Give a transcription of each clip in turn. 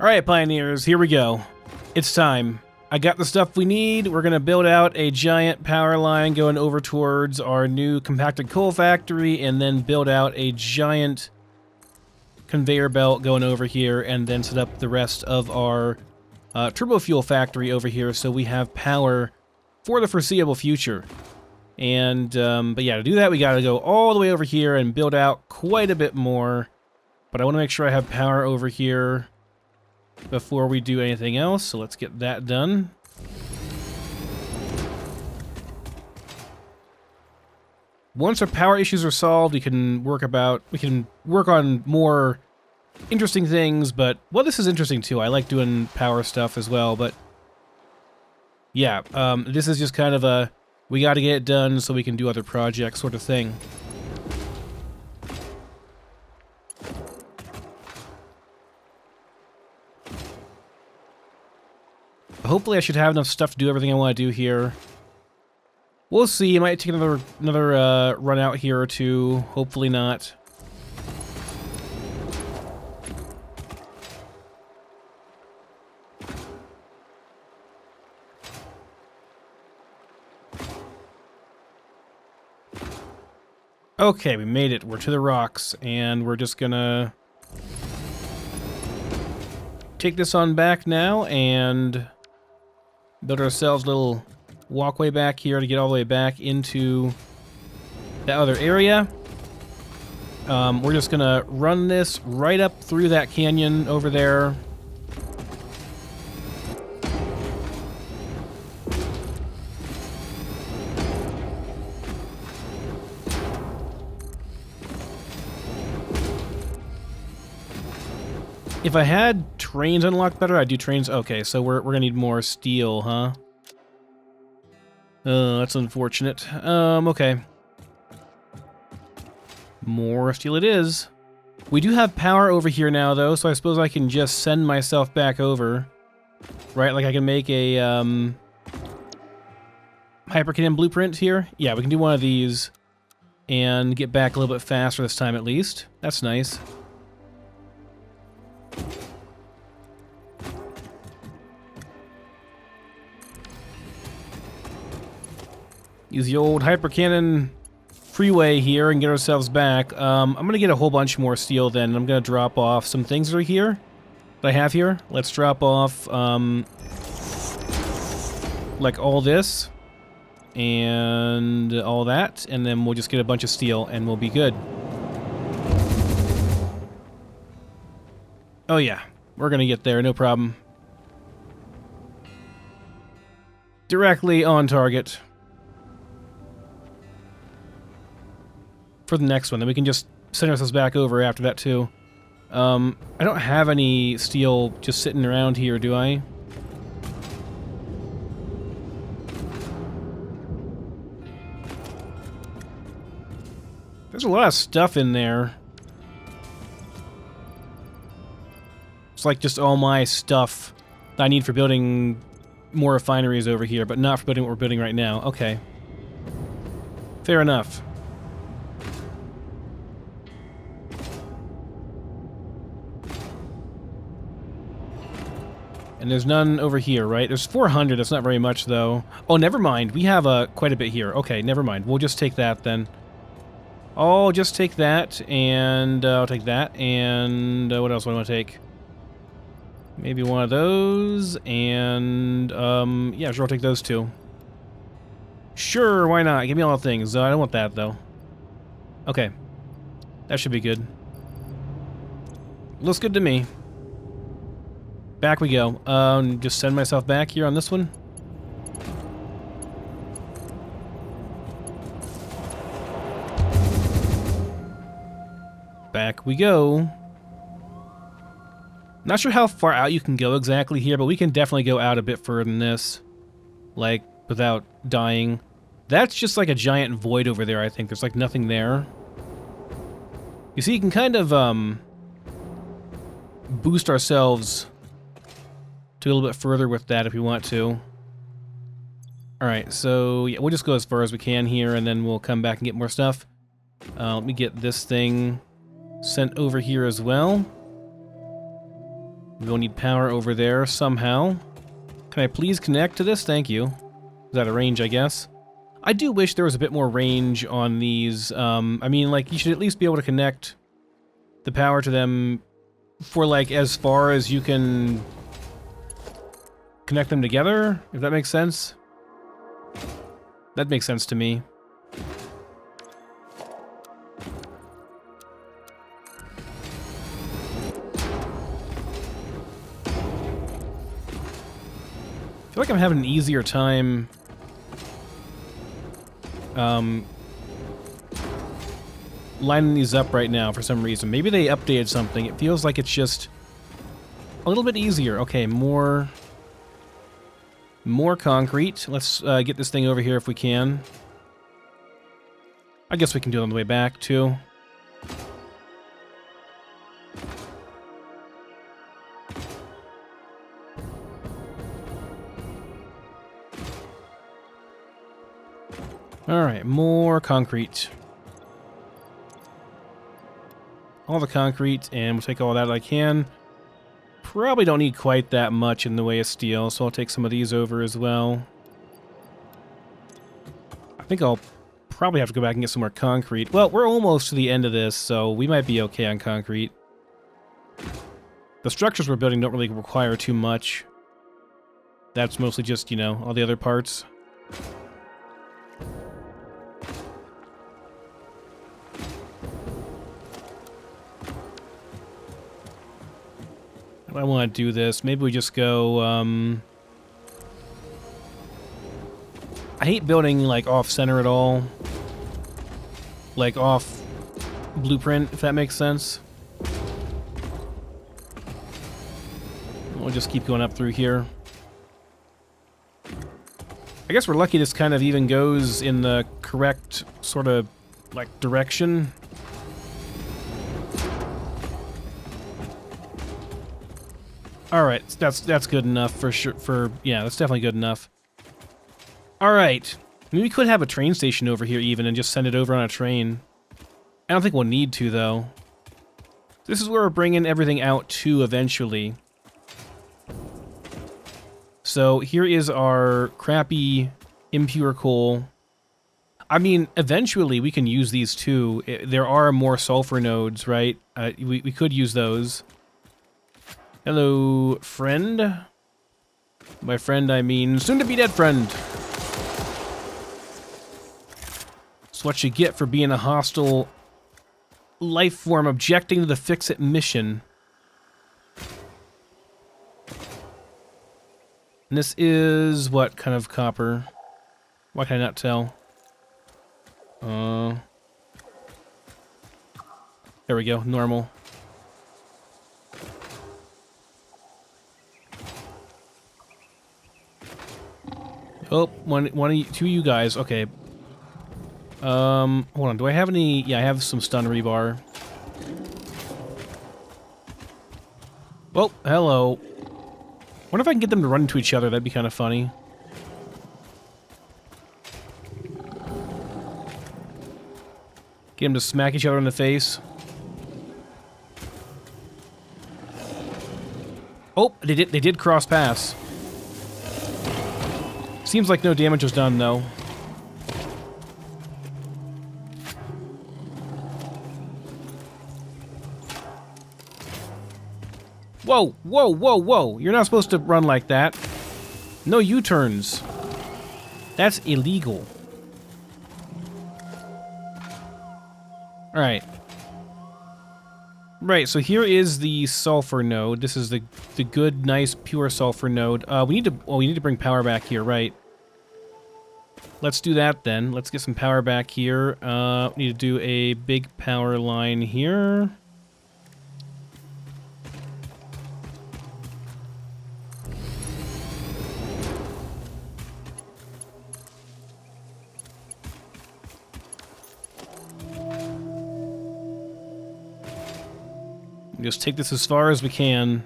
Alright, Pioneers, here we go. It's time. I got the stuff we need. We're going to build out a giant power line going over towards our new compacted coal factory, and then build out a giant conveyor belt going over here, and then set up the rest of our turbo fuel factory over here so we have power for the foreseeable future. And, but yeah, to do that, we got to go all the way over here and build out quite a bit more. But I want to make sure I have power over here before we do anything else, so let's get that done. Once our power issues are solved, we can work on more interesting things, but, well, this is interesting too. I like doing power stuff as well, but yeah, this is just kind of a, we got to get it done so we can do other projects sort of thing. Hopefully I should have enough stuff to do everything I want to do here. We'll see. It might take another run out here or two. Hopefully not. Okay, we made it. We're to the rocks, and we're just gonna take this on back now and build ourselves a little walkway back here to get all the way back into that other area. We're just gonna run this right up through that canyon over there. If I had trains unlocked better, I'd do trains. Okay, so we're gonna need more steel, huh? That's unfortunate. Okay. More steel it is. We do have power over here now, though, so I suppose I can just send myself back over. Right, like I can make a, Hypercannon blueprint here. Yeah, we can do one of these and get back a little bit faster this time, at least. That's nice. Use the old Hypercannon freeway here and get ourselves back. I'm going to get a whole bunch more steel then. I'm going to drop off some things that are here, that I have here. Let's drop off, like all this and all that, and then we'll just get a bunch of steel and we'll be good. Oh yeah, we're going to get there, no problem. Directly on target. For the next one, then we can just send ourselves back over after that too. I don't have any steel just sitting around here, do I? There's a lot of stuff in there. It's like just all my stuff that I need for building more refineries over here, but not for building what we're building right now. Okay. Fair enough. And there's none over here, right? There's 400. That's not very much, though. Oh, never mind. We have quite a bit here. Okay, never mind. We'll just take that, then. I'll just take that, and I'll take that, and what else do I want to take? Maybe one of those, and, yeah, sure, I'll take those two. Sure, why not? Give me all the things. I don't want that, though. Okay. That should be good. Looks good to me. Back we go. Just send myself back here on this one. Back we go. Not sure how far out you can go exactly here, but we can definitely go out a bit further than this. Like, without dying. That's just like a giant void over there, I think. There's like nothing there. You see, you can kind of, boost ourselves to a little bit further with that if we want to. Alright, so yeah, we'll just go as far as we can here, and then we'll come back and get more stuff. Let me get this thing sent over here as well. We'll need power over there somehow. Can I please connect to this? Thank you. Is that a range, I guess? I do wish there was a bit more range on these. I mean, like, you should at least be able to connect the power to them for, like, as far as you can connect them together, if that makes sense. That makes sense to me. I feel like I'm having an easier time lining these up right now for some reason. Maybe they updated something. It feels like it's just a little bit easier. Okay, more concrete. Let's get this thing over here if we can. I guess we can do it on the way back, too. Alright, more concrete. All the concrete, and we'll take all that I can. Probably don't need quite that much in the way of steel, so I'll take some of these over as well. I think I'll probably have to go back and get some more concrete. Well, we're almost to the end of this, so we might be okay on concrete. The structures we're building don't really require too much. That's mostly just, you know, all the other parts. I want to do this. Maybe we just go, I hate building, like, off-center at all. Like, off blueprint, if that makes sense. We'll just keep going up through here. I guess we're lucky this kind of even goes in the correct sort of, like, direction. Alright, that's good enough for sure. Yeah, that's definitely good enough. Alright. Maybe we could have a train station over here even and just send it over on a train. I don't think we'll need to, though. This is where we're bringing everything out to eventually. So here is our crappy impure coal. I mean, eventually we can use these too. There are more sulfur nodes, right? We could use those. Hello, friend. By friend, I mean soon-to-be-dead friend. That's what you get for being a hostile life form objecting to the fix-it mission. And this is what kind of copper? Why can I not tell? There we go, normal. Oh, two of you guys. Okay. Hold on. Do I have any? Yeah, I have some stun rebar. Oh, hello. Wonder if I can get them to run into each other. That'd be kind of funny. Get them to smack each other in the face. Oh, they did cross paths. Seems like no damage was done, though. Whoa, whoa, whoa, whoa. You're not supposed to run like that. No U-turns. That's illegal. Alright. Right, so here is the sulfur node. This is the good, nice, pure sulfur node. We need to bring power back here, right? Let's do that then. Let's get some power back here. We need to do a big power line here. Just take this as far as we can.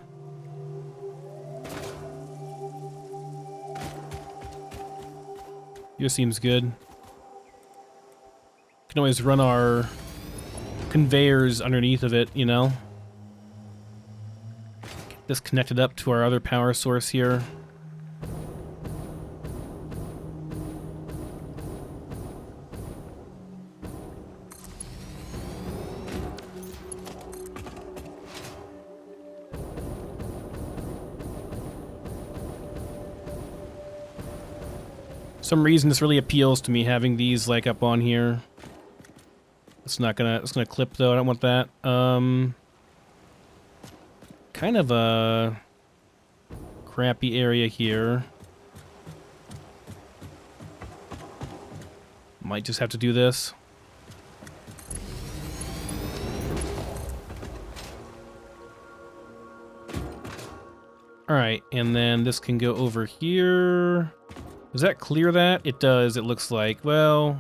Here seems good. Can always run our conveyors underneath of it, you know? this connected up to our other power source here. Some reason this really appeals to me, having these like up on here. It's gonna clip though, I don't want that. Kind of a crappy area here. Might just have to do this. Alright, and then this can go over here. Does that clear that? It does, it looks like. Well,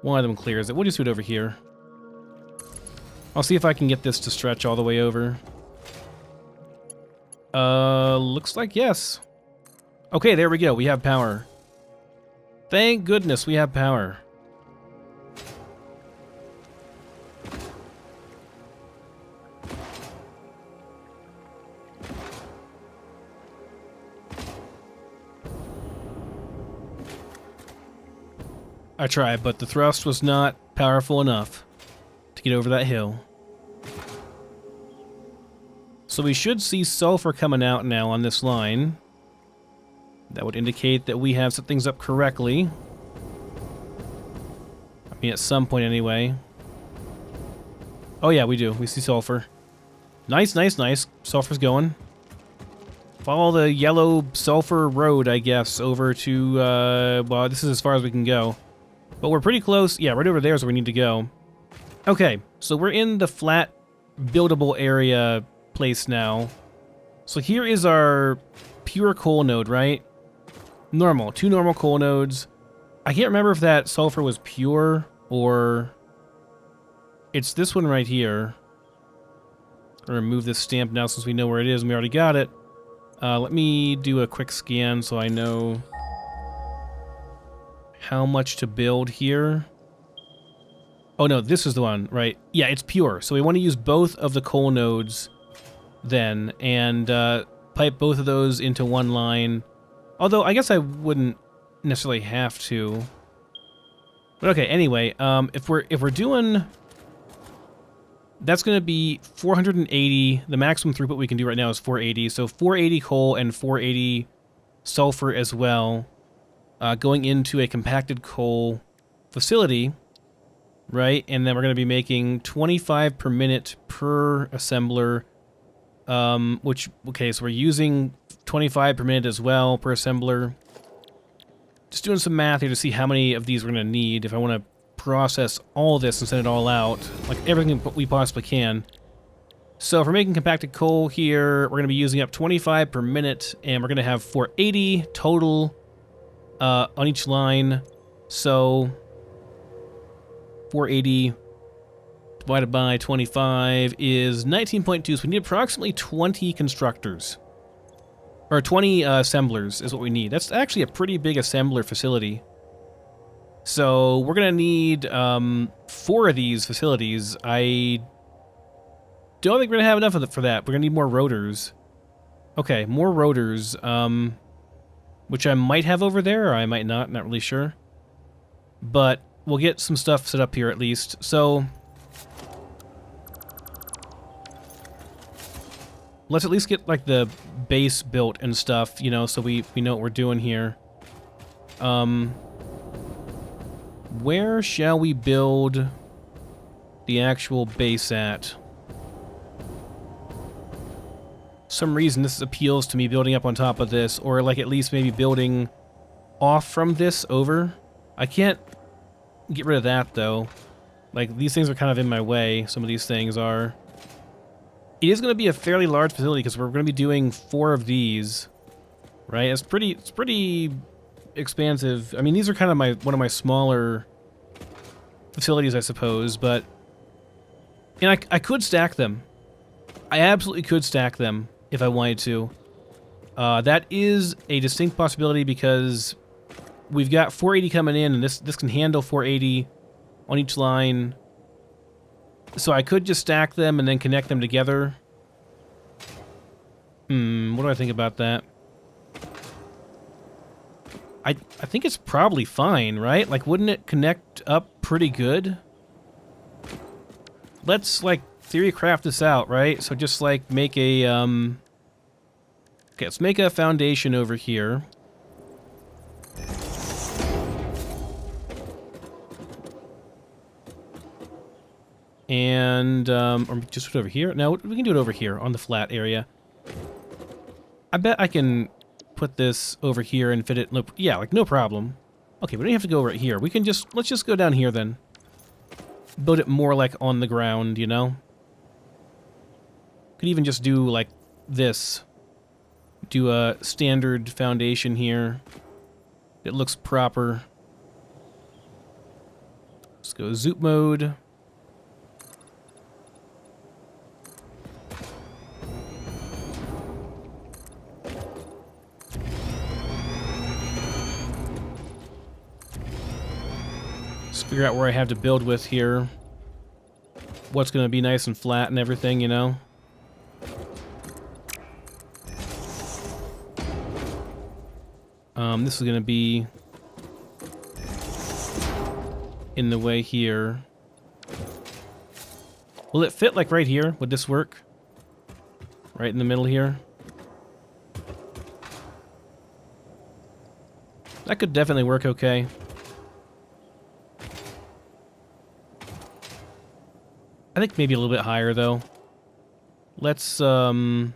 one of them clears it. We'll just do it over here. I'll see if I can get this to stretch all the way over. Looks like yes. Okay, there we go. We have power. Thank goodness we have power. I tried, but the thrust was not powerful enough to get over that hill. So we should see sulfur coming out now on this line. That would indicate that we have set things up correctly. I mean, at some point anyway. Oh yeah, we do. We see sulfur. Nice, nice, nice. Sulfur's going. Follow the yellow sulfur road, I guess, over to, well, this is as far as we can go. But we're pretty close. Yeah, right over there is where we need to go. Okay, so we're in the flat, buildable area place now. So here is our pure coal node, right? Normal. 2 normal coal nodes. I can't remember if that sulfur was pure or... It's this one right here. I'll remove this stamp now since we know where it is and we already got it. Let me do a quick scan so I know how much to build here. Oh no, this is the one, right? Yeah, it's pure. So we want to use both of the coal nodes then and pipe both of those into one line. Although I guess I wouldn't necessarily have to. But okay, anyway, if we're doing, that's going to be 480. The maximum throughput we can do right now is 480. So 480 coal and 480 sulfur as well. Going into a compacted coal facility, right? And then we're going to be making 25 per minute per assembler, okay, so we're using 25 per minute as well per assembler. Just doing some math here to see how many of these we're going to need if I want to process all this and send it all out, like everything we possibly can. So if we're making compacted coal here, we're going to be using up 25 per minute, and we're going to have 480 total on each line. So 480 divided by 25 is 19.2, so we need approximately 20 constructors. Or 20 assemblers is what we need. That's actually a pretty big assembler facility. So we're going to need 4 of these facilities. I don't think we're going to have enough of it for that. We're going to need more rotors. Okay, more rotors, which I might have over there, or I might not really sure. But we'll get some stuff set up here at least. So let's at least get like the base built and stuff, you know, so we know what we're doing here. Where shall we build the actual base at? Some reason this appeals to me, building up on top of this, or like at least maybe building off from this over. I can't get rid of that though. Like these things are kind of in my way. Some of these things are. It is going to be a fairly large facility because we're going to be doing 4 of these, right? It's pretty expansive. I mean, these are kind of one of my smaller facilities, I suppose, but and I could stack them. I absolutely could stack them if I wanted to. That is a distinct possibility because we've got 480 coming in, and this can handle 480 on each line. So I could just stack them and then connect them together. What do I think about that? I think it's probably fine, right? Like, wouldn't it connect up pretty good? Let's, like, theory craft this out, right? So just, like, make a, okay, let's make a foundation over here. And, or just over here? No, we can do it over here on the flat area. I bet I can put this over here and fit it. Yeah, like no problem. Okay, we don't have to go right here. We can just, let's just go down here then. Build it more like on the ground, you know? Could even just do like this. Do a standard foundation here. It looks proper. Let's go zoop mode. Figure out where I have to build with here. What's going to be nice and flat and everything, you know? This is going to be in the way here. Will it fit like right here? Would this work? Right in the middle here? That could definitely work okay. I think maybe a little bit higher, though. Let's, build,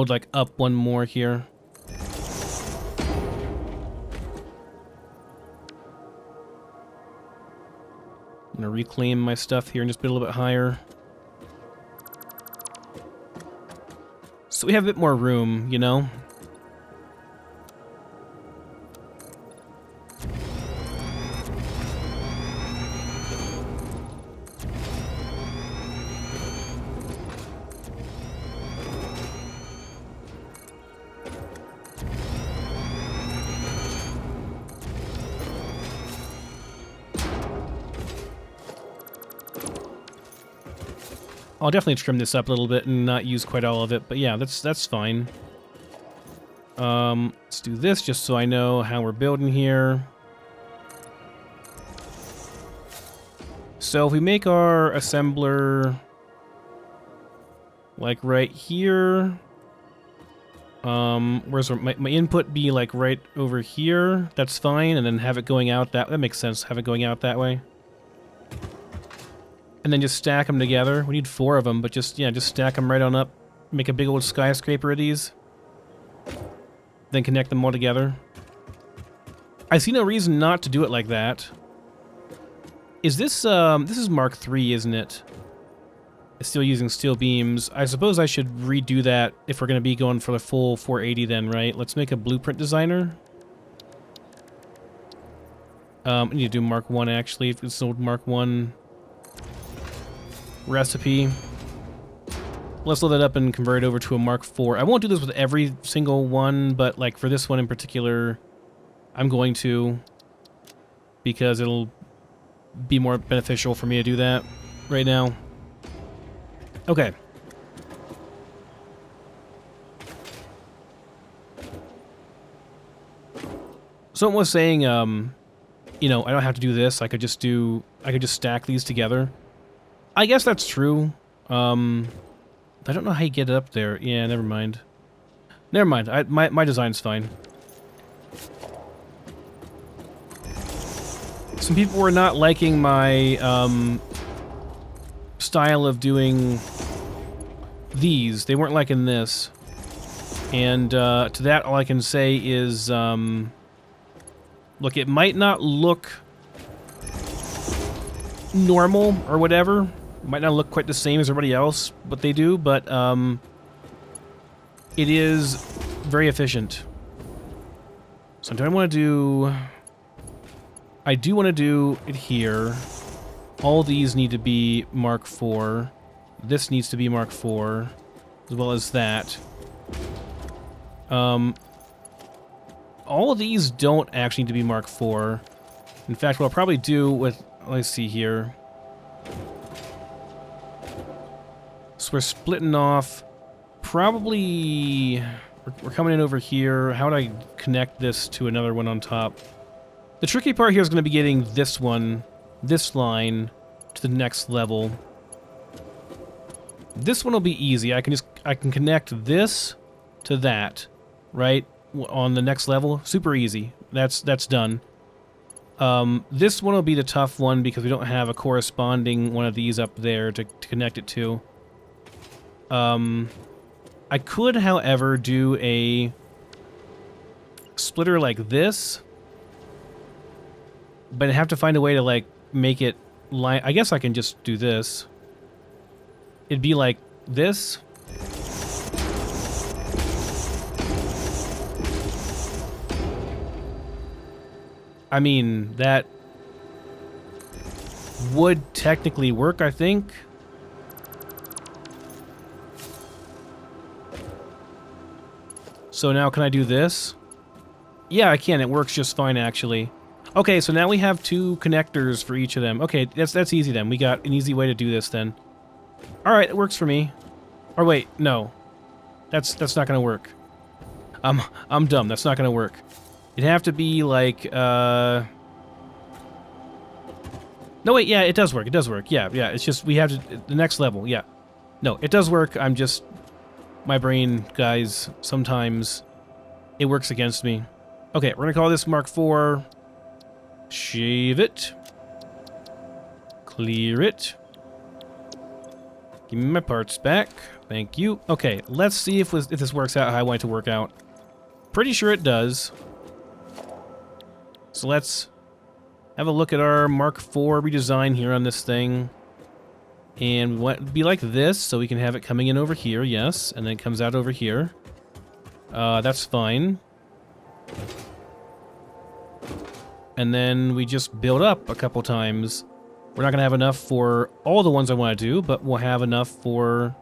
like, up one more here. I'm gonna reclaim my stuff here and just build a little bit higher. So we have a bit more room, you know? I'll definitely trim this up a little bit and not use quite all of it, but yeah, that's fine. Let's do this just so I know how we're building here. So if we make our assembler like right here, where's my input be like right over here? That's fine, and then have it going out that makes sense. Have it going out that way. And then just stack them together. We need 4 of them, but just stack them right on up. Make a big old skyscraper of these. Then connect them all together. I see no reason not to do it like that. Is this, this is Mark III, isn't it? It's still using steel beams. I suppose I should redo that if we're going to be going for the full 480 then, right? Let's make a blueprint designer. I need to do Mark I, actually, if it's old Mark I recipe. Let's load that up and convert it over to a Mark IV. I won't do this with every single one, but like for this one in particular, I'm going to, because it'll be more beneficial for me to do that right now. Okay. Someone was saying, you know, I don't have to do this. I could just stack these together. I guess that's true. I don't know how you get it up there. Yeah, never mind. Never mind. My design's fine. Some people were not liking my style of doing these. They weren't liking this. And to that, all I can say is, look, it might not look normal or whatever. It might not look quite the same as everybody else, what they do, but it is very efficient. So do I want to do... I do want to do it here. All these need to be Mark IV. This needs to be Mark IV, as well as that. All of these don't actually need to be Mark IV. In fact, what I'll probably do with... Let's see here. So we're splitting off. Probably... We're coming in over here. How would I connect this to another one on top? The tricky part here is going to be getting this one, this line, to the next level. This one will be easy. I can connect this to that, right? On the next level. Super easy. That's done. This one will be the tough one because we don't have a corresponding one of these up there to connect it to. I could, however, do a splitter like this, but I have to find a way to, like, make it line. I guess I can just do this. It'd be like this. I mean, that would technically work, I think. So now can I do this? Yeah, I can. It works just fine, actually. Okay, so now we have 2 connectors for each of them. Okay, that's easy then. We got an easy way to do this then. All right, it works for me. Or wait, no. That's not going to work. I'm dumb. That's not going to work. It'd have to be like, No, wait, yeah, it does work. It does work. Yeah, it's just we have to... The next level, yeah. No, it does work. I'm just... My brain, guys, sometimes it works against me. Okay, we're going to call this Mark IV. Shave it. Clear it. Give me my parts back. Thank you. Okay, let's see if this works out how I want it to work out. Pretty sure it does. So let's have a look at our Mark IV redesign here on this thing. And we want it to be like this, so we can have it coming in over here, yes. And then it comes out over here. That's fine. And then we just build up a couple times. We're not going to have enough for all the ones I want to do, but we'll have enough for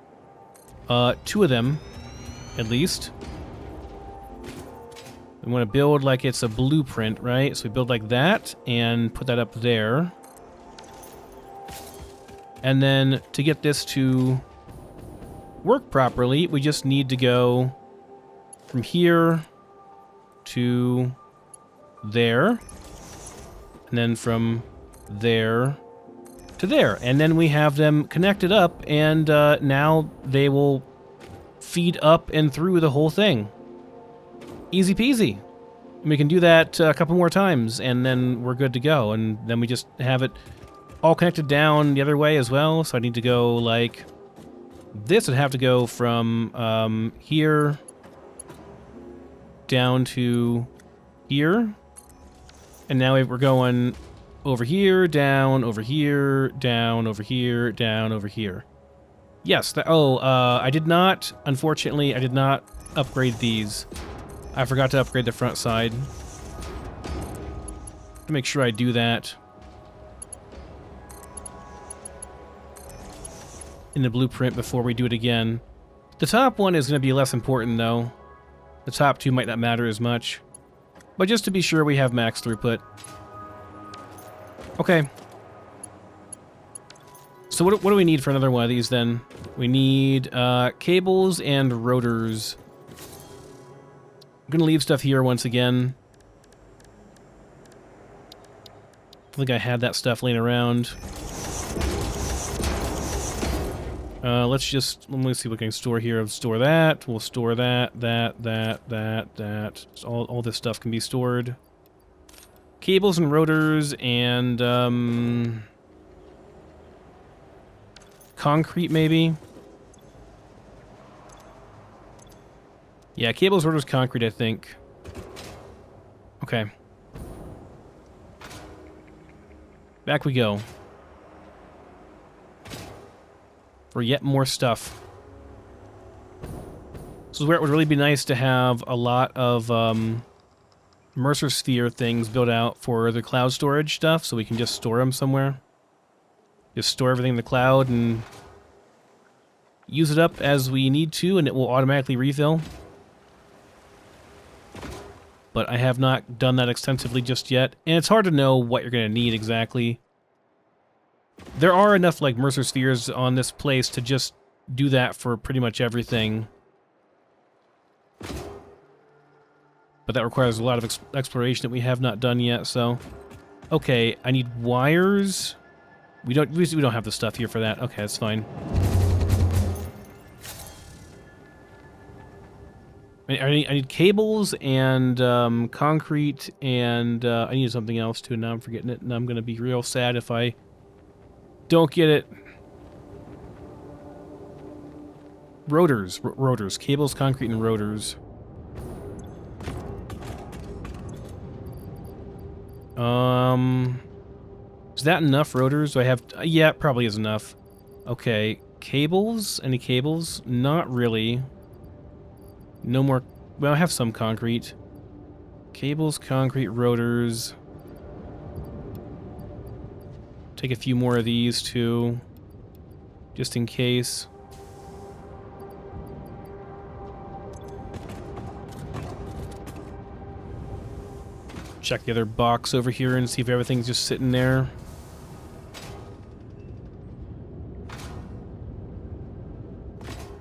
2 of them, at least. We want to build like it's a blueprint, right? So we build like that and put that up there. And then to get this to work properly, we just need to go from here to there. And then from there to there. And then we have them connected up, and now they will feed up and through the whole thing. Easy peasy. And we can do that a couple more times, and then we're good to go. And then we just have it all connected down the other way as well. So I need to go like this. Would have to go from here down to here. And now we're going over here, down, over here, down, over here, down, over here. Yes. I did not, unfortunately, I did not upgrade these. I forgot to upgrade the front side. To make sure I do that in the blueprint before we do it again. The top one is going to be less important, though. The top 2 might not matter as much. But just to be sure, we have max throughput. Okay. So what do we need for another one of these, then? We need cables and rotors. I'm going to leave stuff here once again. I think I had that stuff laying around. Let me see what we can store here. Store that. We'll store that. That. All this stuff can be stored. Cables and rotors and concrete, maybe. Yeah, cables, rotors, concrete, I think. Okay. Back we go. For yet more stuff. This is where it would really be nice to have a lot of Mercer Sphere things built out for the cloud storage stuff, so we can just store them somewhere. Just store everything in the cloud and use it up as we need to, and it will automatically refill. but I have not done that extensively just yet, and it's hard to know what you're going to need exactly. There are enough, like, Mercer spheres on this place to just do that for pretty much everything. But that requires a lot of exploration that we have not done yet, so... Okay, I need wires. We don't have the stuff here for that. Okay, that's fine. I need cables and concrete, and I need something else too. Now I'm forgetting it, and I'm gonna be real sad if I don't get it. Rotors, rotors, cables, concrete, and rotors. Is that enough rotors? Do I have... yeah, it probably is enough. Okay, cables? Any cables? Not really. No more... well, I have some concrete. Cables, concrete, rotors. Take a few more of these, too. Just in case. Check the other box over here and see if everything's just sitting there.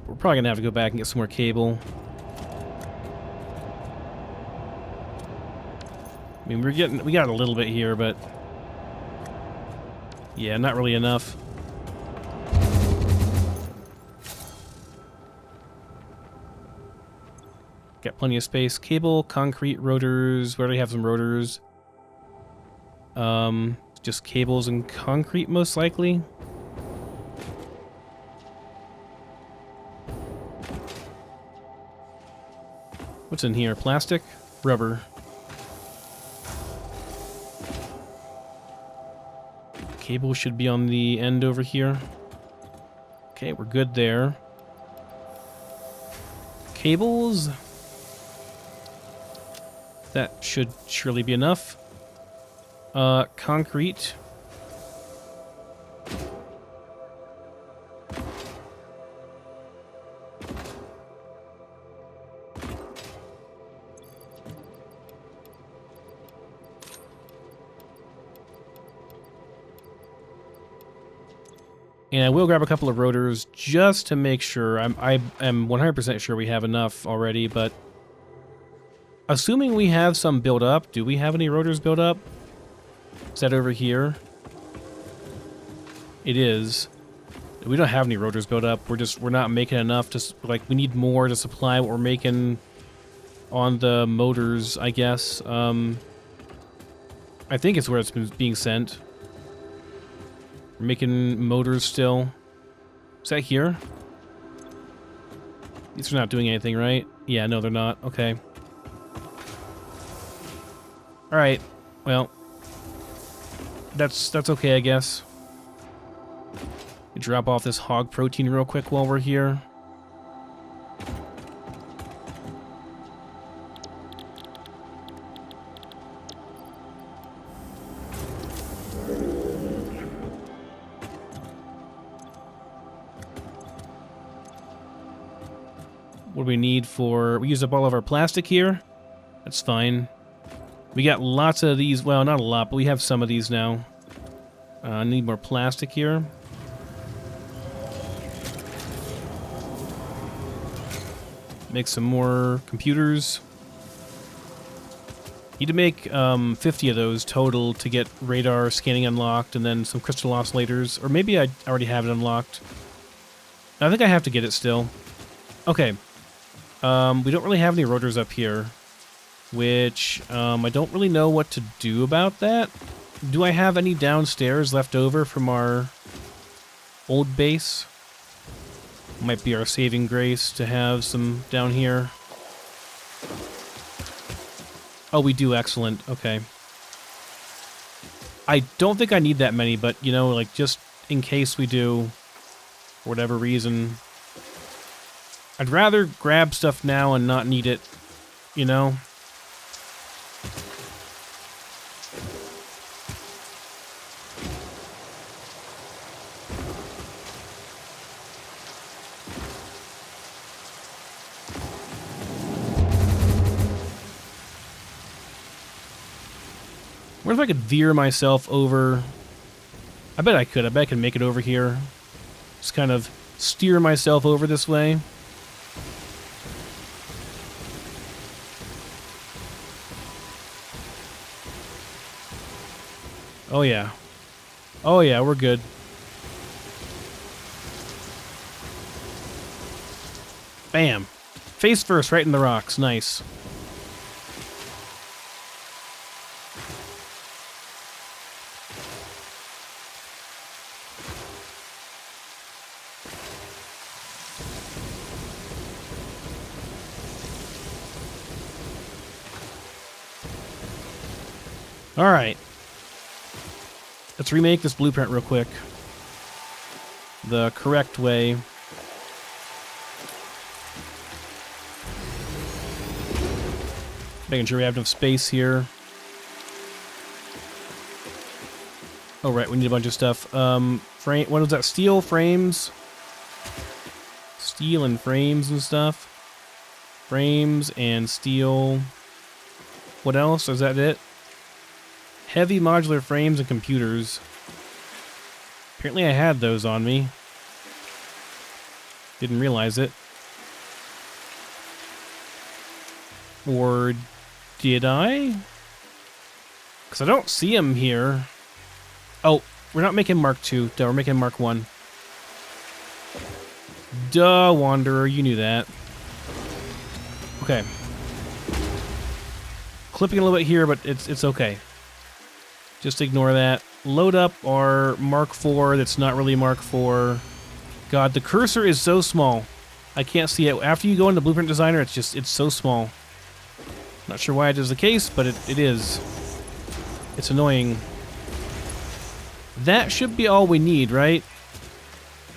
We're probably gonna have to go back and get some more cable. I mean, we got a little bit here, but yeah, not really enough. Got plenty of space. Cable, concrete, rotors. We already have some rotors. Just cables and concrete, most likely. What's in here? Plastic? Rubber. Cable should be on the end over here. Okay, we're good there. Cables. That should surely be enough. Concrete. And I will grab a couple of rotors just to make sure. I am 100% sure we have enough already, but assuming we have some built up, do we have any rotors built up? Is that over here? It is. We don't have any rotors built up. We're not making enough to, like, we need more to supply what we're making on the motors, I guess. I think it's where it's being sent. We're making motors still. Is that here? These are not doing anything, right? Yeah, no, they're not. Okay. Alright. Well. That's okay, I guess. Drop off this hog protein real quick while we're here. What do we need for... we used up all of our plastic here. That's fine. We got lots of these. Well, not a lot, but we have some of these now. I need more plastic here. Make some more computers. Need to make 50 of those total to get radar scanning unlocked, and then some crystal oscillators. Or maybe I already have it unlocked. I think I have to get it still. Okay. We don't really have any rotors up here, which I don't really know what to do about that. Do I have any downstairs left over from our old base? Might be our saving grace to have some down here. Oh, we do. Excellent. Okay. I don't think I need that many, but, you know, like, just in case we do, for whatever reason. I'd rather grab stuff now and not need it, you know? wonder if I could veer myself over. I bet I could. I bet I could make it over here. Just kind of steer myself over this way. Oh yeah. Oh yeah, we're good. Bam. Face first, right in the rocks. Nice. All right. Let's remake this blueprint real quick. The correct way. Making sure we have enough space here. Oh, right, we need a bunch of stuff. Frame, what was that? Steel frames? Steel and frames and stuff. Frames and steel. What else? Is that it? Heavy modular frames and computers. Apparently I had those on me. Didn't realize it. Or did I? Because I don't see them here. Oh, we're not making Mark II. Duh, we're making Mark I. Duh, Wanderer, you knew that. Okay. Clipping a little bit here, but it's okay. Just ignore that. Load up our Mark IV that's not really Mark IV. God, the cursor is so small. I can't see it. After you go into Blueprint Designer, it's so small. Not sure why it is the case, but it is. It's annoying. That should be all we need, right?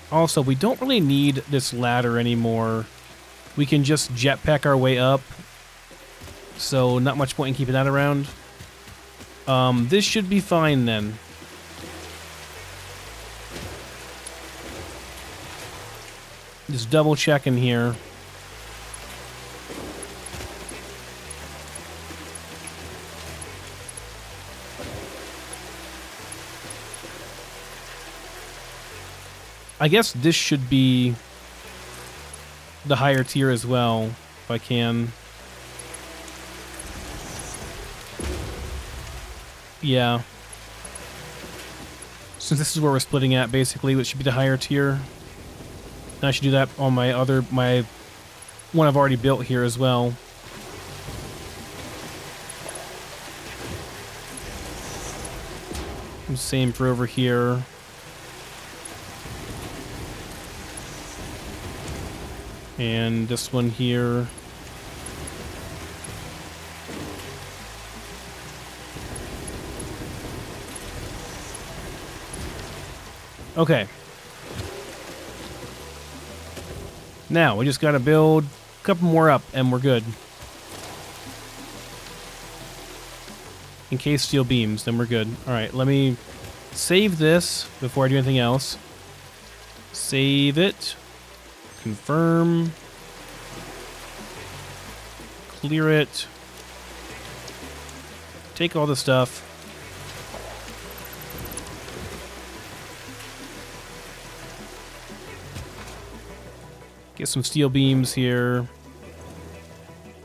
Also, we don't really need this ladder anymore. We can just jetpack our way up. So, not much point in keeping that around. This should be fine then. Just double checking here. I guess this should be the higher tier as well, if I can. Yeah. Since this is where we're splitting at, basically, which should be the higher tier. And I should do that on my one I've already built here as well. Same for over here. And this one here. Okay. Now, we just gotta build a couple more up and we're good. Encased steel beams, then we're good. Alright, let me save this before I do anything else. Save it. Confirm. Clear it. Take all the stuff. Get some steel beams here.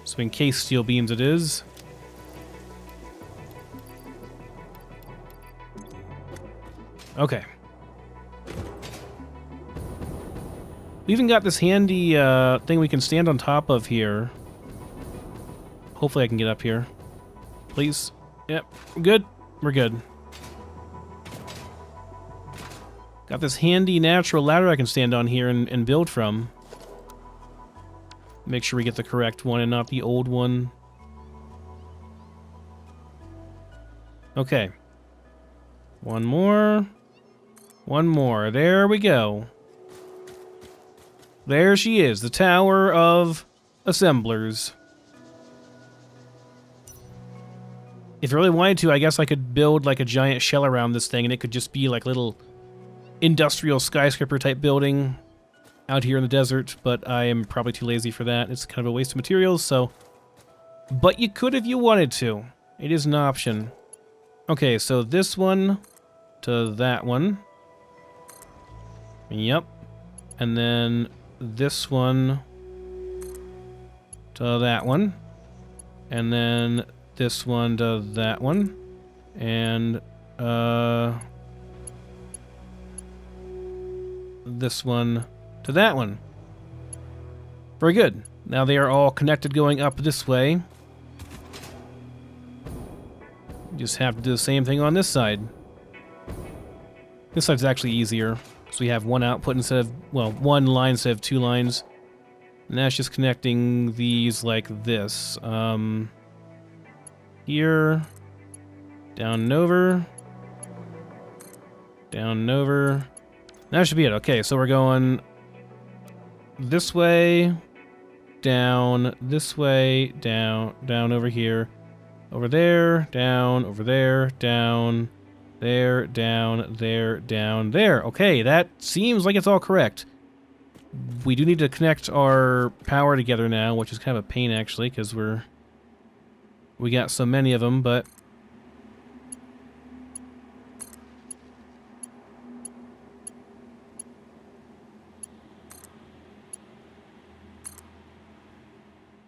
Some encased steel beams it is. Okay. We even got this handy thing we can stand on top of here. Hopefully I can get up here. Please. Yep. We're good. We're good. Got this handy natural ladder I can stand on here and build from. Make sure we get the correct one and not the old one. Okay. One more. One more. There we go. There she is, the Tower of Assemblers. If I really wanted to, I guess I could build like a giant shell around this thing and it could just be like little industrial skyscraper type building out here in the desert, but I am probably too lazy for that. It's kind of a waste of materials, so... But you could if you wanted to. It is an option. Okay, so this one to that one. Yep. And then this one to that one. And then this one to that one. And, this one to that one. Very good. Now they are all connected going up this way. Just have to do the same thing on this side. This side's actually easier. So we have one output instead of, well, one line instead of two lines. And that's just connecting these like this. Here. Down and over. Down and over. That should be it. Okay, so we're going this way, down, this way, down, down over here, over there, down, over there, down, there, down, there, down, there. Okay, that seems like it's all correct. We do need to connect our power together now, which is kind of a pain actually, because we got so many of them, but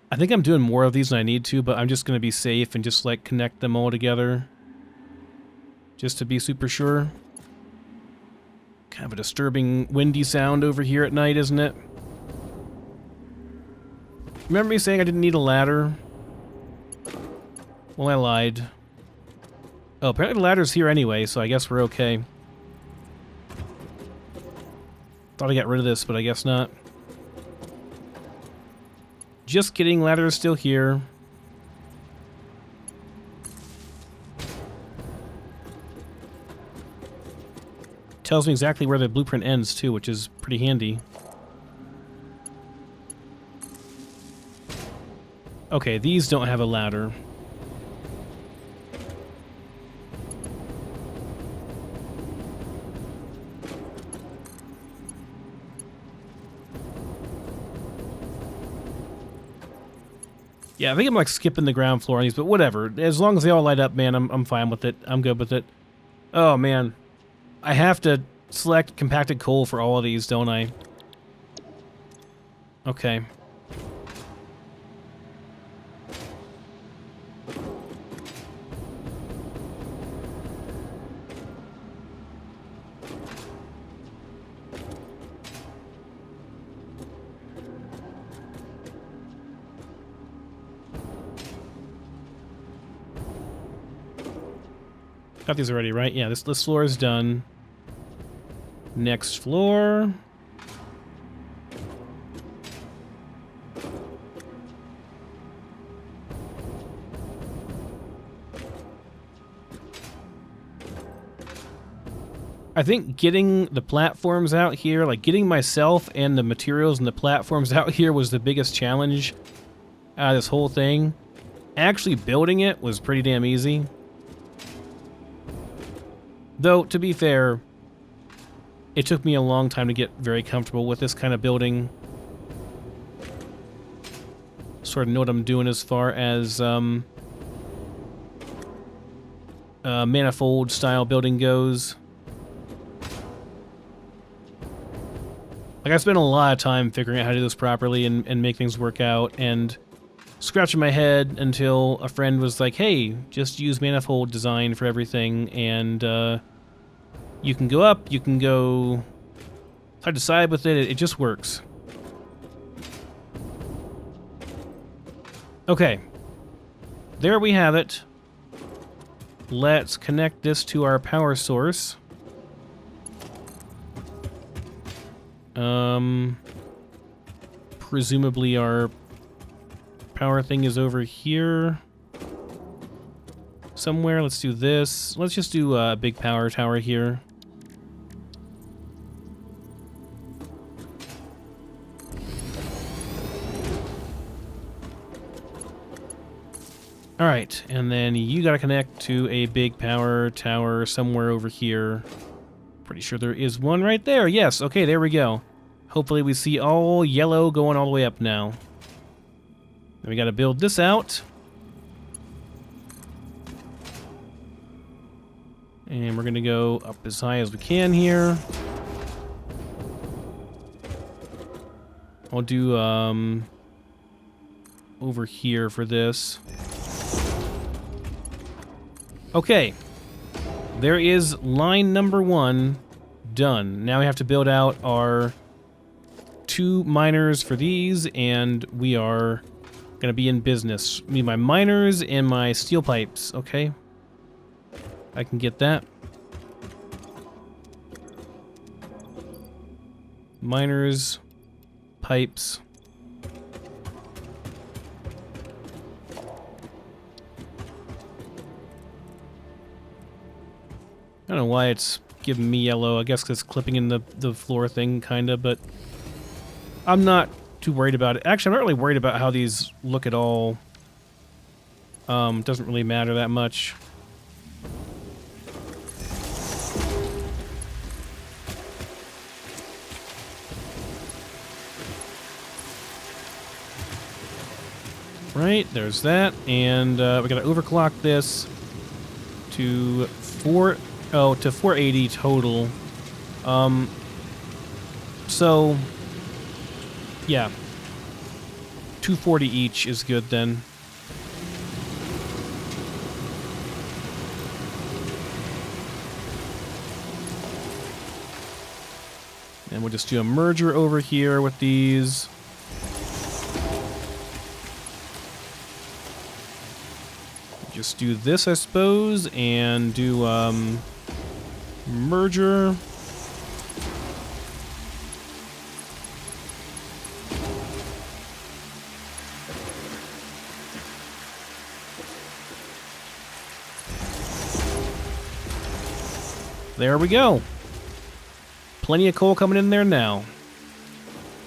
I think I'm doing more of these than I need to, but I'm just going to be safe and just like connect them all together. Just to be super sure. Kind of a disturbing windy sound over here at night, isn't it? Remember me saying I didn't need a ladder? Well, I lied. Oh, apparently the ladder's here anyway, so I guess we're okay. Thought I got rid of this, but I guess not. Just kidding, ladder is still here. Tells me exactly where the blueprint ends too, which is pretty handy. Okay, these don't have a ladder. Yeah, I think I'm like skipping the ground floor on these, but whatever. As long as they all light up, man, I'm fine with it. I'm good with it. Oh, man. I have to select compacted coal for all of these, don't I? Okay. Got these already, right? Yeah, this floor is done. Next floor. I think getting the platforms out here, like getting myself and the materials and the platforms out here was the biggest challenge out of this whole thing. Actually building it was pretty damn easy. Though, to be fair, it took me a long time to get very comfortable with this kind of building. Sort of know what I'm doing as far as manifold style building goes. Like, I spent a lot of time figuring out how to do this properly and make things work out, and scratching my head until a friend was like, hey, just use manifold design for everything, and you can go up, you can go side to side with it, it just works. Okay, there we have it. Let's connect this to our power source. Presumably our power thing is over here somewhere. Let's do this. Let's just do a big power tower here. Alright, and then you gotta connect to a big power tower somewhere over here. Pretty sure there is one right there. Yes, okay, there we go. Hopefully we see all yellow going all the way up now. Then we gotta build this out. And we're going to go up as high as we can here. I'll do over here for this. Okay. There is line number 1 done. Now we have to build out our 2 miners for these, and we are going to be in business. I need my miners and my steel pipes. Okay. I can get that. Miners, pipes. I don't know why it's giving me yellow. I guess because it's clipping in the floor thing, kind of, but I'm not too worried about it. Actually, I'm not really worried about how these look at all. Doesn't really matter that much. Right, there's that, and we gotta overclock this to 480 total. So yeah, 240 each is good then. And we'll just do a merger over here with these. Just do this, I suppose, and do merger. There we go. Plenty of coal coming in there now.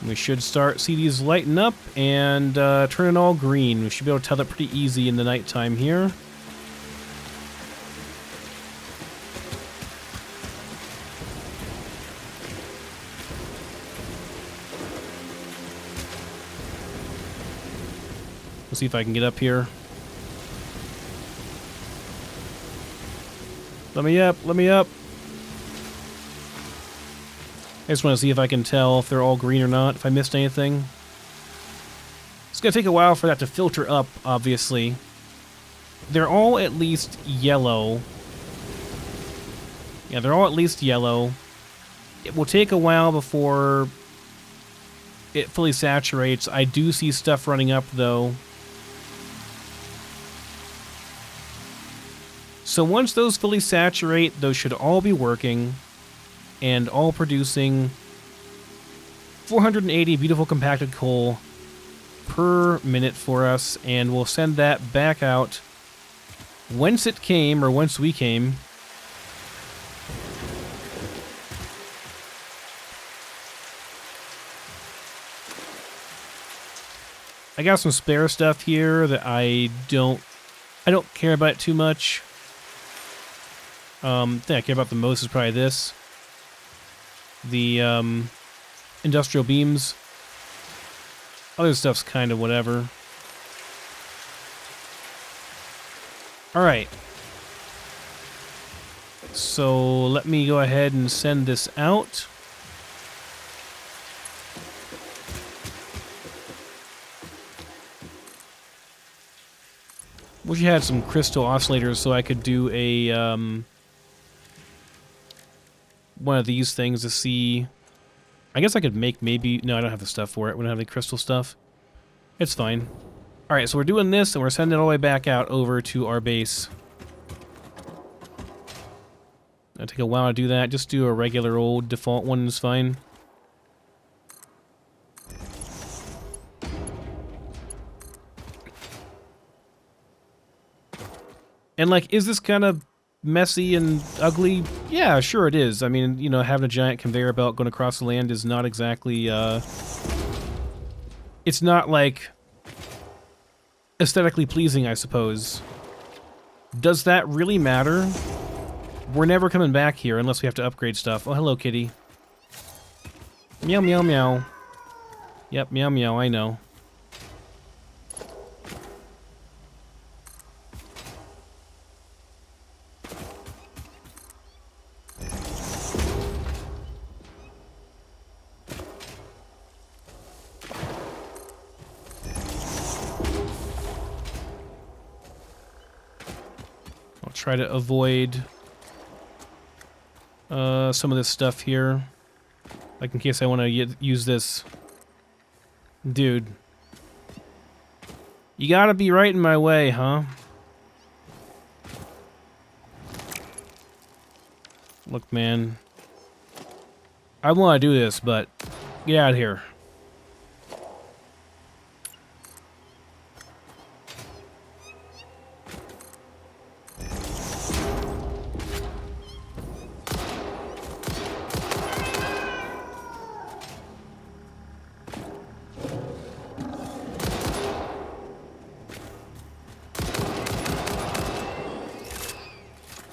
We should start see these lighten up and turn it all green. We should be able to tell that pretty easy in the nighttime here. Let's see if I can get up here. Let me up, let me up. I just want to see if I can tell if they're all green or not, if I missed anything. It's going to take a while for that to filter up, obviously. They're all at least yellow. Yeah, they're all at least yellow. It will take a while before it fully saturates. I do see stuff running up, though. So once those fully saturate, those should all be working. And all producing 480 beautiful compacted coal per minute for us, and we'll send that back out whence it came, or whence we came. I got some spare stuff here that I don't care about it too much. The thing I care about the most is probably this. The industrial beams. Other stuff's kind of whatever. Alright. So let me go ahead and send this out. Wish you had some crystal oscillators so I could do a one of these things to see. I guess I could make maybe... No, I don't have the stuff for it. We don't have any crystal stuff. It's fine. Alright, so we're doing this, and we're sending it all the way back out over to our base. It'll take a while to do that. Just do a regular old default one is fine. And, like, is this kind of messy and ugly? Yeah, sure it is. I mean, you know, having a giant conveyor belt going across the land is not exactly, it's not, like, aesthetically pleasing, I suppose. Does that really matter? We're never coming back here unless we have to upgrade stuff. Oh, hello, kitty. Meow, meow, meow. Yep, meow, meow, I know. try to avoid some of this stuff here. Like in case I want to use this. Dude. You gotta be right in my way, huh? Look, man. I want to do this, but get out of here.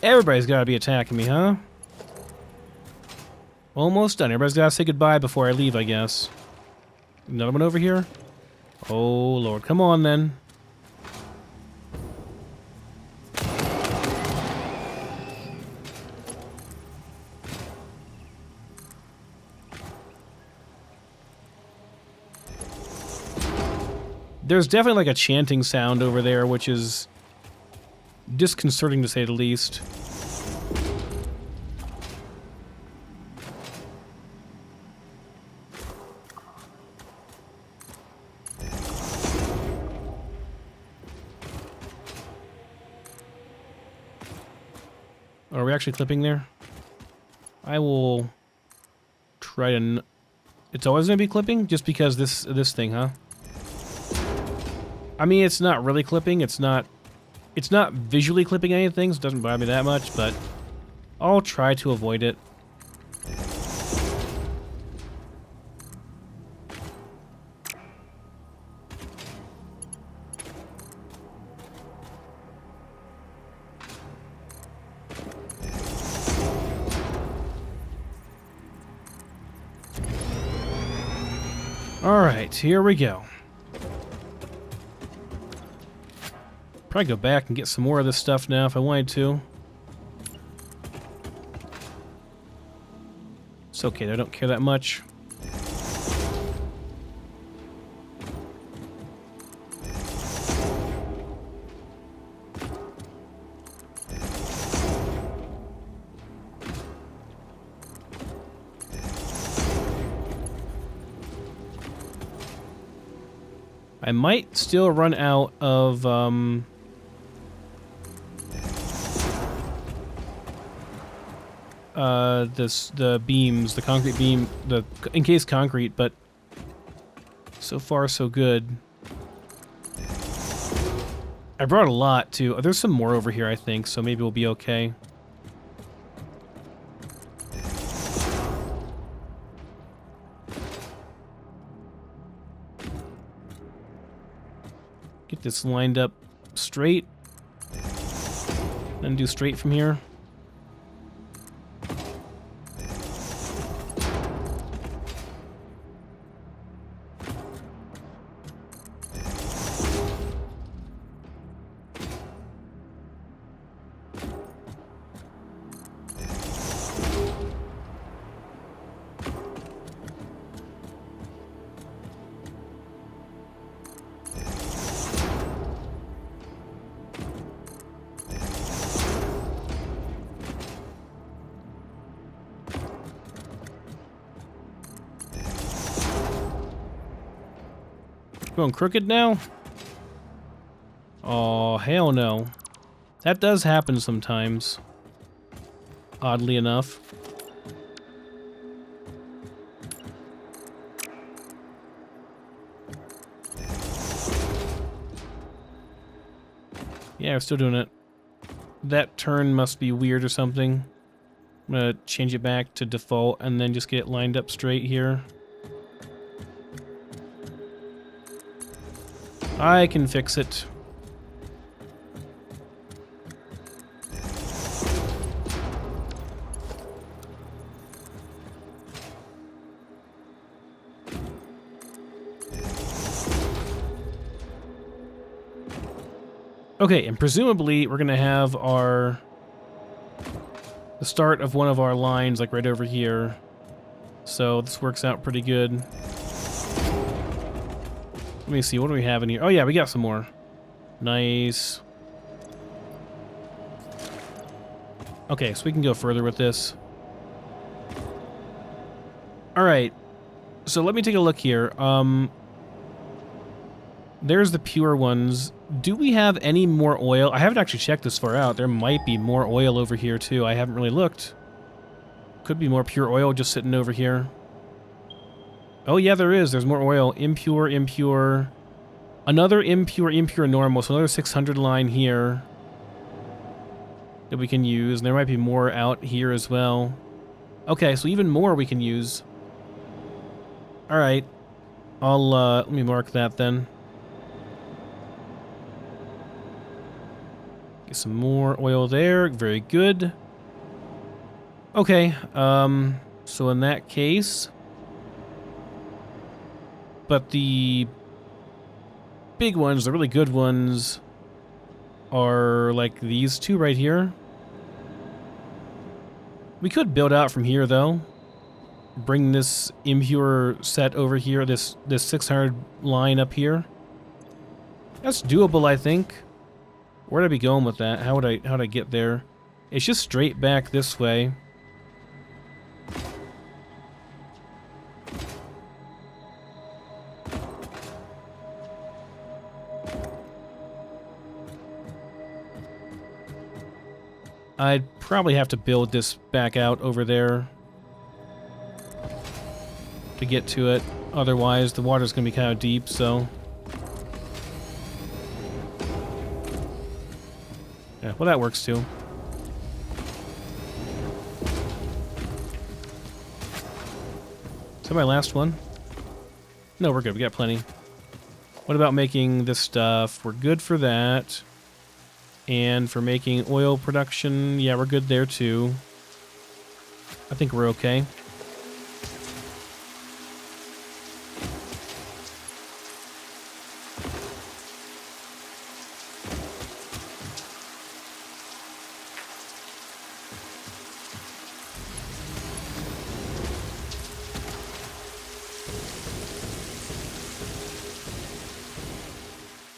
Everybody's got to be attacking me, huh? Almost done. Everybody's got to say goodbye before I leave, I guess. Another one over here? Oh, Lord. Come on, then. There's definitely like a chanting sound over there, which is disconcerting to say the least. Are we actually clipping there? I will try to... It's always going to be clipping? Just because this thing, huh? I mean, it's not really clipping. It's not visually clipping anything, so it doesn't bother me that much, but I'll try to avoid it. Alright, here we go. Probably go back and get some more of this stuff now if I wanted to. It's okay, I don't care that much. I might still run out of, the beams, the concrete beam, the encased concrete, but so far so good. I brought a lot too. Oh, there's some more over here, I think, so maybe we'll be okay. Get this lined up straight. Then do straight from here. Going crooked now? Oh, hell no. That does happen sometimes. Oddly enough. Yeah, we're still doing it. That turn must be weird or something. I'm gonna change it back to default and then just get it lined up straight here. I can fix it. Okay, and presumably we're gonna have the start of one of our lines like right over here. So this works out pretty good. Let me see, what do we have in here? Oh yeah, we got some more. Nice. Okay, so we can go further with this. All right. So let me take a look here. There's the pure ones. Do we have any more oil? I haven't actually checked this far out. There might be more oil over here too. I haven't really looked. Could be more pure oil just sitting over here. Oh yeah, there is. There's more oil. Impure, impure. Another impure, impure, normal. So another 600 line here that we can use. And there might be more out here as well. Okay, so even more we can use. All right. Let me mark that then. Get some more oil there. Very good. Okay, so in that case... But the big ones, the really good ones, are like these two right here. We could build out from here, though. Bring this impure set over here, this 600 line up here. That's doable, I think. Where'd I be going with that? How'd I get there? It's just straight back this way. I'd probably have to build this back out over there to get to it. Otherwise, the water's going to be kind of deep, so... Yeah, well, that works too. Is that my last one? No, we're good. We got plenty. What about making this stuff? We're good for that. And for making oil production, yeah, we're good there too. I think we're okay.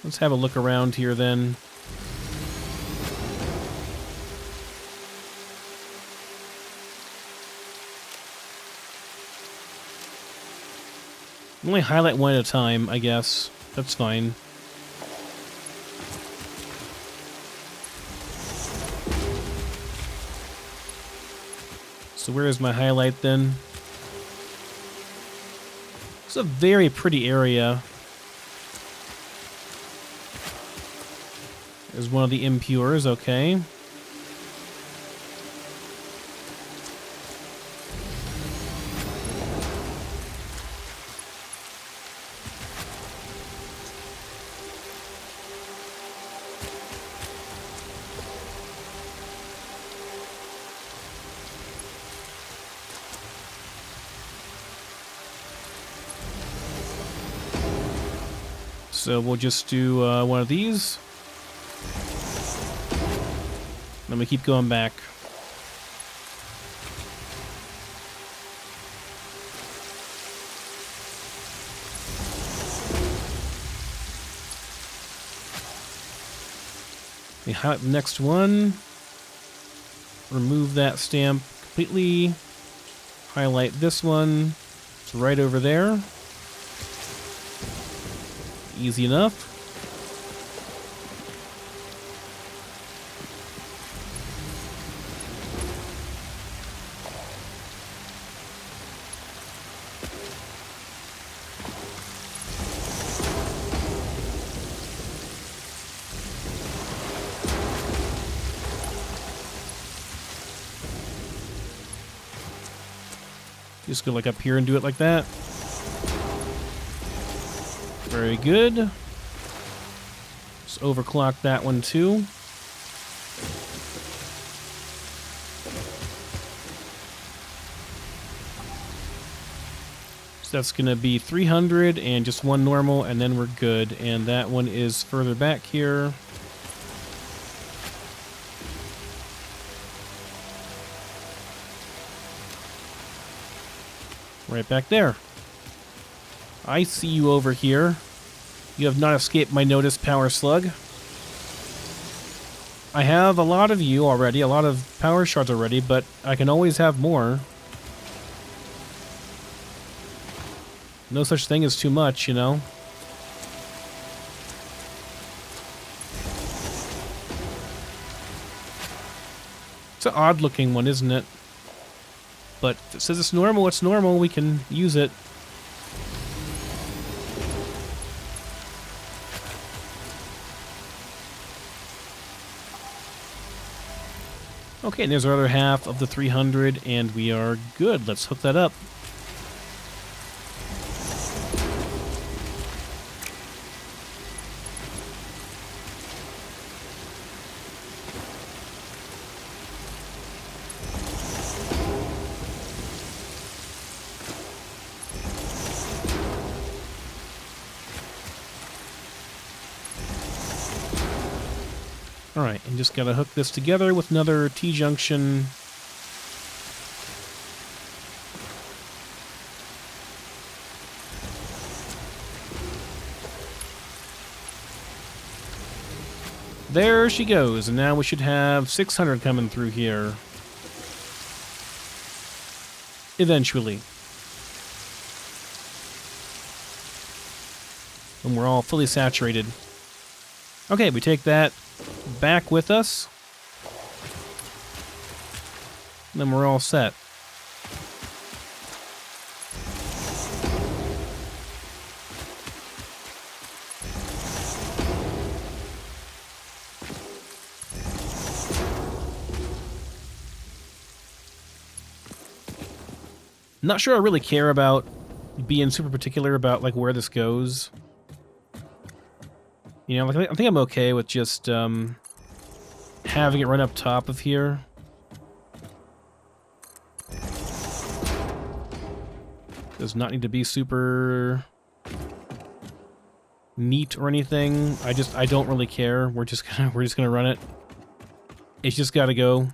Let's have a look around here then. Only highlight one at a time, I guess. That's fine. So where is my highlight then? It's a very pretty area. There's one of the impures, okay. So we'll just do one of these. Then we keep going back. We highlight the next one. Remove that stamp completely. Highlight this one. It's right over there. Easy enough. Just go like up here and do it like that. Very good. Just overclock that one too. So that's gonna be 300 and just one normal, and then we're good. And that one is further back here. Right back there. I see you over here. You have not escaped my notice, Power Slug. I have a lot of you already, a lot of power shards already, but I can always have more. No such thing as too much, you know? It's an odd-looking one, isn't it? But if it says it's normal, we can use it. Okay, and there's our other half of the 300, and we are good. Let's hook that up. Alright, and just gotta hook this together with another T-junction. There she goes, and now we should have 600 coming through here. Eventually. When we're all fully saturated. Okay, we take that back with us. And then we're all set. Not sure I really care about being super particular about like where this goes. You know, like, I think I'm okay with just having it run up top of here. Does not need to be super neat or anything. I don't really care. We're just gonna run it. It's just gotta go.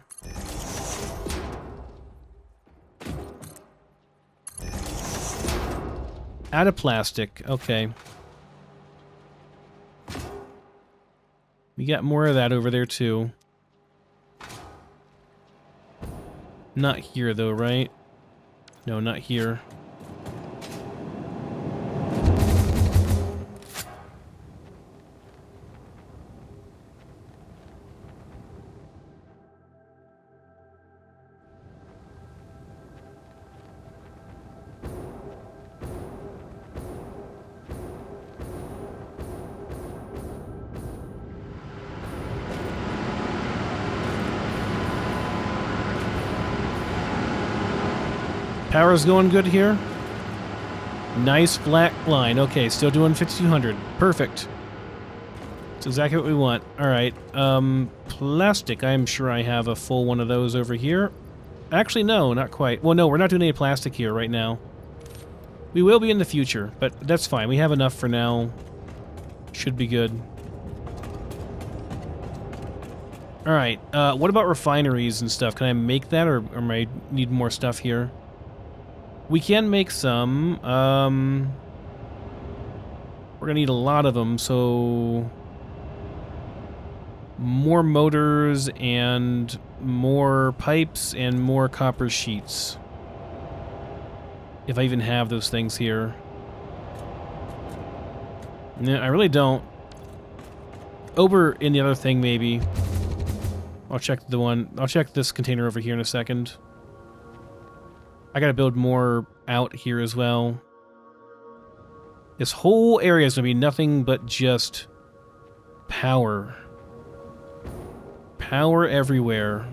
Out of plastic. Okay. We got more of that over there, too. Not here, though, right? No, not here. Power's going good here. Nice flat line. Okay, still doing 5200. Perfect. That's exactly what we want. Alright, plastic. I'm sure I have a full one of those over here. Actually, no, not quite. Well, no, we're not doing any plastic here right now. We will be in the future, but that's fine. We have enough for now. Should be good. Alright, what about refineries and stuff? Can I make that, or am I need more stuff here? We can make some. We're gonna need a lot of them, so more motors and more pipes and more copper sheets. If I even have those things here. No, I really don't. Over in the other thing, maybe. I'll check this container over here in a second. I gotta build more out here as well. This whole area is gonna be nothing but just power. Power everywhere.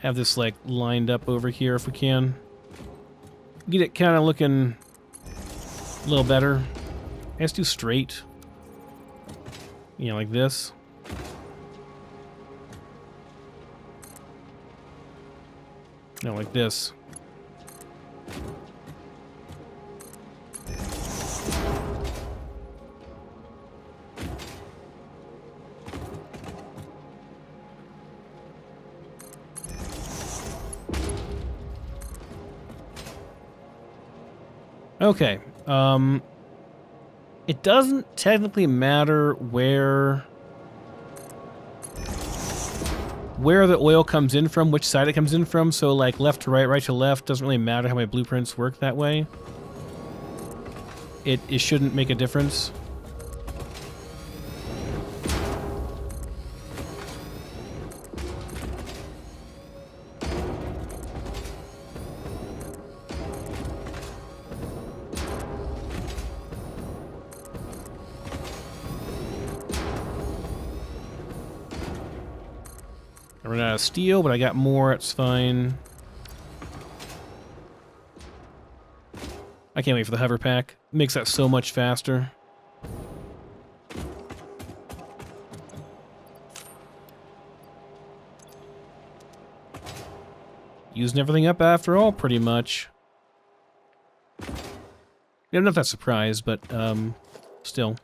Have this like lined up over here if we can. Get it kind of looking a little better. Let's do straight. You know, like this. No, like this. Okay. It doesn't technically matter where the oil comes in from, which side it comes in from, so like left to right, right to left, doesn't really matter how my blueprints work that way. It shouldn't make a difference. I ran out of steel, but I got more, it's fine. I can't wait for the hover pack. It makes that so much faster. Using everything up after all, pretty much. Yeah, I'm not that surprised, but, still.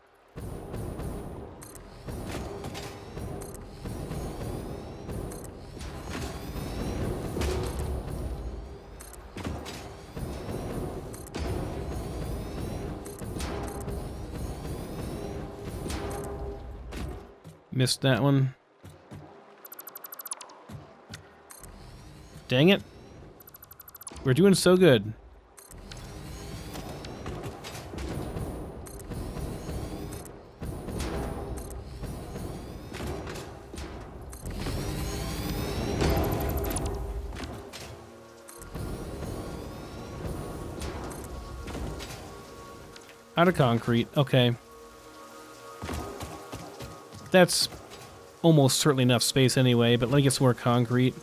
Missed that one. Dang it. We're doing so good. Out of concrete. Okay. That's almost certainly enough space anyway, but let me get some more concrete.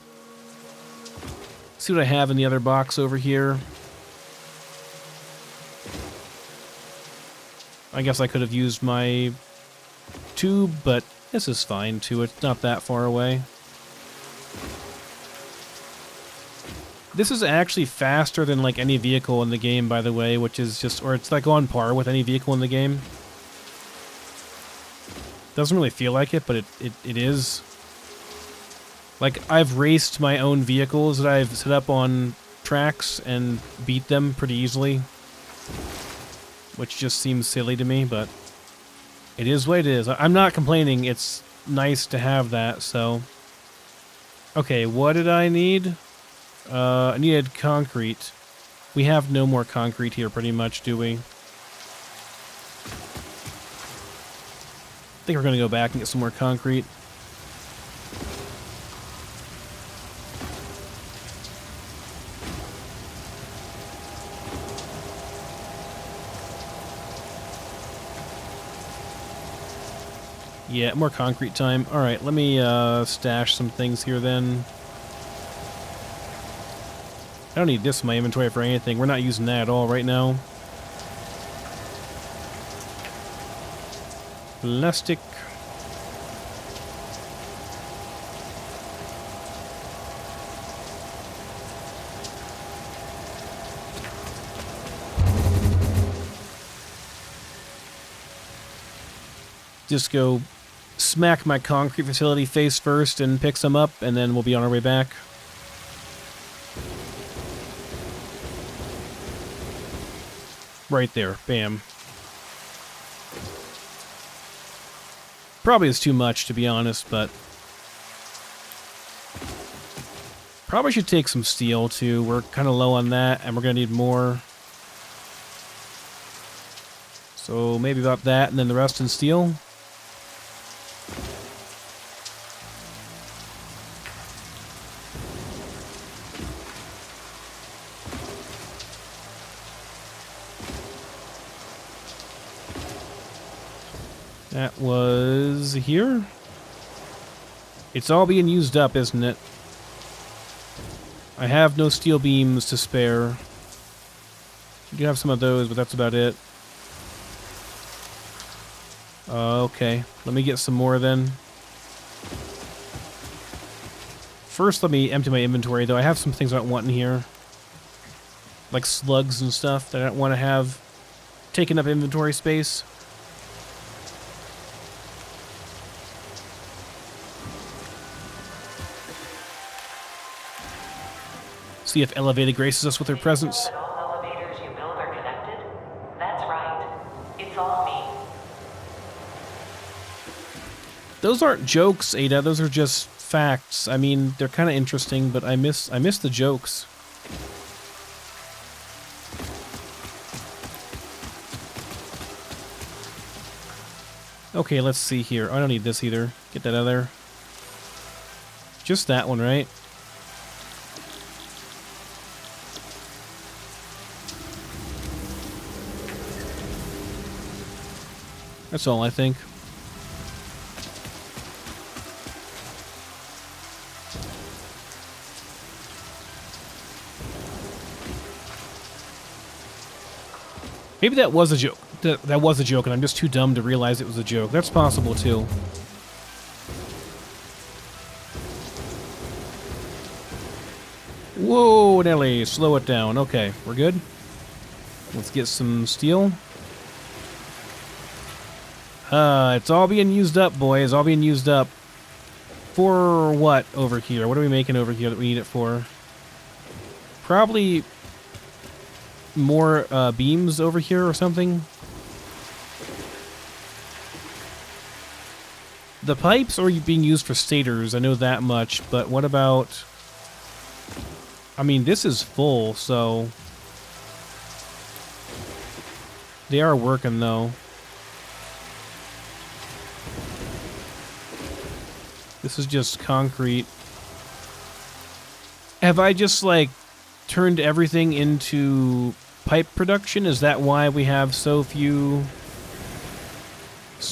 See what I have in the other box over here. I guess I could have used my tube, but this is fine too. It's not that far away. This is actually faster than like any vehicle in the game, by the way, which is just, or it's like on par with any vehicle in the game. Doesn't really feel like it, but it is. Like, I've raced my own vehicles that I've set up on tracks and beat them pretty easily. Which just seems silly to me, but it is what it is. I'm not complaining. It's nice to have that, so. Okay, what did I need? I needed concrete. We have no more concrete here, pretty much, do we? I think we're going to go back and get some more concrete. Yeah, more concrete time. Alright, let me stash some things here then. I don't need this in my inventory for anything. We're not using that at all right now. Plastic. Just go smack my concrete facility face first and pick some up, and then we'll be on our way back. Right there. Bam. Probably is too much, to be honest, but probably should take some steel, too. We're kind of low on that, and we're going to need more. So maybe about that, and then the rest in steel. That was here. It's all being used up, isn't it? I have no steel beams to spare. I do have some of those, but that's about it. Okay, let me get some more then. First, let me empty my inventory, though. I have some things I don't want in here. Like slugs and stuff that I don't want to have taking up inventory space. See if Elevated graces us with her presence. All elevators you build are connected? That's right. It's all me. Those aren't jokes, Ada. Those are just facts. I mean, they're kind of interesting, but I miss the jokes. Okay, let's see here. I don't need this either. Get that out of there. Just that one, right? That's all, I think. Maybe that was a joke. That was a joke, and I'm just too dumb to realize it was a joke. That's possible, too. Whoa, Nelly, slow it down. Okay, we're good. Let's get some steel. It's all being used up, boys. All being used up. For what over here? What are we making over here that we need it for? Probably more beams over here or something. The pipes are being used for stators, I know that much, but what about... I mean, this is full, so... They are working, though. This is just concrete. Have I just, like, turned everything into pipe production? Is that why we have so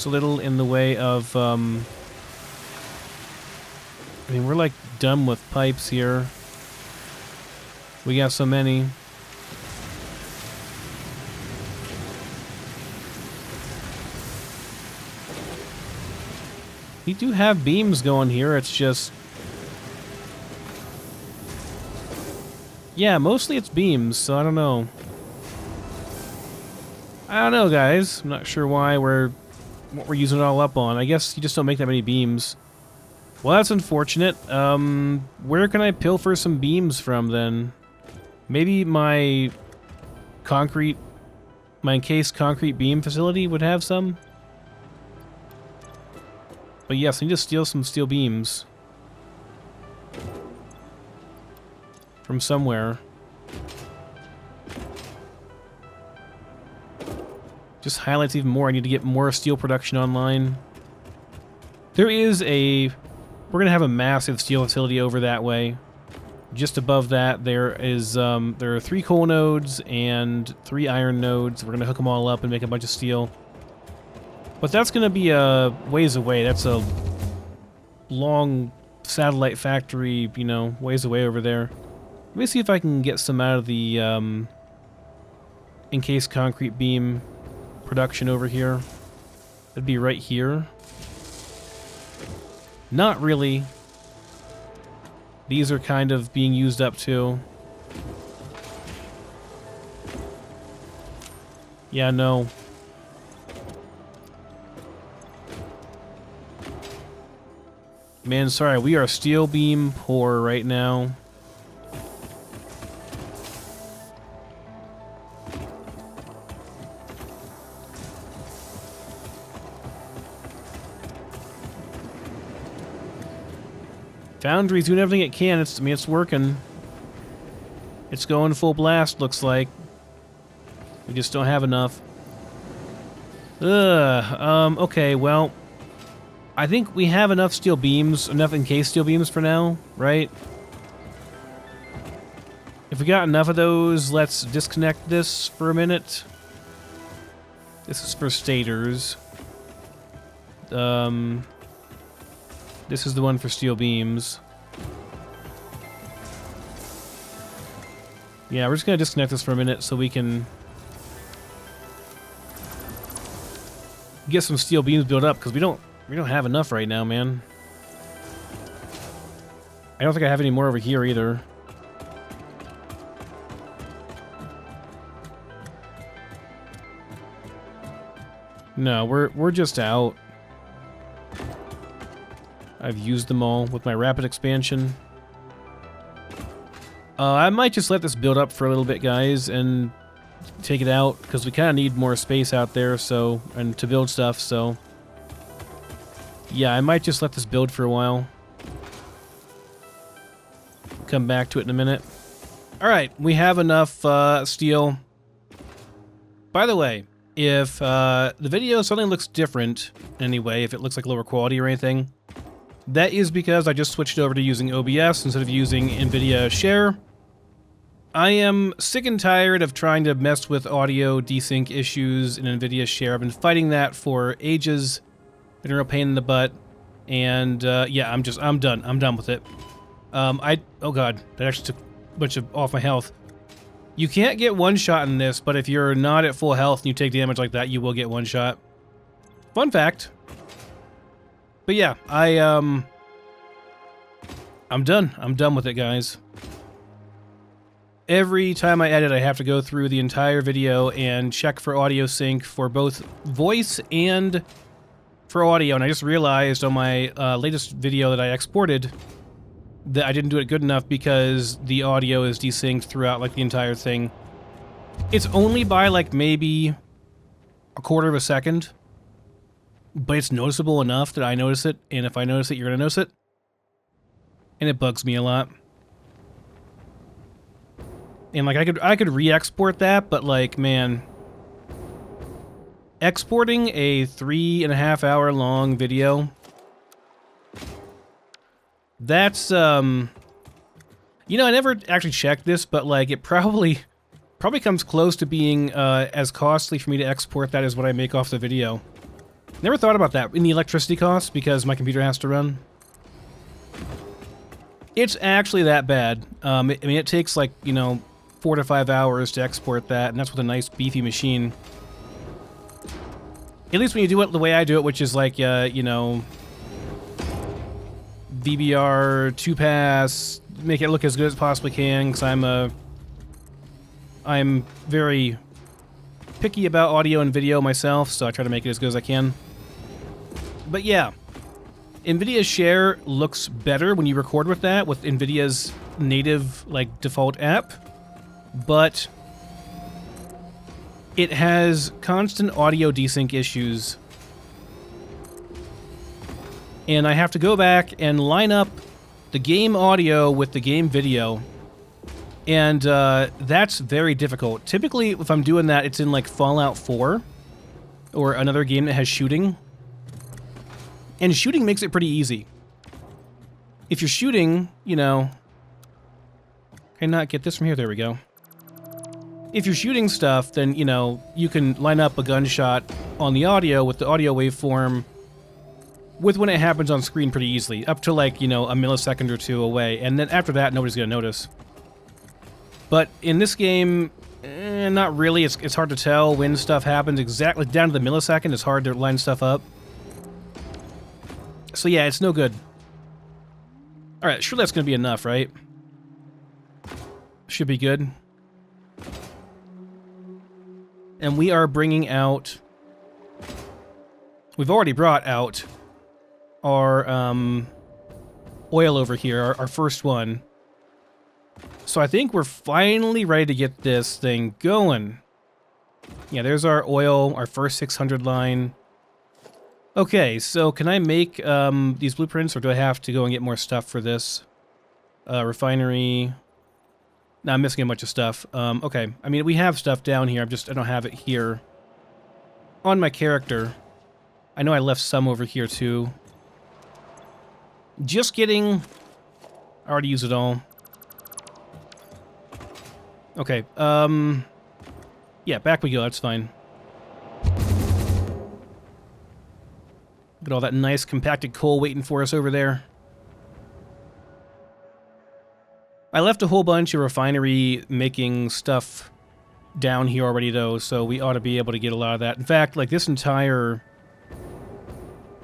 little in the way of, I mean, we're, like, done with pipes here. We got so many. We do have beams going here, it's just... Yeah, mostly it's beams, so I don't know. I don't know, guys. I'm not sure why what we're using it all up on. I guess you just don't make that many beams. Well, that's unfortunate. Where can I pilfer some beams from, then? Maybe my encased concrete beam facility would have some? But yes, I need to steal some steel beams. From somewhere. Just highlights even more. I need to get more steel production online. There is a... We're going to have a massive steel facility over that way. Just above that, there are 3 coal nodes and 3 iron nodes. We're going to hook them all up and make a bunch of steel. But that's going to be a ways away. That's a long satellite factory, you know, ways away over there. Let me see if I can get some out of the encased concrete beam production over here. It'd be right here. Not really. These are kind of being used up too. Yeah, no. Man, sorry, we are steel beam poor right now. Foundry's doing everything it can. I mean, it's working. It's going full blast, looks like. We just don't have enough. Okay, well... I think we have enough steel beams, enough encased steel beams for now, right? If we got enough of those, let's disconnect this for a minute. This is for stators. This is the one for steel beams. Yeah, we're just gonna disconnect this for a minute so we can get some steel beams built up, because we don't have enough right now, man. I don't think I have any more over here either. No, we're just out. I've used them all with my rapid expansion. I might just let this build up for a little bit, guys, and take it out, because we kind of need more space out there, so, and to build stuff, so... Yeah, I might just let this build for a while. Come back to it in a minute. Alright, we have enough steel. By the way, if the video suddenly looks different in any way, if it looks like lower quality or anything, that is because I just switched over to using OBS instead of using NVIDIA Share. I am sick and tired of trying to mess with audio desync issues in NVIDIA Share. I've been fighting that for ages. Been a real pain in the butt. And yeah, I'm done. I'm done with it. Oh god, that actually took a bunch of off my health. You can't get one shot in this, but if you're not at full health and you take damage like that, you will get one shot. Fun fact. But yeah, I'm done. I'm done with it, guys. Every time I edit, I have to go through the entire video and check for audio sync for both voice and for audio. And I just realized on my latest video that I exported that I didn't do it good enough because the audio is desynced throughout like the entire thing. It's only by like maybe a quarter of a second, but it's noticeable enough that I notice it, and if I notice it, you're gonna notice it. And it bugs me a lot. And like I could re-export that, but like, man, exporting a 3.5 hour long video, that's you know, I never actually checked this, but like it probably comes close to being as costly for me to export that as what I make off the video. Never thought about that in the electricity costs because my computer has to run. It's actually that bad. I mean, it takes like, you know, 4 to 5 hours to export that, and that's with a nice beefy machine. At least when you do it the way I do it, which is like, you know, VBR 2-pass, make it look as good as it possibly can, because I'm very picky about audio and video myself, so I try to make it as good as I can. But yeah, NVIDIA Share looks better when you record with that, with NVIDIA's native, like, default app, but it has constant audio desync issues. And I have to go back and line up the game audio with the game video. And that's very difficult. Typically, if I'm doing that, it's in like Fallout 4 or another game that has shooting. And shooting makes it pretty easy. If you're shooting, you know... Can I not get this from here? There we go. If you're shooting stuff, then, you know, you can line up a gunshot on the audio with the audio waveform with when it happens on screen pretty easily, up to like, you know, a millisecond or two away. And then after that, nobody's going to notice. But in this game, not really. It's hard to tell when stuff happens exactly down to the millisecond. It's hard to line stuff up. So yeah, it's no good. Alright, sure that's going to be enough, right? Should be good. And we are bringing out... We've already brought out our oil over here, our first one. So I think we're finally ready to get this thing going. Yeah, there's our oil, our first 600 line. Okay, so can I make these blueprints, or do I have to go and get more stuff for this? Refinery... No, I'm missing a bunch of stuff. Okay, I mean, we have stuff down here, I don't have it here. On my character. I know I left some over here, too. Just kidding. I already used it all. Okay, yeah, back we go, that's fine. Look at all that nice compacted coal waiting for us over there. I left a whole bunch of refinery making stuff down here already, though, so we ought to be able to get a lot of that. In fact, like this entire...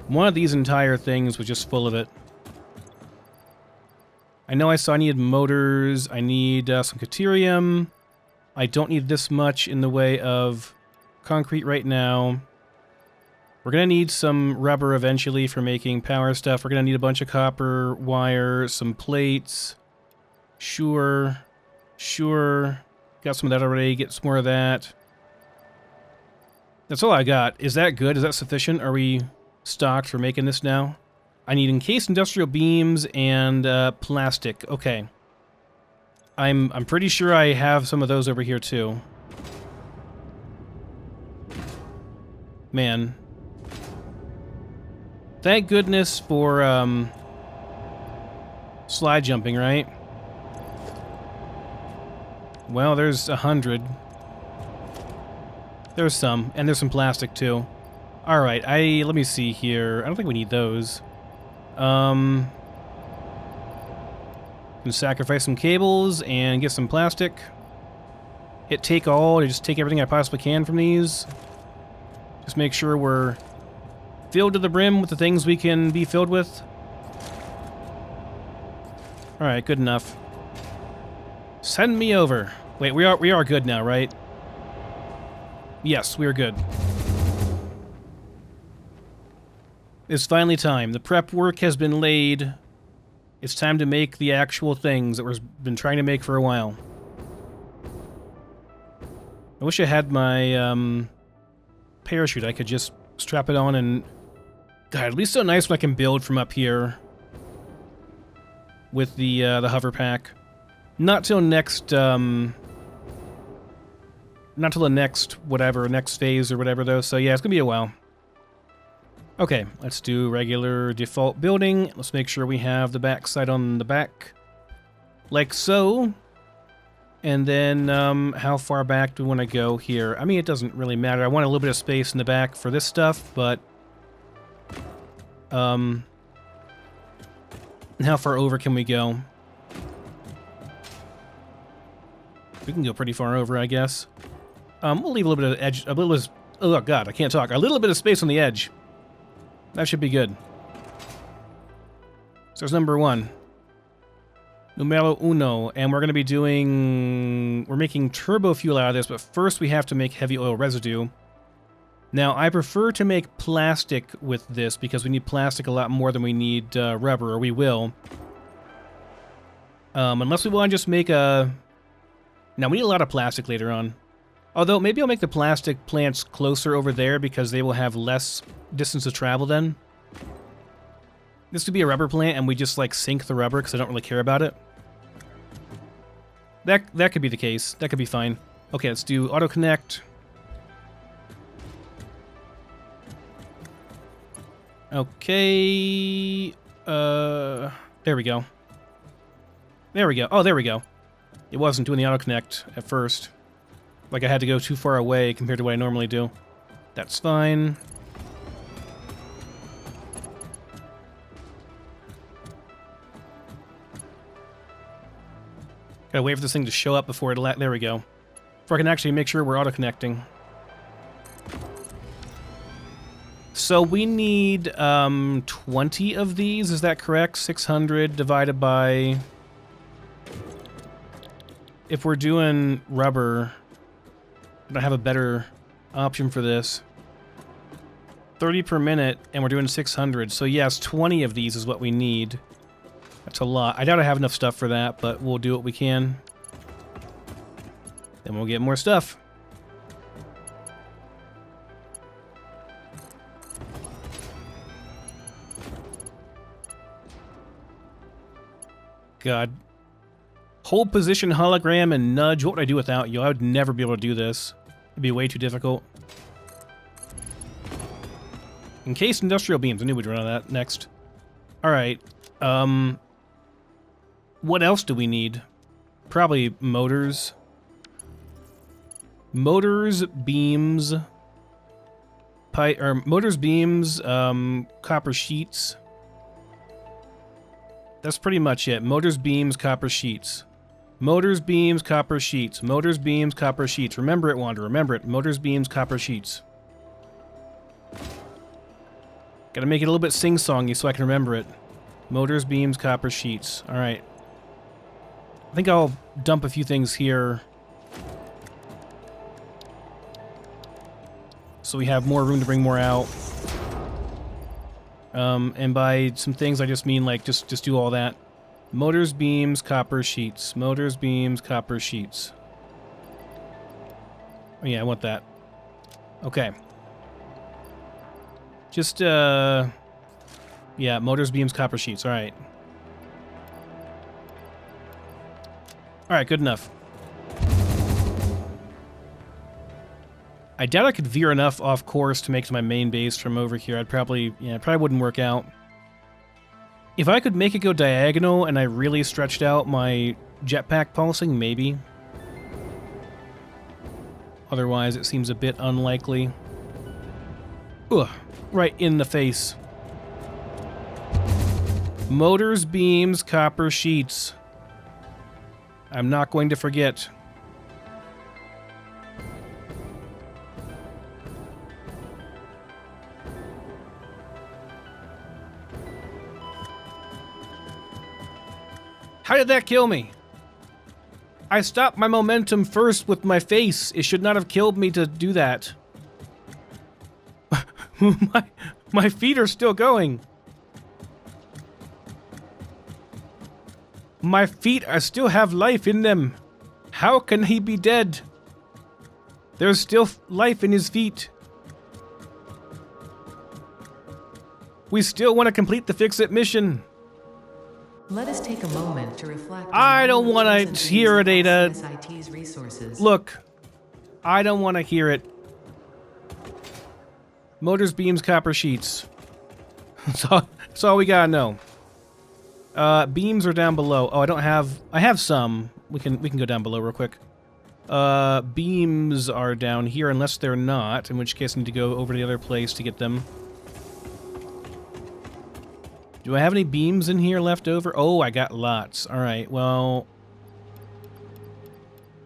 One of these entire things was just full of it. I know I saw I needed motors. I need some deuterium. I don't need this much in the way of concrete right now. We're going to need some rubber eventually for making power stuff. We're going to need a bunch of copper wire, some plates. Sure. Got some of that already. Get some more of that. That's all I got. Is that good? Is that sufficient? Are we stocked for making this now? I need encased industrial beams and plastic. Okay. I'm pretty sure I have some of those over here too. Man. Thank goodness for slide jumping, right? Well, there's 100. There's some, and there's some plastic too. All right, let me see here. I don't think we need those. Can sacrifice some cables and get some plastic. Hit take all to just take everything I possibly can from these. Just make sure we're filled to the brim with the things we can be filled with. All right, good enough. Send me over. Wait, we are good now, right? Yes, we are good. It's finally time. The prep work has been laid. It's time to make the actual things that we've been trying to make for a while. I wish I had my parachute. I could just strap it on and... God, at least so nice when I can build from up here with the hover pack. Not till next, not till the next next phase or whatever though. So yeah, it's gonna be a while. Okay, let's do regular default building. Let's make sure we have the backside on the back, like so. And then, how far back do we want to go here? I mean, it doesn't really matter. I want a little bit of space in the back for this stuff, but how far over can we go? We can go pretty far over, I guess. We'll leave a little bit of edge, oh god, I can't talk. A little bit of space on the edge. That should be good. So there's number 1. Numero uno. And we're going to be doing... We're making turbo fuel out of this, but first we have to make heavy oil residue. Now, I prefer to make plastic with this because we need plastic a lot more than we need rubber, or we will. Unless we want to just make a... Now, we need a lot of plastic later on. Although, maybe I'll make the plastic plants closer over there because they will have less distance to travel then. This could be a rubber plant and we just, like, sink the rubber because I don't really care about it. That could be the case. That could be fine. Okay, let's do auto connect. Okay. There we go. There we go. Oh, there we go. It wasn't doing the auto connect at first. Like I had to go too far away compared to what I normally do. That's fine. Gotta wait for this thing to show up before it... There we go. Before I can actually make sure we're auto-connecting. So we need 20 of these, is that correct? 600 divided by... If we're doing rubber... I don't have a better option for this. 30 per minute, and we're doing 600. So yes, 20 of these is what we need. That's a lot. I doubt I have enough stuff for that, but we'll do what we can. Then we'll get more stuff. God. Hold position, hologram, and nudge. What would I do without you? I would never be able to do this. It'd be way too difficult. Encased industrial beams. I knew we'd run out of that next. Alright. What else do we need? Probably motors. Motors, beams... motors, beams, copper sheets. That's pretty much it. Motors, beams, copper sheets. Motors, beams, copper sheets. Motors, beams, copper sheets. Remember it, Wander. Remember it. Motors, beams, copper sheets. Gotta make it a little bit sing-songy so I can remember it. Motors, beams, copper sheets. Alright. I think I'll dump a few things here. So we have more room to bring more out. And by some things, I just mean, like, just do all that. Motors, beams, copper sheets. Motors, beams, copper sheets. Oh, yeah, I want that. Okay. Just, yeah, motors, beams, copper sheets. All right. All right, good enough. I doubt I could veer enough off course to make to my main base from over here. I'd probably, yeah, it probably wouldn't work out. If I could make it go diagonal and I really stretched out my jetpack pulsing, maybe. Otherwise, it seems a bit unlikely. Ugh, right in the face. Motors, beams, copper sheets. I'm not going to forget. How did that kill me? I stopped my momentum first with my face. It should not have killed me to do that. my feet are still going. My feet still have life in them. How can he be dead? There's still life in his feet. We still want to complete the Fix-It mission. Let us take a moment to reflect. I don't want to hear it, Ada. SIT's resources. Look, I don't want to hear it. Motors, beams, copper sheets. That's all we gotta know. Beams are down below. Oh, I have some. We can go down below real quick. Beams are down here unless they're not, in which case I need to go over to the other place to get them. Do I have any beams in here left over? Oh, I got lots. All right, well,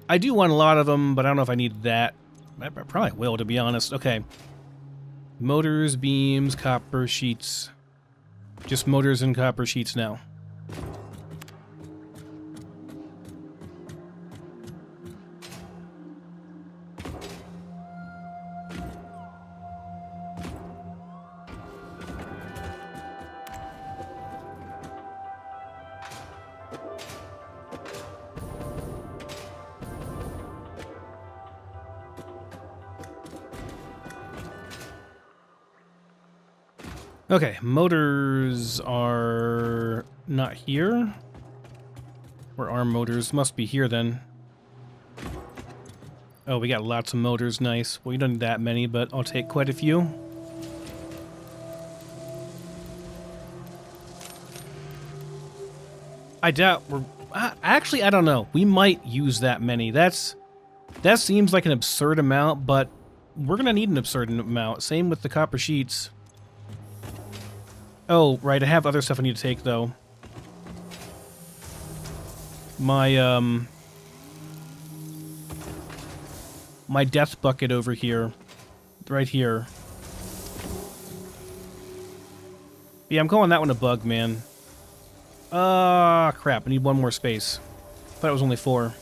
I do want a lot of them, but I don't know if I need that. I probably will, to be honest. Okay. Motors, beams, copper sheets. Just motors and copper sheets now. Okay, motors are not here. Where are motors? Must be here then. Oh, we got lots of motors. Nice. Well, we don't need that many, but I'll take quite a few. I doubt we're... actually, I don't know. We might use that many. That seems like an absurd amount, but we're going to need an absurd amount. Same with the copper sheets. Oh, right, I have other stuff I need to take, though. My, my death bucket over here. Right here. Yeah, I'm calling that one a bug, man. Crap, I need one more space. Thought it was only 4.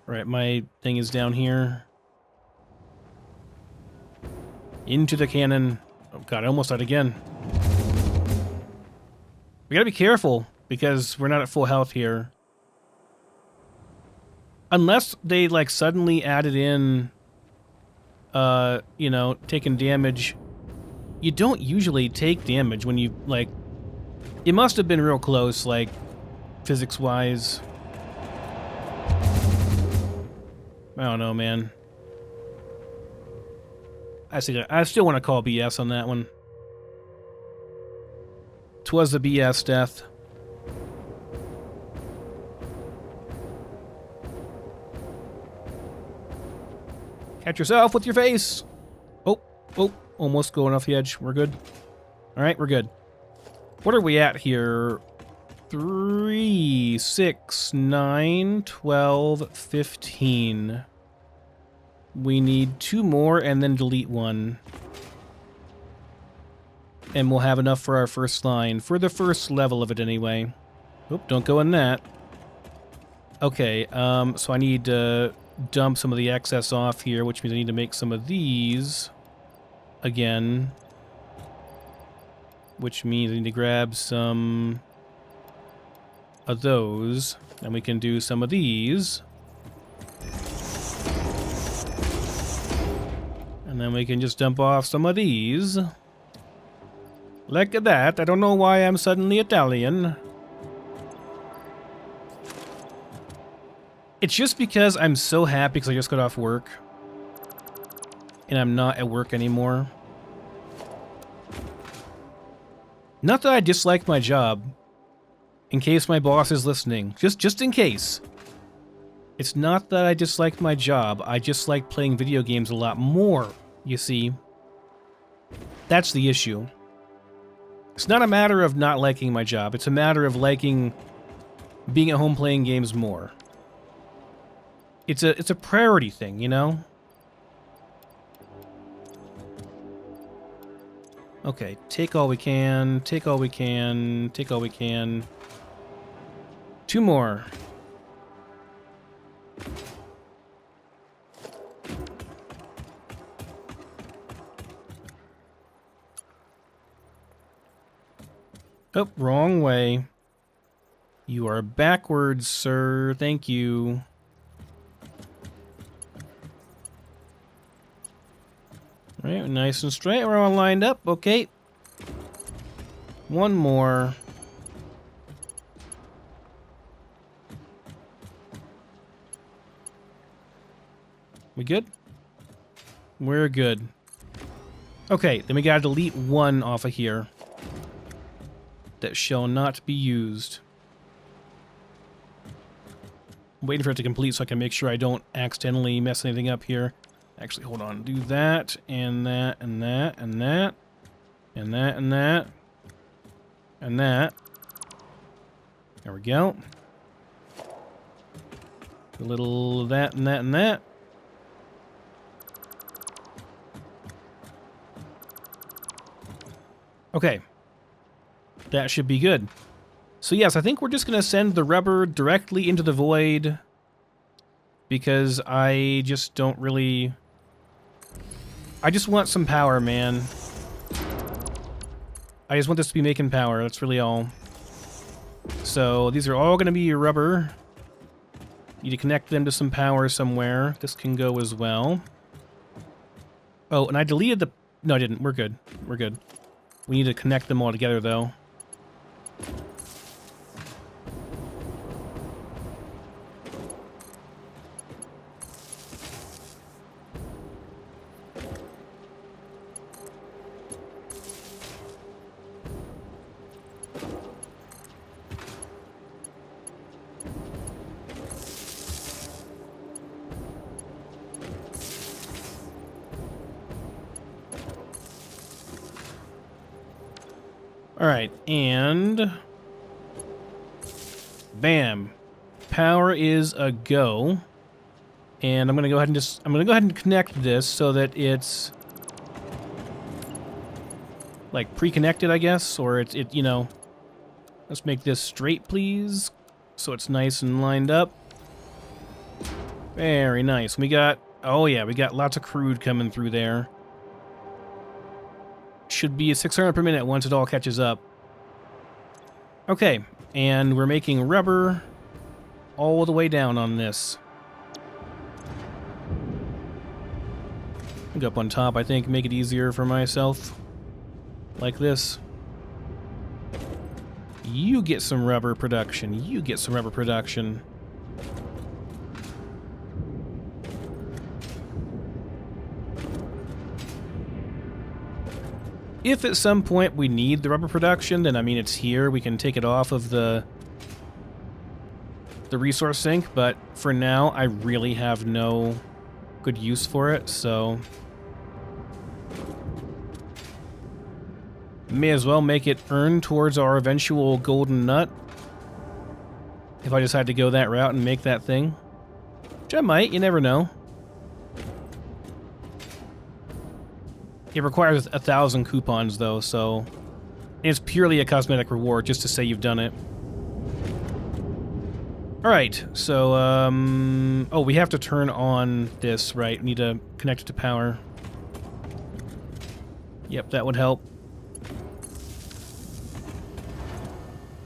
Right, my thing is down here. Into the cannon. Oh god, I almost died again. We gotta be careful, because we're not at full health here. Unless they, like, suddenly added in, you know, taking damage. You don't usually take damage when you, like... It must have been real close, like, physics-wise. I don't know, man. I still want to call BS on that one. 'Twas a BS death. Catch yourself with your face! Oh, almost going off the edge. We're good. Alright, we're good. What are we at here? 3, 6, 9, 12, 15. We need 2 more and then delete 1. And we'll have enough for our first line. For the first level of it anyway. Oop, don't go in that. Okay, so I need to dump some of the excess off here, which means I need to make some of these again. Which means I need to grab some of those. And we can do some of these. And then we can just dump off some of these. Look at that. I don't know why I'm suddenly Italian. It's just because I'm so happy because I just got off work. And I'm not at work anymore. Not that I dislike my job. In case my boss is listening. Just in case. It's not that I dislike my job. I just like playing video games a lot more, you see. That's the issue. It's not a matter of not liking my job. It's a matter of liking being at home playing games more. It's a priority thing, you know? Okay, take all we can, take all we can, take all we can. 2 more. Oh, wrong way. You are backwards, sir. Thank you. Right, nice and straight. We're all lined up. Okay. 1 more. We good? We're good. Okay, then we gotta delete 1 off of here. That shall not be used. I'm waiting for it to complete so I can make sure I don't accidentally mess anything up here. Actually, hold on. Do that, and that, and that, and that, and that, and that, and that. There we go. A little of that, and that, and that. Okay. That should be good. So yes, I think we're just going to send the rubber directly into the void. Because I just don't really... I just want some power, man. I just want this to be making power. That's really all. So these are all going to be your rubber. Need to connect them to some power somewhere. This can go as well. Oh, and I deleted the... No, I didn't. We're good. We're good. We need to connect them all together, though. Alright, and... Bam. Power is a go. And I'm gonna go ahead and connect this so that it's like pre-connected, I guess, or it, you know. Let's make this straight, please, so it's nice and lined up. Very nice. We got, oh yeah, we got lots of crude coming through there. Should be 600 per minute once it all catches up. Okay, and we're making rubber all the way down on this. Go up on top, I think, make it easier for myself. Like this. You get some rubber production. You get some rubber production. If at some point we need the rubber production, then I mean it's here. We can take it off of the resource sink, but for now I really have no good use for it, so may as well make it earn towards our eventual golden nut. If I decide to go that route and make that thing. Which I might, you never know. It requires 1,000 coupons, though, so it's purely a cosmetic reward just to say you've done it. Alright, so, oh, we have to turn on this, right? We need to connect it to power. Yep, that would help.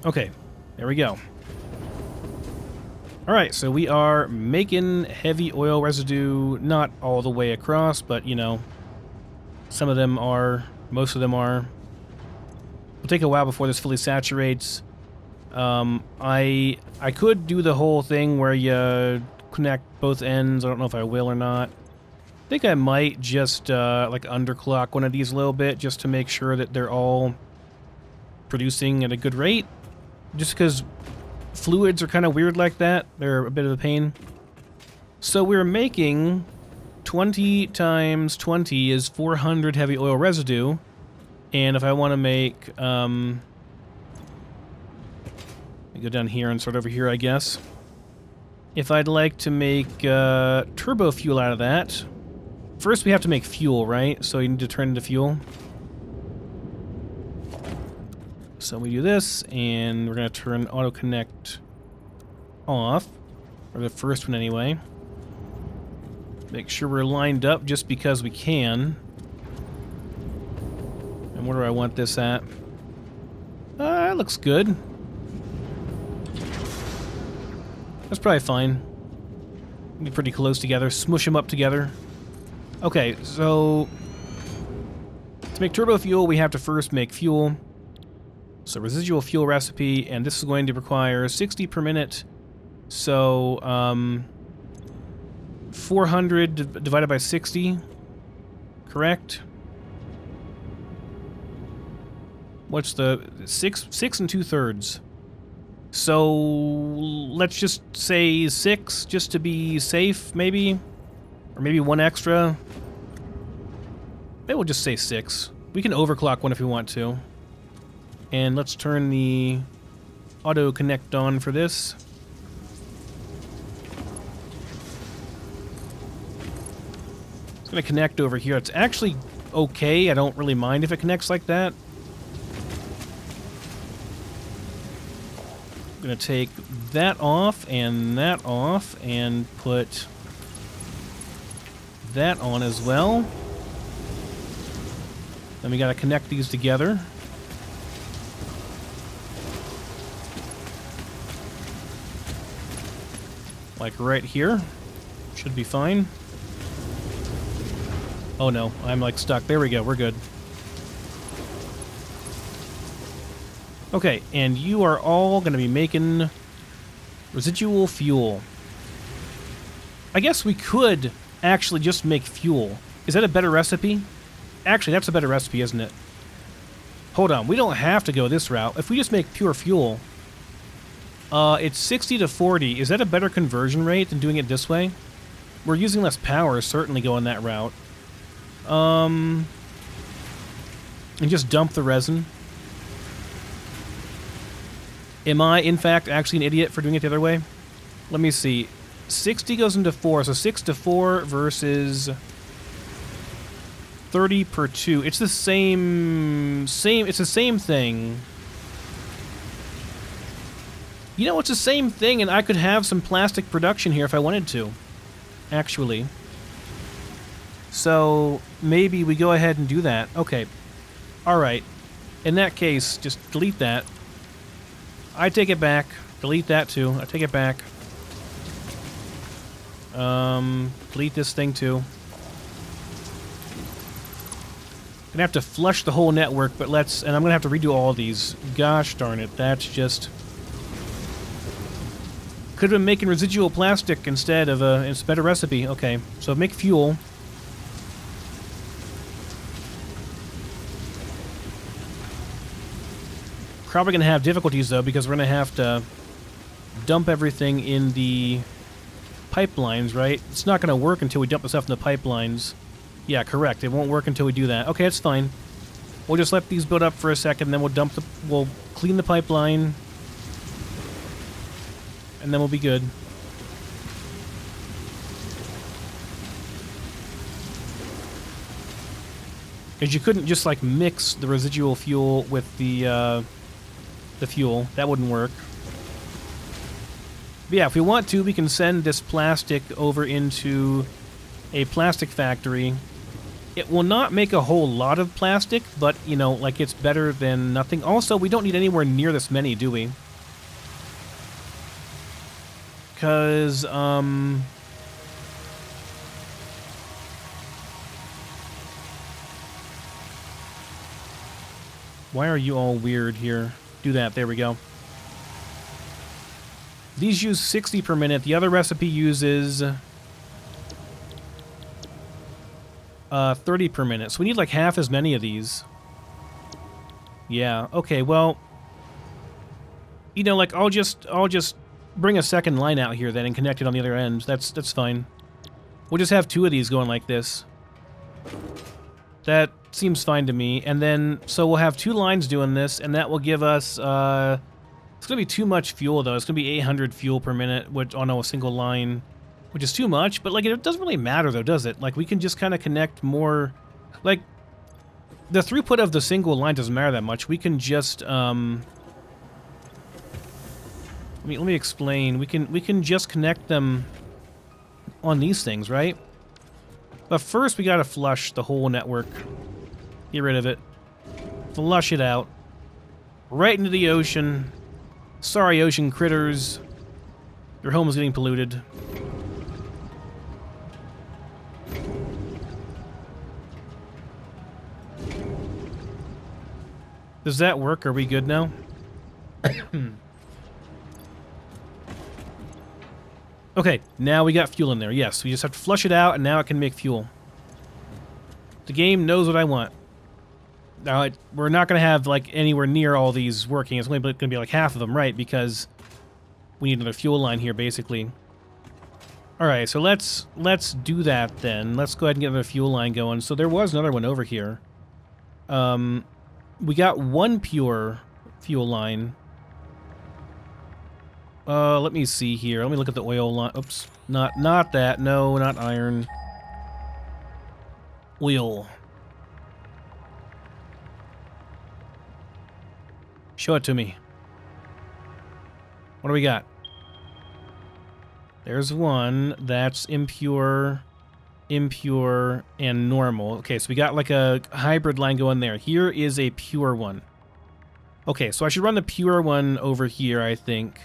Okay, there we go. Alright, so we are making heavy oil residue, not all the way across, but, you know, some of them are, most of them are. It'll take a while before this fully saturates. I could do the whole thing where you connect both ends. I don't know if I will or not. I think I might just, like, underclock one of these a little bit just to make sure that they're all producing at a good rate. Just because fluids are kind of weird like that. They're a bit of a pain. So we're making 20 times 20 is 400 heavy oil residue. And if I want to make, let me go down here and start over here, I guess. If I'd like to make turbo fuel out of that, first we have to make fuel, right? So you need to turn into fuel. So we do this, and we're going to turn auto connect off, or the first one anyway. Make sure we're lined up just because we can. And where do I want this at? That looks good. That's probably fine. Be pretty close together. Smush them up together. Okay, so to make turbo fuel, we have to first make fuel. So residual fuel recipe, and this is going to require 60 per minute. So 400 divided by 60, correct? What's the 6 and 2/3? So let's just say 6, just to be safe, maybe, or maybe one extra. Maybe we'll just say 6. We can overclock one if we want to. And let's turn the auto connect on for this. It's going to connect over here. It's actually okay. I don't really mind if it connects like that. I'm going to take that off and put that on as well. Then we got to connect these together. Like right here. Should be fine. Oh no, I'm like stuck. There we go, we're good. Okay, and you are all going to be making residual fuel. I guess we could actually just make fuel. Is that a better recipe? Actually, that's a better recipe, isn't it? Hold on, we don't have to go this route. If we just make pure fuel... it's 60 to 40. Is that a better conversion rate than doing it this way? We're using less power, certainly going that route. And just dump the resin. Am I, in fact, actually an idiot for doing it the other way? Let me see. 60 goes into 4, so 6 to 4 versus 30 per 2. It's the same, it's the same thing. You know, it's the same thing, and I could have some plastic production here if I wanted to, actually. So maybe we go ahead and do that. Okay. All right. In that case, just delete that. I take it back. Delete that too. I take it back. Delete this thing too. Gonna have to flush the whole network, but let's... And I'm gonna have to redo all of these. Gosh darn it. That's just... Could have been making residual plastic instead of a... It's a better recipe. Okay. So make fuel. Probably going to have difficulties, though, because we're going to have to dump everything in the pipelines, right? It's not going to work until we dump the stuff in the pipelines. Yeah, correct. It won't work until we do that. Okay, that's fine. We'll just let these build up for a second, then we'll clean the pipeline, and then we'll be good. Because you couldn't just, like, mix the residual fuel with the fuel. That wouldn't work. But yeah, if we want to, we can send this plastic over into a plastic factory. It will not make a whole lot of plastic, but, you know, like, it's better than nothing. Also, we don't need anywhere near this many, do we? Because, why are you all weird here? Do that. There we go. These use 60 per minute. The other recipe uses 30 per minute. So we need like half as many of these. Yeah. Okay. Well, you know, like I'll just bring a second line out here then and connect it on the other end. That's fine. We'll just have 2 of these going like this. That seems fine to me. And then, so we'll have 2 lines doing this, and that will give us, it's going to be too much fuel, though. It's going to be 800 fuel per minute which, on a single line, which is too much. But, like, it doesn't really matter, though, does it? Like, we can just kind of connect more, like, the throughput of the single line doesn't matter that much. We can just, let me explain. We can just connect them on these things, right? But first, we gotta flush the whole network. Get rid of it. Flush it out. Right into the ocean. Sorry, ocean critters. Your home is getting polluted. Does that work? Are we good now? Okay, now we got fuel in there. Yes, we just have to flush it out, and now it can make fuel. The game knows what I want. Now, we're not going to have, like, anywhere near all these working. It's only going to be, like, half of them, right? Because we need another fuel line here, basically. Alright, so let's do that, then. Let's go ahead and get another fuel line going. So there was another one over here. We got 1 pure fuel line. Let me see here. Let me look at the oil line. Oops. Not that. No, not iron. Oil. Show it to me. What do we got? There's one. That's impure, impure, and normal. Okay, so we got like a hybrid line going there. Here is a pure one. Okay, so I should run the pure one over here, I think.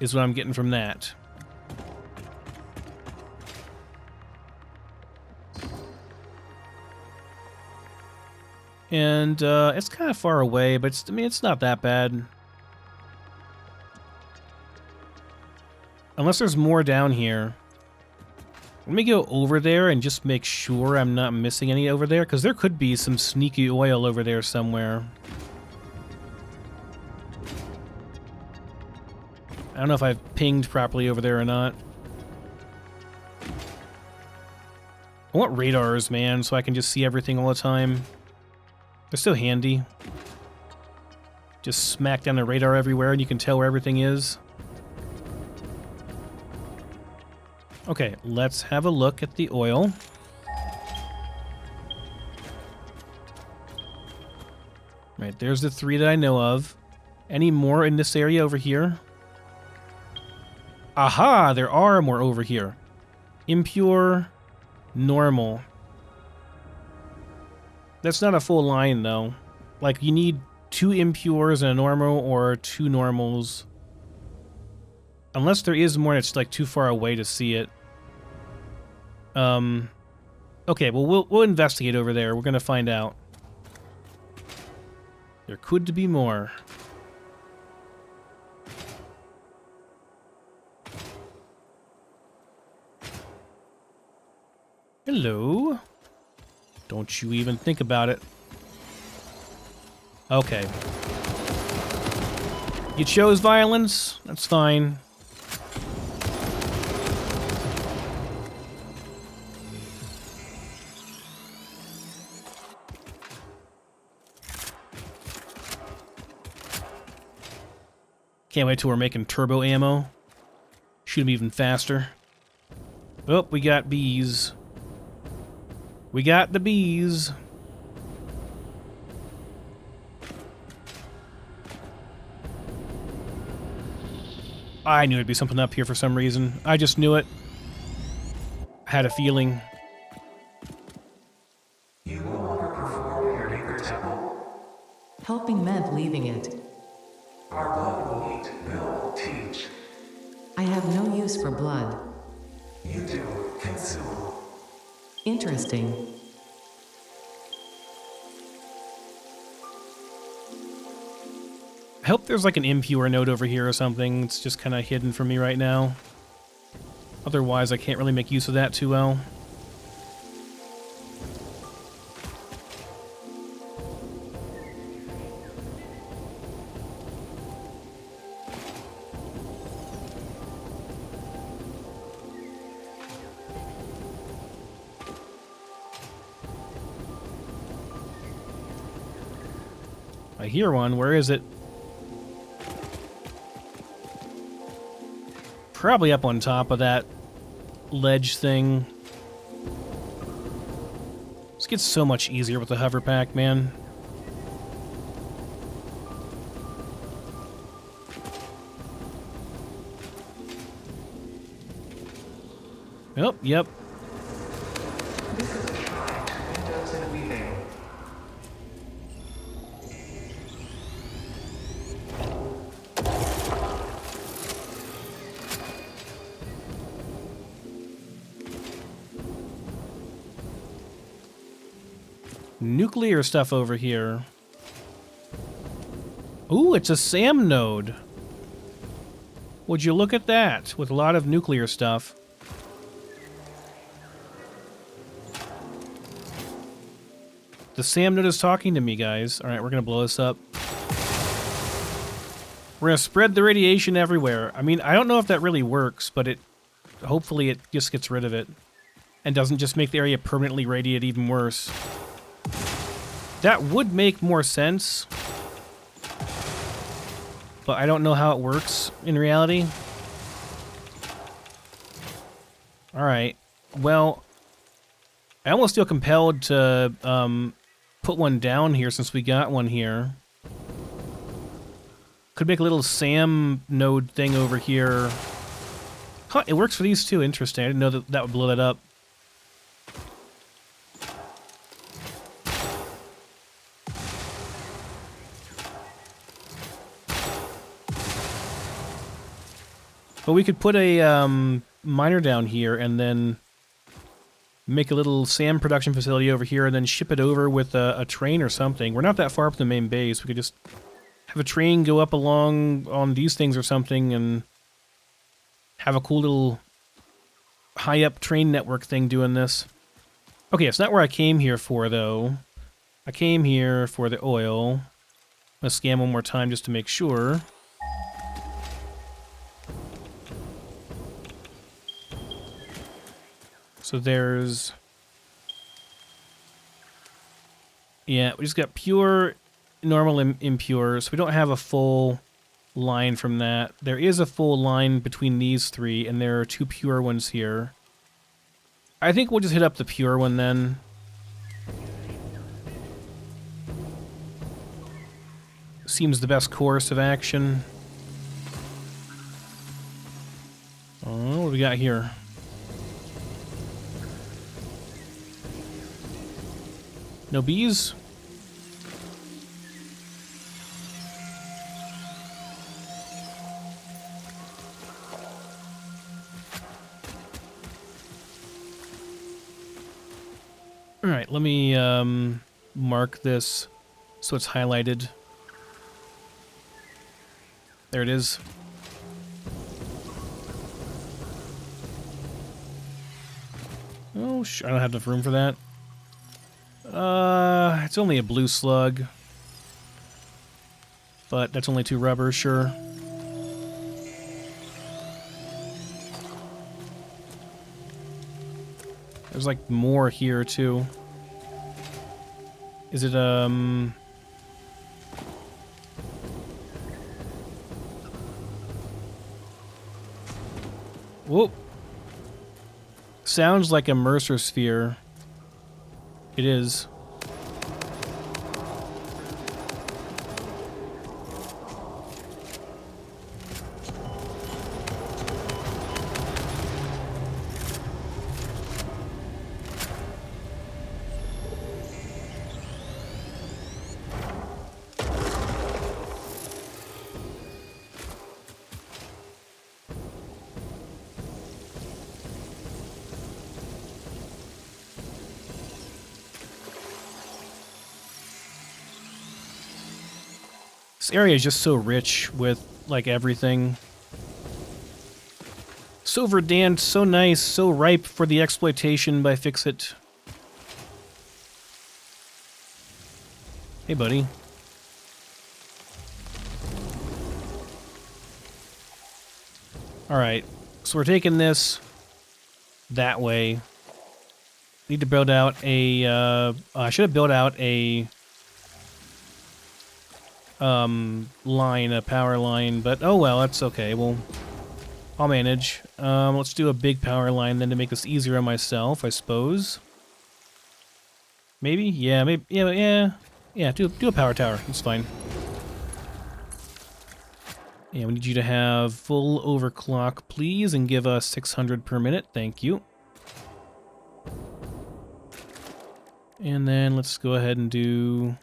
Is what I'm getting from that. And it's kind of far away, but I mean, it's not that bad. Unless there's more down here. Let me go over there and just make sure I'm not missing any over there, because there could be some sneaky oil over there somewhere. I don't know if I've pinged properly over there or not. I want radars, man, so I can just see everything all the time. They're so handy. Just smack down the radar everywhere and you can tell where everything is. Okay, let's have a look at the oil. Right, there's the 3 that I know of. Any more in this area over here? Aha! There are more over here. Impure, normal. That's not a full line, though. Like, you need 2 impures and a normal, or 2 normals. Unless there is more, it's like too far away to see it. Okay, well, we'll investigate over there. We're gonna find out. There could be more. Hello. Don't you even think about it. Okay. You chose violence? That's fine. Can't wait till we're making turbo ammo. Shoot them even faster. Oh, we got bees. We got the bees. I knew it'd be something up here for some reason. I just knew it. I had a feeling. You no longer perform your neighbor temple. Helping Mev leaving it. Our blood will eat, will teach. I have no use for blood. You do consume. Interesting. I hope there's like an impure node over here or something. It's just kind of hidden from me right now. Otherwise, I can't really make use of that too well. I hear one. Where is it? Probably up on top of that ledge thing. This gets so much easier with the hover pack, man. Oh, yep. This is a shrine to windows and weaving. Nuclear stuff over here. Ooh, it's a SAM node. Would you look at that, with a lot of nuclear stuff. The SAM node is talking to me, guys. Alright, we're gonna blow this up. We're gonna spread the radiation everywhere. I mean, I don't know if that really works, but hopefully it just gets rid of it. And doesn't just make the area permanently radiate even worse. That would make more sense, but I don't know how it works in reality. Alright, well, I almost feel compelled to put one down here since we got one here. Could make a little SAM node thing over here. Huh, it works for these too, interesting. I didn't know that that would blow that up. But we could put a miner down here and then make a little SAM production facility over here and then ship it over with a train or something. We're not that far from the main base. We could just have a train go up along on these things or something and have a cool little high-up train network thing doing this. Okay, it's not where I came here for, though. I came here for the oil. I'm gonna scan one more time just to make sure. So there's... Yeah, we just got pure, normal, impure, so we don't have a full line from that. There is a full line between these three, and there are two pure ones here. I think we'll just hit up the pure one then. Seems the best course of action. Oh, what do we got here? No bees? Alright, let me mark this so it's highlighted. There it is. Oh, I don't have enough room for that. It's only a blue slug. But that's only 2 rubber, sure. There's like more here too. Is it Whoop. Sounds like a Mercer sphere. It is. This area is just so rich with, like, everything. So verdant, so nice, so ripe for the exploitation by Fix-It. Hey, buddy. Alright, so we're taking this that way. Need to build out a, I should have built out a line, a power line, but oh well, that's okay. I'll manage. Let's do a big power line then to make this easier on myself, I suppose. Maybe? Yeah, maybe. Yeah, do a power tower. It's fine. Yeah, we need you to have full overclock, please, and give us 600 per minute. Thank you. And then let's go ahead and do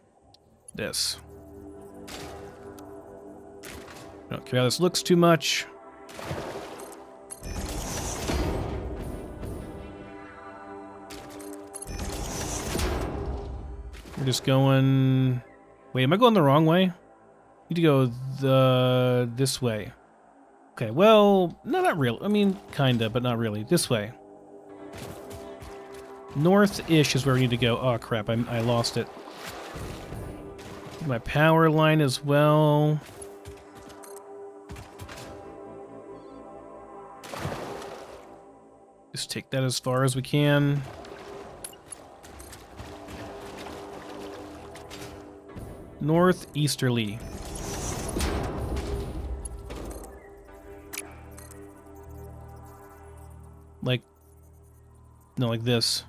this. Don't care how this looks too much. We're just going... Wait, am I going the wrong way? Need to go this way. Okay, well, no, not real. I mean, kinda, but not really. This way. North-ish is where we need to go. Oh, crap, I lost it. My power line as well. Just take that as far as we can. Northeasterly. Like, no, like this.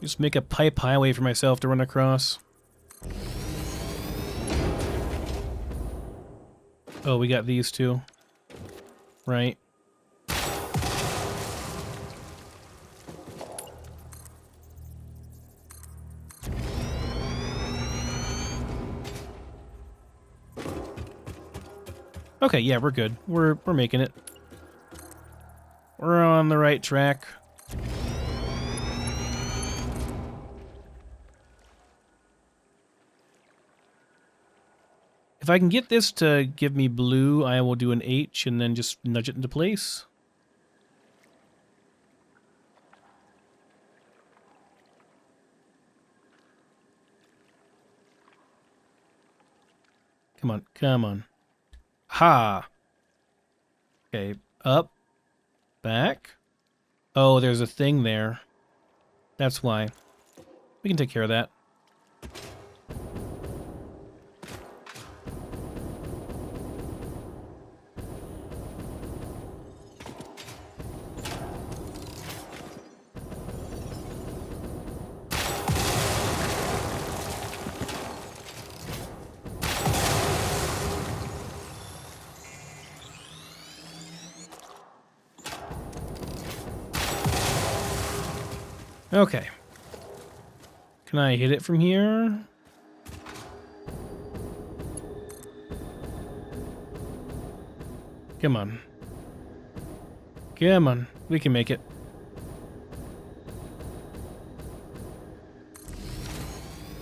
Just make a pipe highway for myself to run across. Oh, we got these two. Right. Okay, yeah, we're good. We're making it. We're on the right track. If I can get this to give me blue, I will do an H and then just nudge it into place. Come on, come on. Ha! Okay, up, back. Oh, there's a thing there. That's why. We can take care of that. Okay. Can I hit it from here? Come on. Come on. We can make it.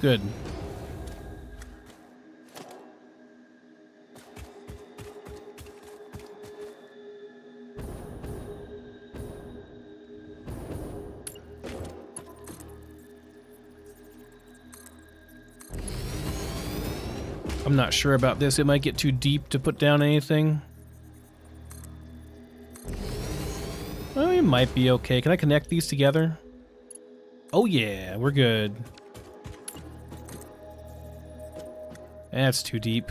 Good. I'm not sure about this. It might get too deep to put down anything. Well, it might be okay. Can I connect these together? Oh yeah, we're good. That's too deep.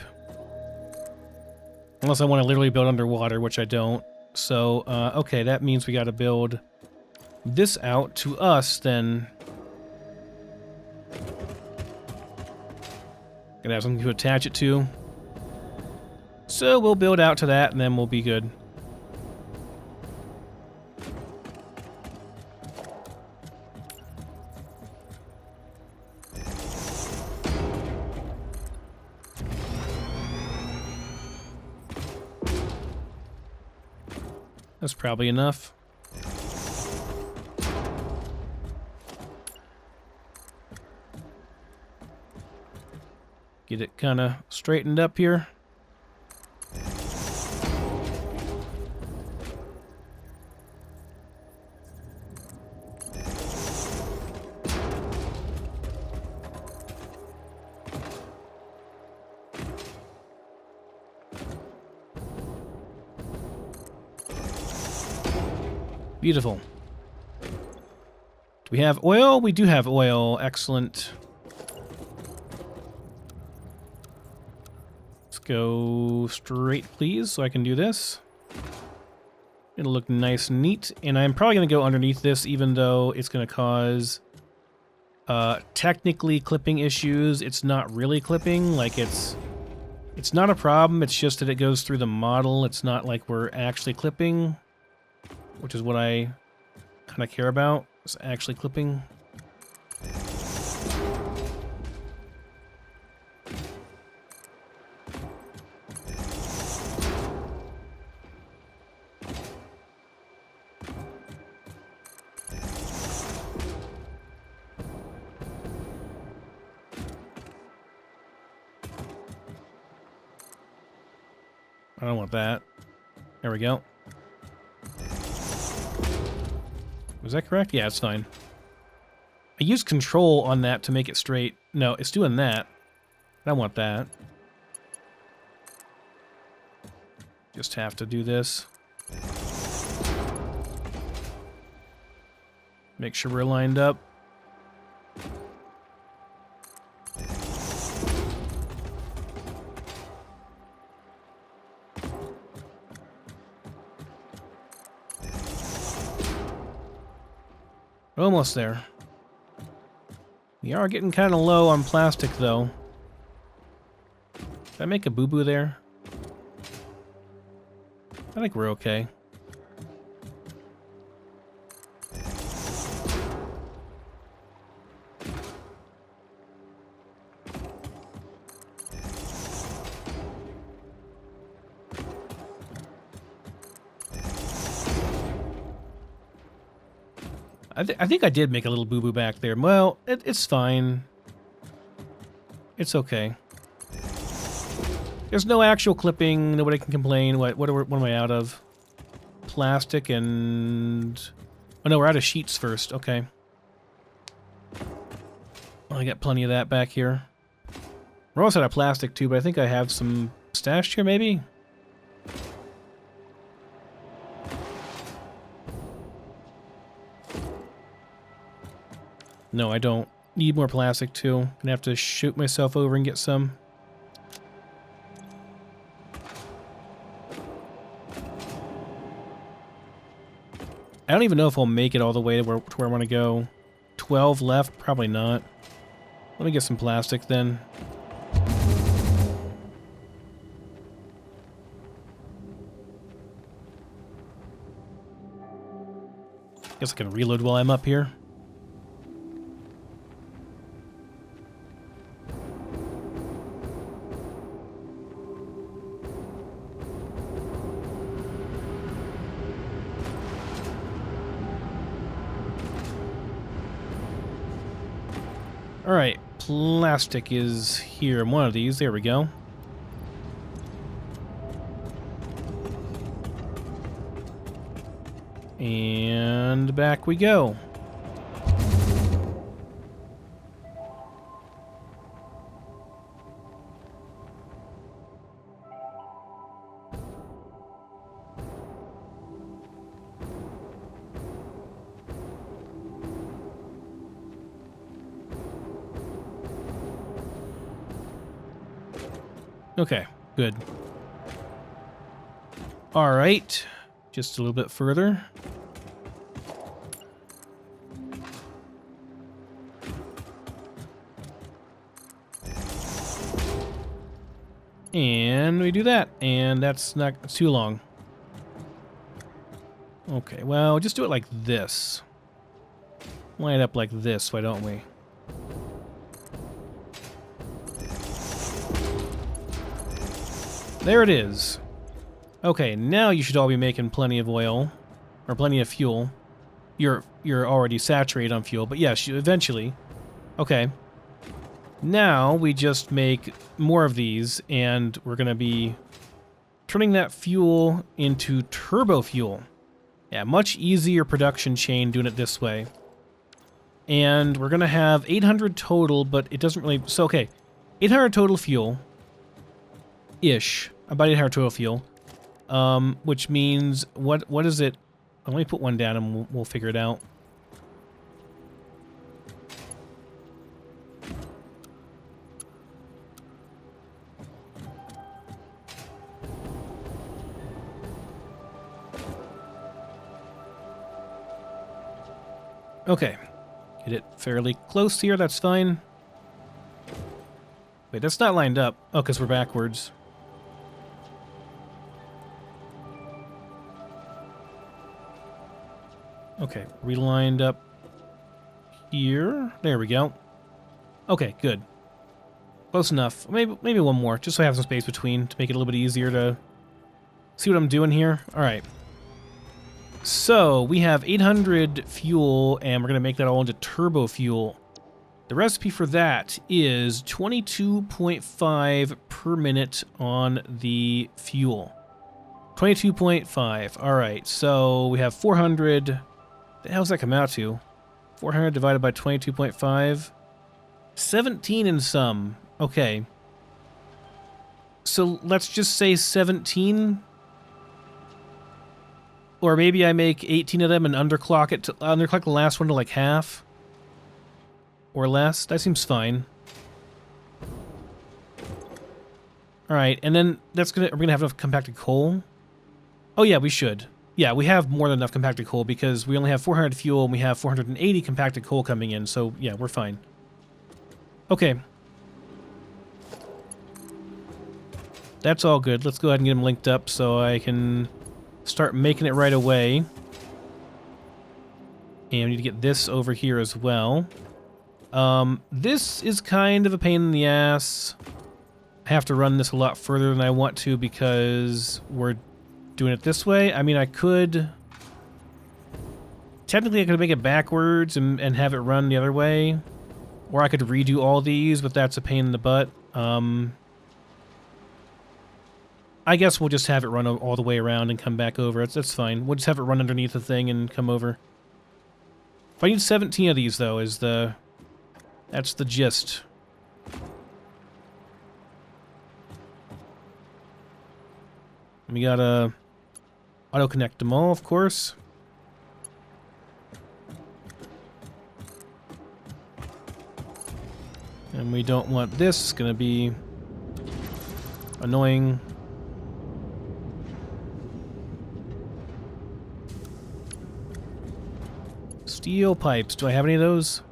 Unless I want to literally build underwater, which I don't. So, okay, that means we got to build this out to us, then. Gonna have something to attach it to. So we'll build out to that, and then we'll be good. That's probably enough. Get it kind of straightened up here. Beautiful. Do we have oil? We do have oil. Excellent. Let's go straight, please, so I can do this. It'll look nice and neat. And I'm probably going to go underneath this, even though it's going to cause technically clipping issues. It's not really clipping. Like, it's not a problem. It's just that it goes through the model. It's not like we're actually clipping, which is what I kind of care about, is actually clipping. I don't want that. There we go. Was that correct? Yeah, it's fine. I used control on that to make it straight. No, it's doing that. I don't want that. Just have to do this. Make sure we're lined up. Almost there. We are getting kind of low on plastic, though. Did I make a boo-boo there? I think we're okay. I think I did make a little boo-boo back there. Well, it's fine. It's okay. There's no actual clipping. Nobody can complain. What am I out of? Plastic and... Oh no, we're out of sheets first. Okay. Well, I got plenty of that back here. We're almost out of plastic too, but I think I have some stashed here maybe? No, I don't. Need more plastic too. Gonna have to shoot myself over and get some. I don't even know if I'll make it all the way to where I want to go. 12 left? Probably not. Let me get some plastic then. Guess I can reload while I'm up here. Alright, plastic is here in one of these. There we go. And back we go. Okay, good. All right. Just a little bit further. And we do that, and that's not too long. Okay, well, just do it like this. Line it up like this, why don't we? There it is. Okay, now you should all be making plenty of oil, or plenty of fuel. You're already saturated on fuel, but yes, eventually. Okay. Now we just make more of these, and we're going to be turning that fuel into turbo fuel. Yeah, much easier production chain doing it this way. And we're going to have 800 total, but it doesn't really... So, okay, 800 total fuel-ish. About 800 total fuel. Which means, what is it? Let me put one down and we'll figure it out. Okay. Get it fairly close here, that's fine. Wait, that's not lined up. Oh, because we're backwards. Okay, relined up here. There we go. Okay, good. Close enough. Maybe one more, just so I have some space between to make it a little bit easier to see what I'm doing here. All right. So we have 800 fuel, and we're going to make that all into turbo fuel. The recipe for that is 22.5 per minute on the fuel. 22.5. All right, so we have 400. The hell does that come out to? 400 divided by 22.5. 17 and some. Okay. So let's just say 17. Or maybe I make 18 of them and underclock it to underclock the last one to like half or less. That seems fine. All right, and then we're gonna have enough compacted coal. Oh yeah, we should. Yeah, we have more than enough compacted coal because we only have 400 fuel and we have 480 compacted coal coming in. So yeah, we're fine. Okay. That's all good. Let's go ahead and get them linked up so I can start making it right away. And we need to get this over here as well. This is kind of a pain in the ass. I have to run this a lot further than I want to because we're doing it this way. I mean, I could... Technically, I could make it backwards and have it run the other way. Or I could redo all these, but that's a pain in the butt. I guess we'll just have it run all the way around and come back over. That's fine. We'll just have it run underneath the thing and come over. If I need 17 of these, though, that's the gist. We gotta auto-connect them all, of course. And we don't want this. It's gonna be annoying. Steel pipes. Do I have any of those?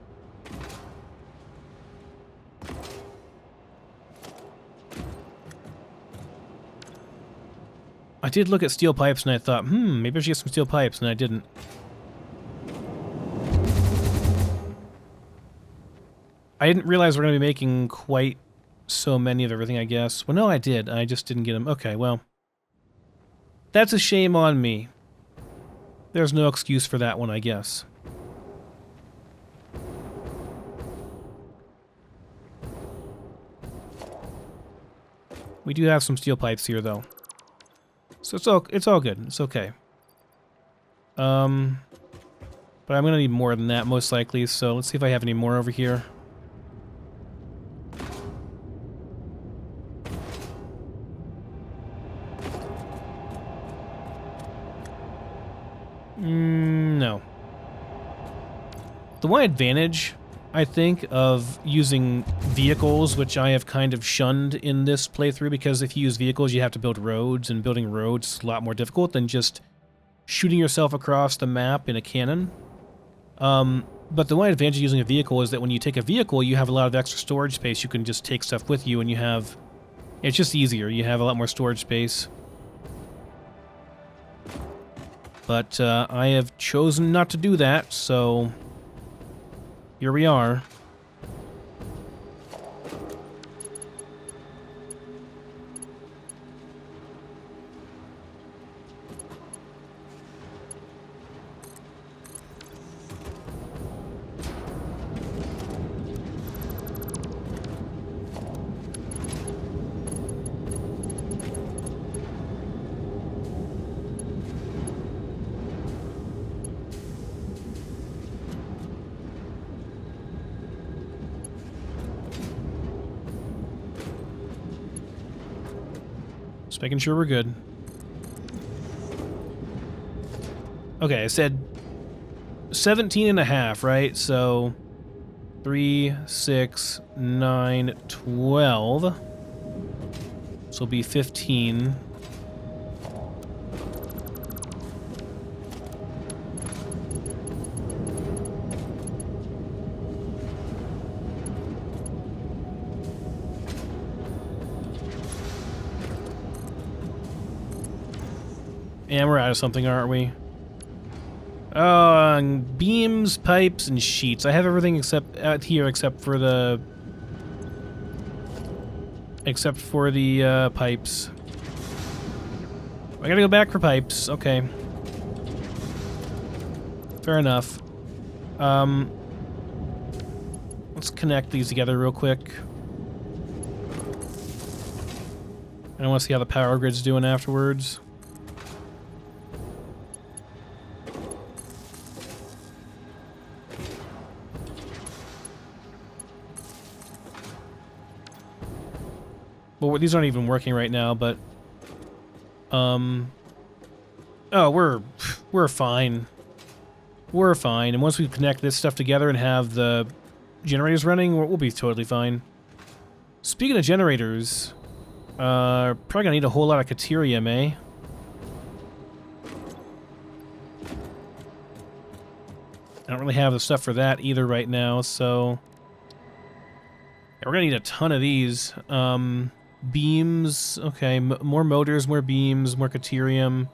I did look at steel pipes and I thought, maybe I should get some steel pipes, and I didn't. I didn't realize we're going to be making quite so many of everything, I guess. Well, no, I did. I just didn't get them. Okay, well. That's a shame on me. There's no excuse for that one, I guess. We do have some steel pipes here, though. So it's all good. It's okay. But I'm gonna need more than that, most likely, so let's see if I have any more over here. No. The one advantage, I think, of using vehicles, which I have kind of shunned in this playthrough, because if you use vehicles, you have to build roads, and building roads is a lot more difficult than just shooting yourself across the map in a cannon. But the one advantage of using a vehicle is that when you take a vehicle, you have a lot of extra storage space. You can just take stuff with you, and you have... It's just easier. You have a lot more storage space. But I have chosen not to do that, so... Here we are. Just making sure we're good. Okay, I said 17 and a half, right? So 3, 6, 9, 12. So it'll be 15. And we're out of something, aren't we? Beams, pipes, and sheets. I have everything except out here, except for the pipes. I gotta go back for pipes. Okay. Fair enough. Let's connect these together real quick. I want to see how the power grid's doing afterwards. Well, these aren't even working right now, but oh, we're fine. We're fine. And once we connect this stuff together and have the generators running, we'll be totally fine. Speaking of generators, probably gonna need a whole lot of Caterium, eh? I don't really have the stuff for that either right now, so yeah, we're gonna need a ton of these. Beams, okay, more motors, more beams, more Caterium.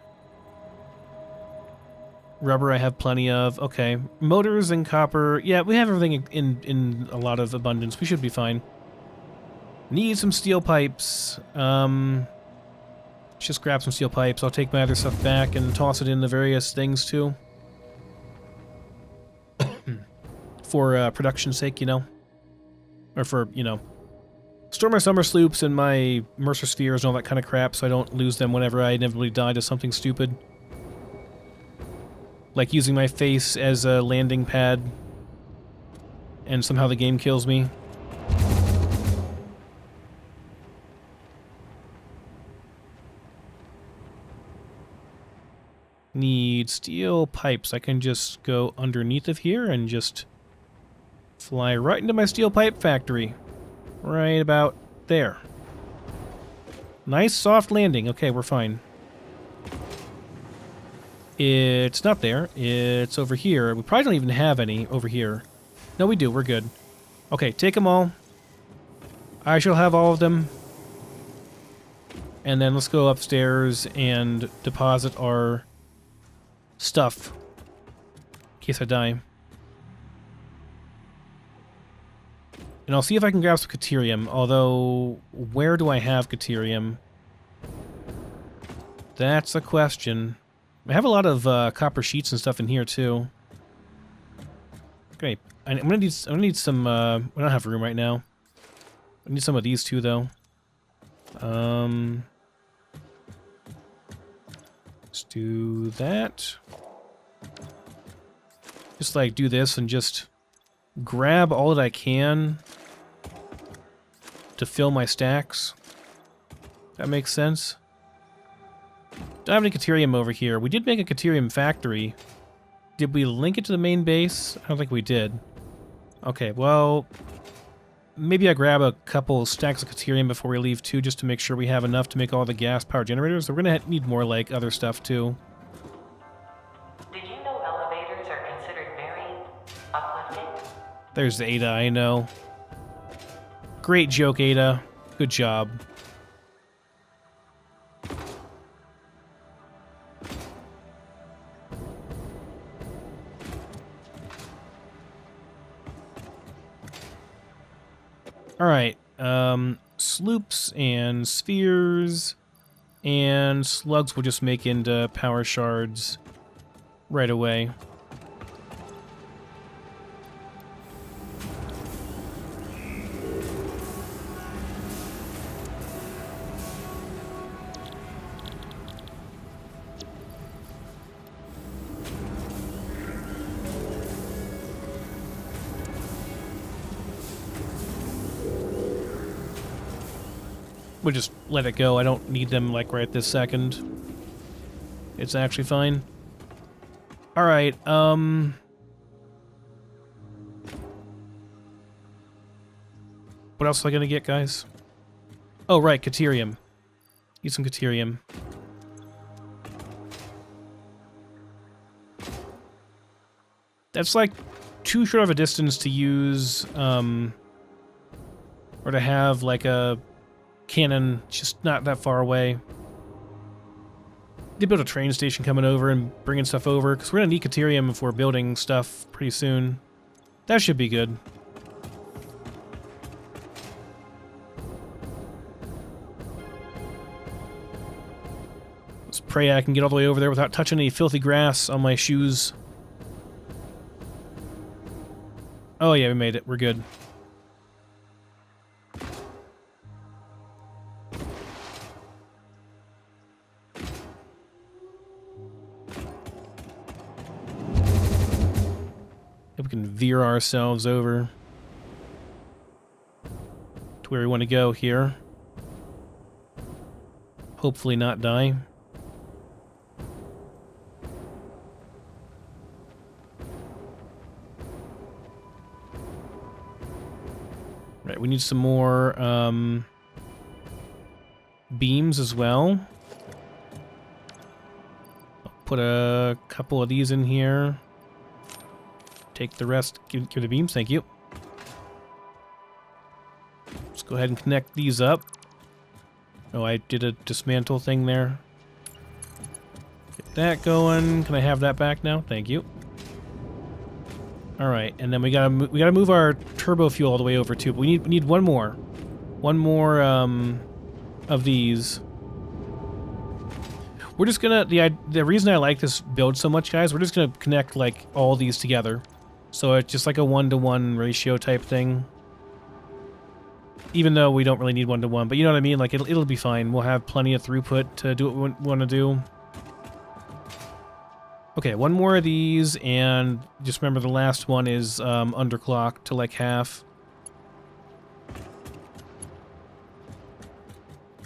Rubber I have plenty of. Okay, motors and copper. Yeah, we have everything in a lot of abundance. We should be fine. Need some steel pipes. Just grab some steel pipes. I'll take my other stuff back and toss it in the various things too. For production's sake, you know. Or for, you know, store my summer sloops and my Mercer spheres and all that kind of crap so I don't lose them whenever I inevitably die to something stupid. Like using my face as a landing pad and somehow the game kills me. Need steel pipes. I can just go underneath of here and just fly right into my steel pipe factory. Right about there. Nice soft landing. Okay, we're fine. It's not there. It's over here. We probably don't even have any over here. No, we do. We're good. Okay, take them all. I shall have all of them. And then let's go upstairs and deposit our stuff. In case I die. And I'll see if I can grab some Caterium, although where do I have Caterium? That's a question. I have a lot of copper sheets and stuff in here too. Okay, I'm gonna need some. We don't have room right now. I need some of these too, though. Let's do that. Just like do this and just grab all that I can to fill my stacks. That makes sense. Don't have any Caterium over here. We did make a Caterium factory. Did we link it to the main base? I don't think we did. Okay, well, maybe I grab a couple stacks of Caterium before we leave too, just to make sure we have enough to make all the gas power generators. So we're gonna need more like other stuff too. There's the Ada, I know. Great joke, Ada. Good job. Alright, sloops and spheres and slugs will just make into power shards right away. We'll just let it go. I don't need them, like, right this second. It's actually fine. Alright, what else am I gonna get, guys? Oh, right, Caterium. Need some Caterium. That's, like, too short of a distance to use, or to have, like, a cannon just not that far away. They built a train station coming over and bringing stuff over, because we're going to need Caterium if we're building stuff pretty soon. That should be good. Let's pray I can get all the way over there without touching any filthy grass on my shoes. Oh yeah, we made it. We're good. We can veer ourselves over to where we want to go here. Hopefully not die. Right, we need some more beams as well. I'll put a couple of these in here. Take the rest, give the beams, thank you. Let's go ahead and connect these up. Oh, I did a dismantle thing there. Get that going. Can I have that back now? Thank you. Alright, and then we gotta move our turbo fuel all the way over too, but we need one more. One more of these. We're just gonna the reason I like this build so much, guys, we're just gonna connect like all these together. So it's just like a 1-to-1 ratio type thing. Even though we don't really need 1-to-1, but you know what I mean? Like it'll be fine. We'll have plenty of throughput to do what we want to do. Okay, one more of these, and just remember the last one is underclocked to like half.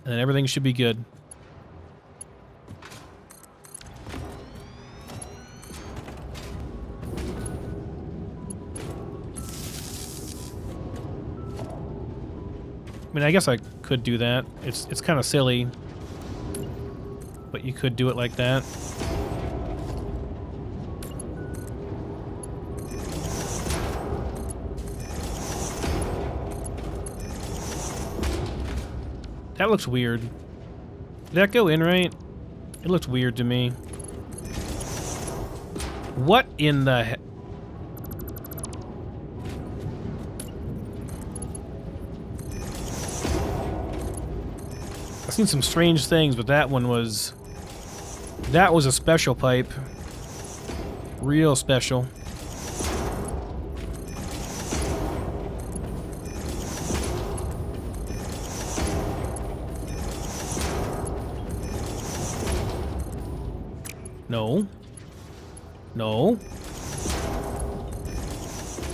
And then everything should be good. I mean, I guess I could do that. It's kind of silly, but you could do it like that. That looks weird. Did that go in right? It looked weird to me. What in the heck? I've seen some strange things, but that one was... That was a special pipe. Real special. No. No.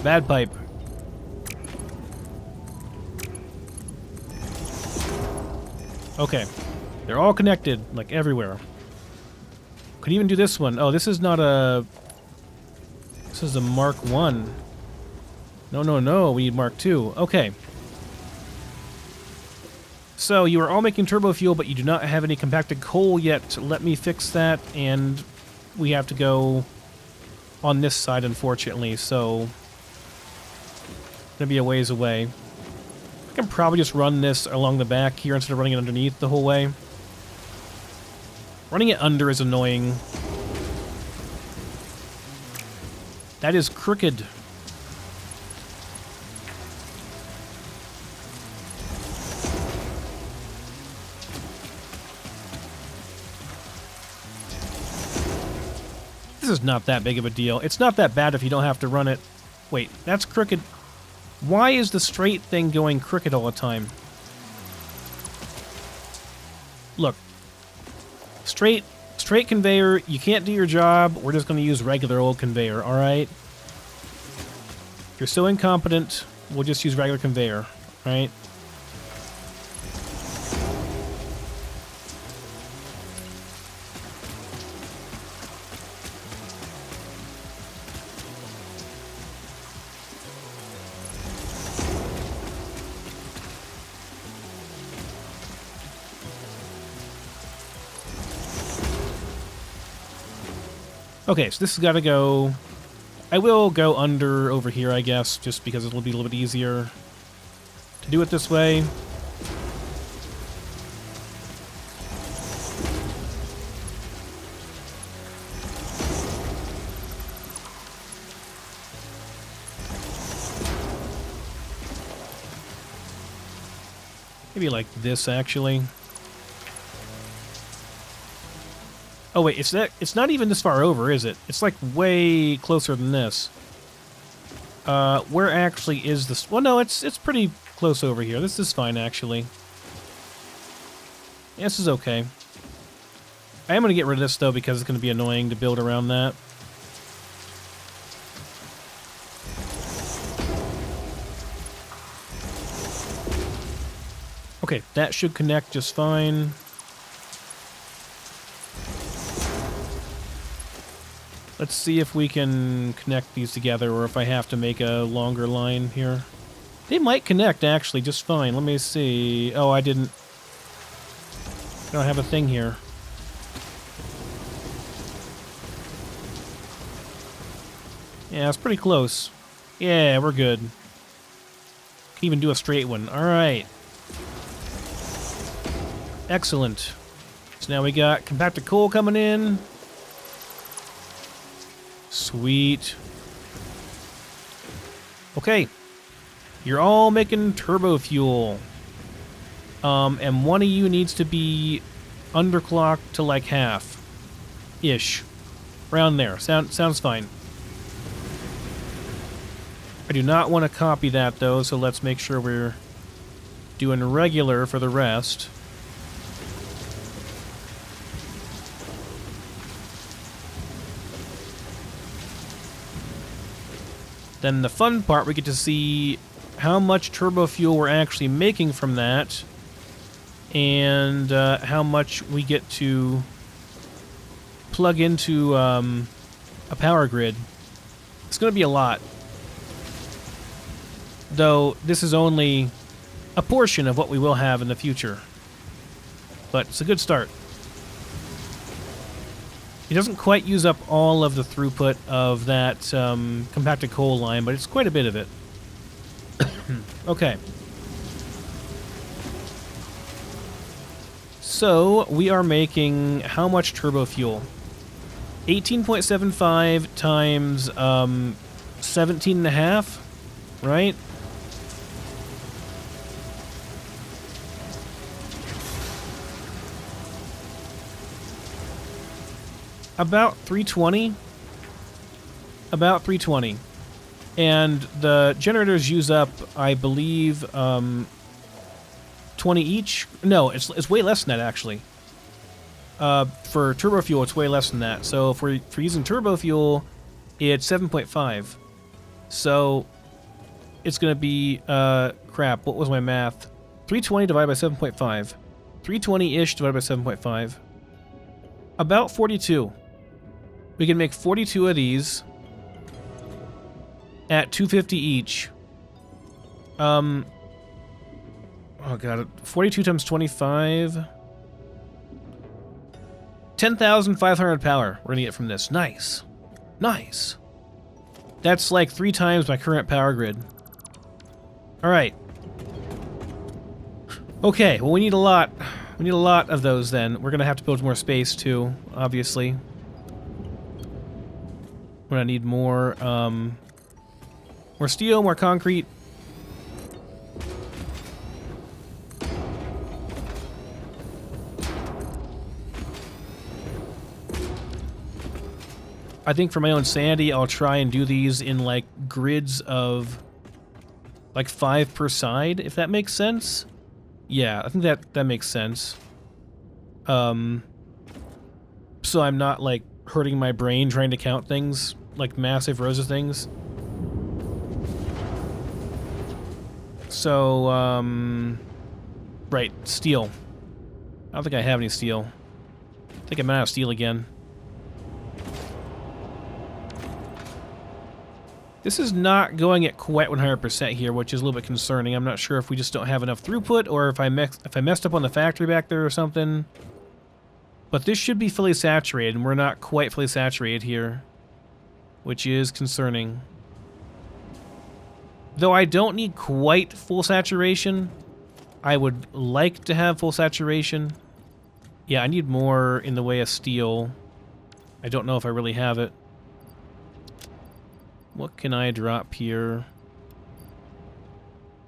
Bad pipe. Okay. They're all connected, like everywhere. Could even do this one. Oh, this is not a... This is a Mark 1. No, no, no. We need Mark 2. Okay. So, you are all making turbo fuel, but you do not have any compacted coal yet. Let me fix that, and we have to go on this side, unfortunately. So, Gonna be a ways away. I can probably just run this along the back here instead of running it underneath the whole way. Running it under is annoying. That is crooked. This is not that big of a deal. It's not that bad if you don't have to run it. Wait, that's crooked. Why is the straight thing going crooked all the time? Look. Straight conveyor, you can't do your job. We're just going to use regular old conveyor, alright? If you're so incompetent, we'll just use regular conveyor, alright? Okay, so this has got to go... I will go under over here, I guess, just because it'll be a little bit easier to do it this way. Maybe like this, actually. Oh wait, it's not even this far over, is it? It's like way closer than this. Where actually is this? Well, no, it's pretty close over here. This is fine, actually. Yeah, this is okay. I am going to get rid of this, though, because it's going to be annoying to build around that. Okay, that should connect just fine. Let's see if we can connect these together, or if I have to make a longer line here. They might connect, actually, just fine. Let me see. Oh, I don't have a thing here. Yeah, it's pretty close. Yeah, we're good. Can even do a straight one. Alright. Excellent. So now we got compacted coal coming in. Sweet. Okay. You're all making turbo fuel. And one of you needs to be underclocked to like half. Ish. Around there. Sounds fine. I do not want to copy that, though, so let's make sure we're doing regular for the rest. Then the fun part, we get to see how much turbo fuel we're actually making from that, and how much we get to plug into a power grid. It's going to be a lot. Though this is only a portion of what we will have in the future. But it's a good start. It doesn't quite use up all of the throughput of that compacted coal line, but it's quite a bit of it. Okay. So, we are making how much turbo fuel? 18.75 times 17.5, right? About 320. About 320. And the generators use up, I believe, 20 each. No, it's way less than that, actually. For turbo fuel, it's way less than that. So if we're using turbo fuel, it's 7.5. So it's going to be, crap, what was my math? 320 divided by 7.5. 320-ish divided by 7.5. About 42. We can make 42 of these at 250 each. Oh god, 42 times 25. 10,500 power we're gonna get from this. Nice. Nice. That's like 3 times my current power grid. All right. Okay, well, we need a lot. We need a lot of those then. We're going to have to build more space too, obviously. We're going to need more steel, more concrete. I think for my own sanity, I'll try and do these in like grids of like 5 per side, if that makes sense. Yeah, I think that makes sense. So I'm not like hurting my brain trying to count things, like massive rows of things. So, right, steel. I don't think I have any steel. I think I'm out of steel again. This is not going at quite 100% here, which is a little bit concerning. I'm not sure if we just don't have enough throughput or if I messed up on the factory back there or something. But this should be fully saturated, and we're not quite fully saturated here, which is concerning. Though I don't need quite full saturation, I would like to have full saturation. Yeah, I need more in the way of steel. I don't know if I really have it. What can I drop here?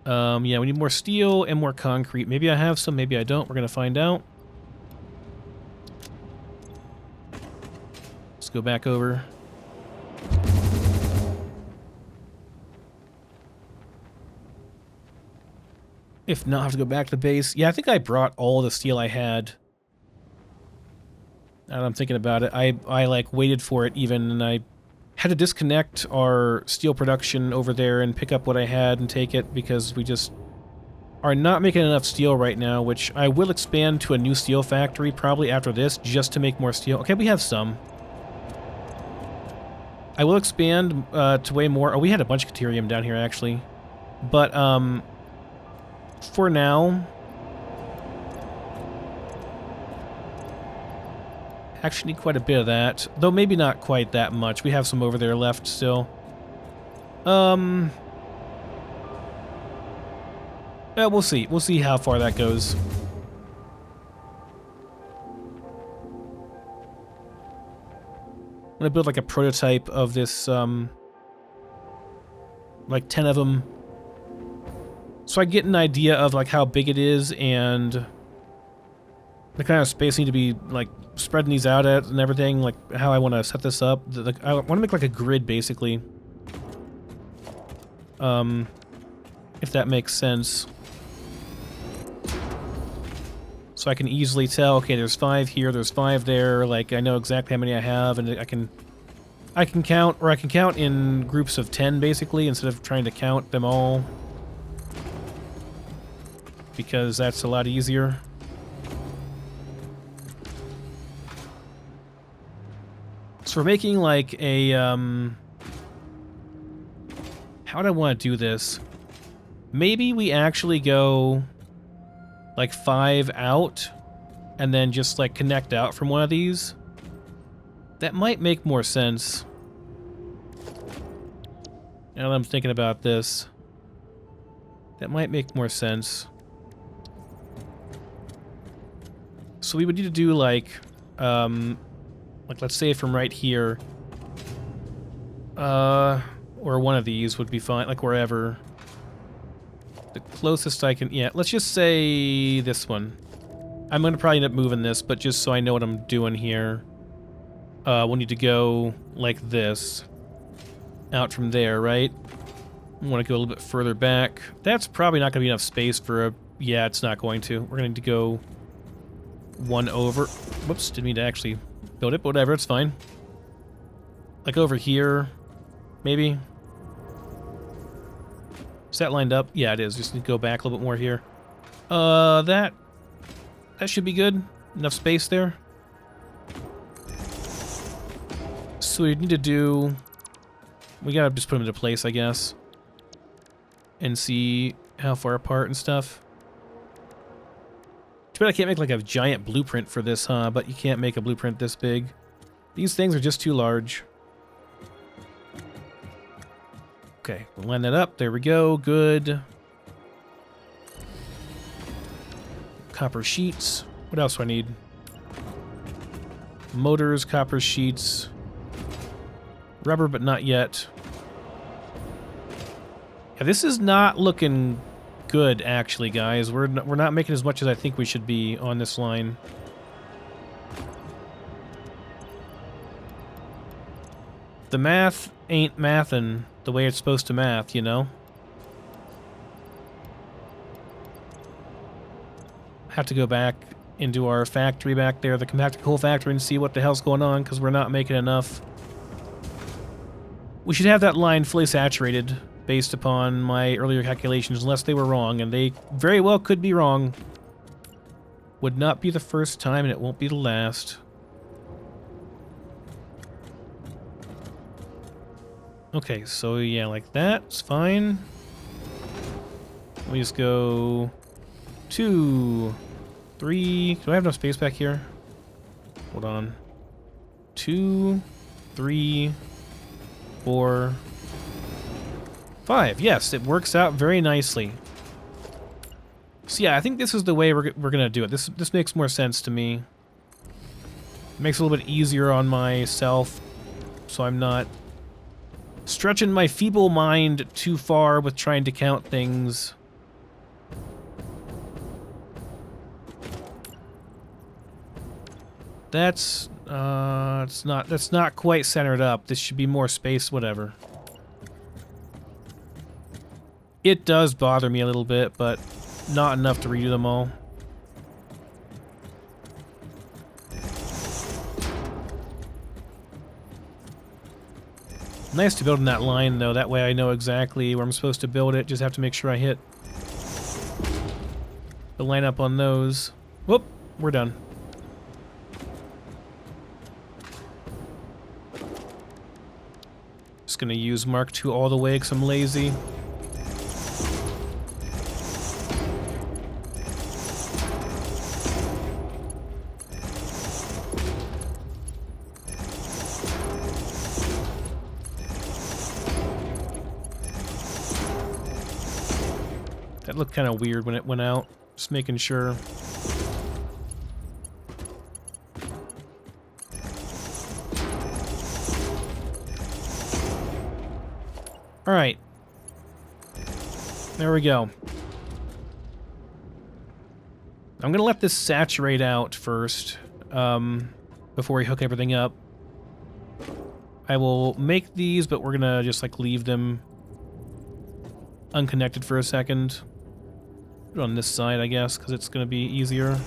Yeah, we need more steel and more concrete. Maybe I have some, maybe I don't. We're going to find out. Let's go back over. If not, I have to go back to the base. Yeah, I think I brought all the steel I had. Now that I'm thinking about it, I like waited for it even, and I had to disconnect our steel production over there and pick up what I had and take it because we just are not making enough steel right now, which I will expand to a new steel factory probably after this just to make more steel. Okay, we have some. I will expand to way more. Oh, we had a bunch of Caterium down here actually. But for now, actually need quite a bit of that, though maybe not quite that much. We have some over there left still. Yeah, we'll see. We'll see how far that goes. I'm gonna build like a prototype of this, like 10 of them, so I get an idea of like how big it is and the kind of space I need to be like spreading these out at and everything, like how I want to set this up. I want to make like a grid basically. If that makes sense. So I can easily tell, okay, there's 5 here, there's 5 there, like I know exactly how many I have, and I can count, or I can count in groups of 10 basically, instead of trying to count them all. Because that's a lot easier. So we're making like a, how do I want to do this? Maybe we actually go like 5 out and then just like connect out from one of these. That might make more sense. Now that I'm thinking about this, that might make more sense. So we would need to do like let's say from right here, or one of these would be fine, like wherever. The closest I can, yeah, let's just say this one. I'm gonna probably end up moving this, but just so I know what I'm doing here, we'll need to go like this, out from there, right? I want to go a little bit further back. That's probably not gonna be enough space for a, yeah, it's not going to. We're gonna need to go one over. Whoops, didn't mean to actually build it, but whatever, it's fine. Like over here, maybe. Is that lined up? Yeah, it is. Just need to go back a little bit more here. That should be good. Enough space there. So we need to do, we gotta just put them into place, I guess, and see how far apart and stuff. Too bad I can't make like a giant blueprint for this, huh? But you can't make a blueprint this big. These things are just too large. Okay, we'll line that up. There we go. Good. copper sheets. What else do I need? Motors, copper sheets. Rubber, but not yet. Yeah, this is not looking good, actually, guys. We're not making as much as I think we should be on this line. The math ain't mathin' the way it's supposed to math, you know? Have to go back into our factory back there, the compacted coal factory, and see what the hell's going on, because we're not making enough. We should have that line fully saturated based upon my earlier calculations, unless they were wrong, and they very well could be wrong. Would not be the first time, and it won't be the last. Okay, so yeah, like that. It's fine. We just go 2, 3. Do I have enough space back here? Hold on. 2, 3, 4, 5. Yes, it works out very nicely. So yeah, I think this is the way we're gonna do it. This makes more sense to me. It makes it a little bit easier on myself, so I'm not stretching my feeble mind too far with trying to count things. That's that's not quite centered up. This should be more space, whatever. It does bother me a little bit, but not enough to redo them all. Nice to build in that line, though. That way I know exactly where I'm supposed to build it. Just have to make sure I hit the line up on those. Whoop, we're done. Just gonna use Mark II all the way because I'm lazy. That looked kind of weird when it went out. Just making sure. All right. There we go. I'm going to let this saturate out first before we hook everything up. I will make these, but we're going to just like leave them unconnected for a second. Put it on this side, I guess, because it's going to be easier.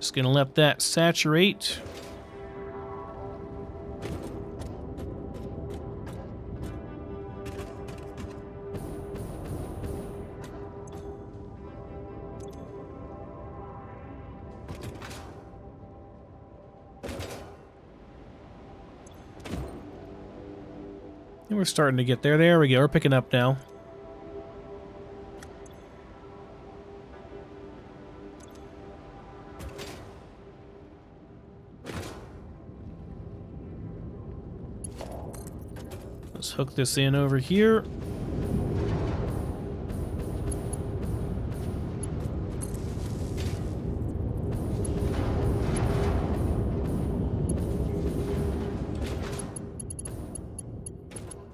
Just going to let that saturate. And we're starting to get there. There we go. We're picking up now. Let's hook this in over here.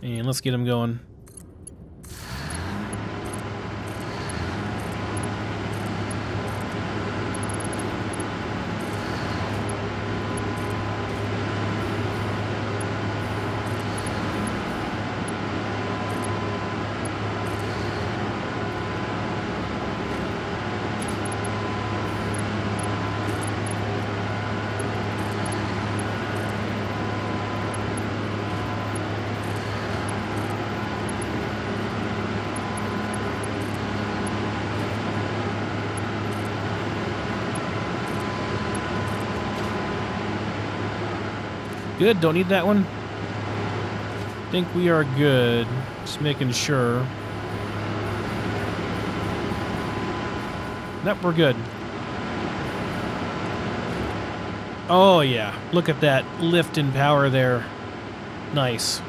And let's get him going. Good, don't need that one. Think we are good. Just making sure. Nope, we're good. Oh yeah, look at that lift in power there. Nice.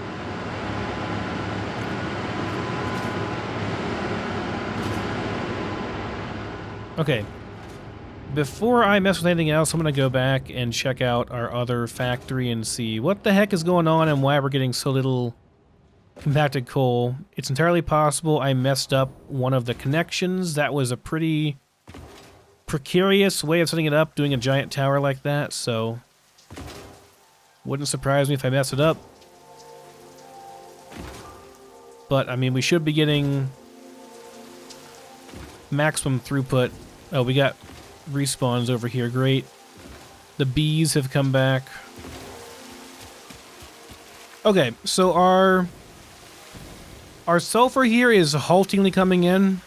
Okay. Before I mess with anything else, I'm going to go back and check out our other factory and see what the heck is going on and why we're getting so little compacted coal. It's entirely possible I messed up one of the connections. That was a pretty precarious way of setting it up, doing a giant tower like that, so wouldn't surprise me if I mess it up. But, I mean, we should be getting maximum throughput. Oh, we got respawns over here. Great. The bees have come back. Okay, so our sulfur here is haltingly coming in.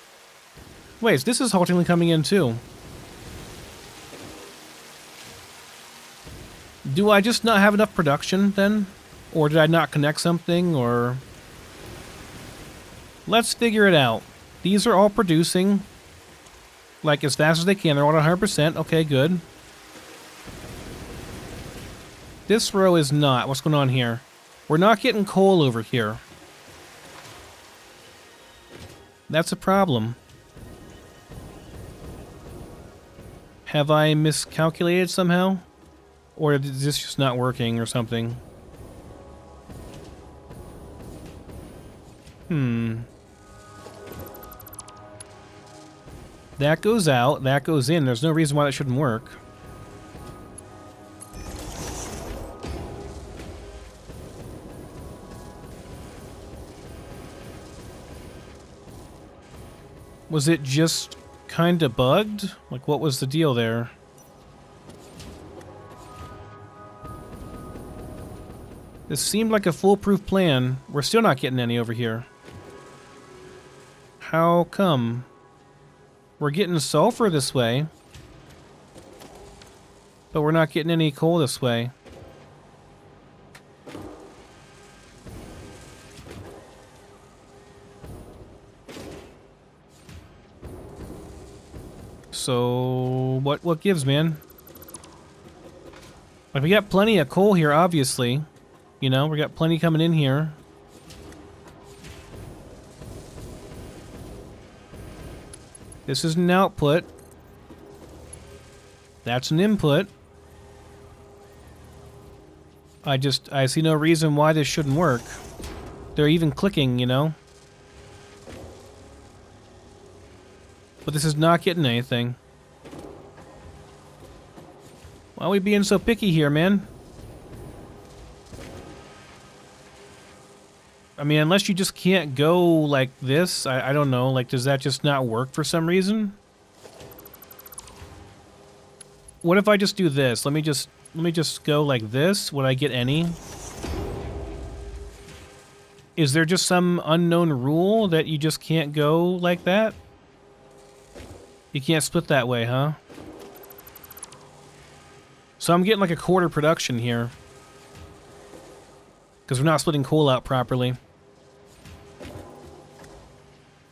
Wait, this is haltingly coming in too. Do I just not have enough production then? Or did I not connect something, or... Let's figure it out. These are all producing, like, as fast as they can. They're all at 100%. Okay, good. This row is not. What's going on here? We're not getting coal over here. That's a problem. Have I miscalculated somehow? Or is this just not working or something? That goes out, that goes in. There's no reason why that shouldn't work. Was it just kinda bugged? Like, what was the deal there? This seemed like a foolproof plan. We're still not getting any over here. How come? We're getting sulfur this way, but we're not getting any coal this way. So, what gives, man? Like, we got plenty of coal here, obviously. You know, we got plenty coming in here. This is an output. That's an input. I see no reason why this shouldn't work. They're even clicking, you know? But this is not getting anything. Why are we being so picky here, man? I mean, unless you just can't go like this, I don't know, like, does that just not work for some reason? What if I just do this? Let me just go like this. Would I get any? Is there just some unknown rule that you just can't go like that? You can't split that way, huh? So I'm getting like a quarter production here. Because we're not splitting coal out properly.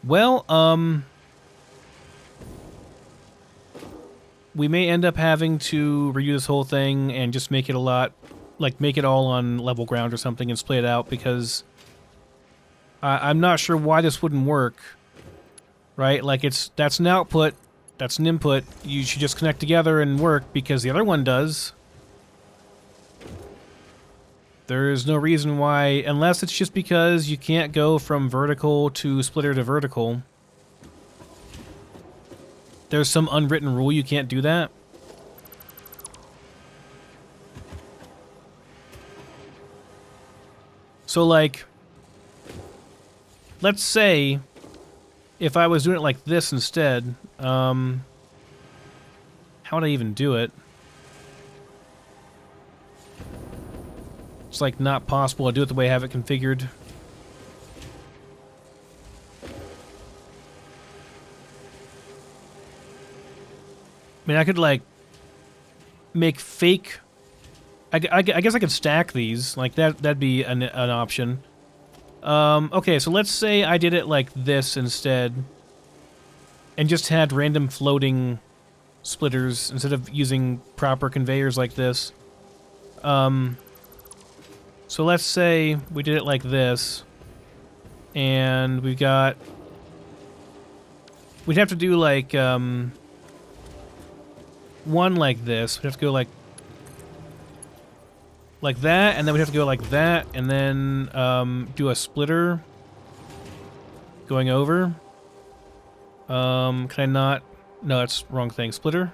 Well, we may end up having to redo this whole thing and just make it a lot, like, make it all on level ground or something and split it out, because I'm not sure why this wouldn't work, right? Like, that's an output, that's an input, you should just connect together and work, because the other one does. There is no reason why, unless it's just because you can't go from vertical to splitter to vertical. There's some unwritten rule you can't do that. So, like, let's say if I was doing it like this instead, how would I even do it? It's like not possible to do it the way I have it configured. I mean, I could, like, make fake... I guess I could stack these. Like, that'd be an option. Okay, so let's say I did it like this instead. and just had random floating splitters instead of using proper conveyors like this. So let's say we did it like this, and we've got... We'd have to do like, one like this. We'd have to go like that, and then we'd have to go like that, and then do a splitter going over. Can I not? No, that's wrong thing. Splitter.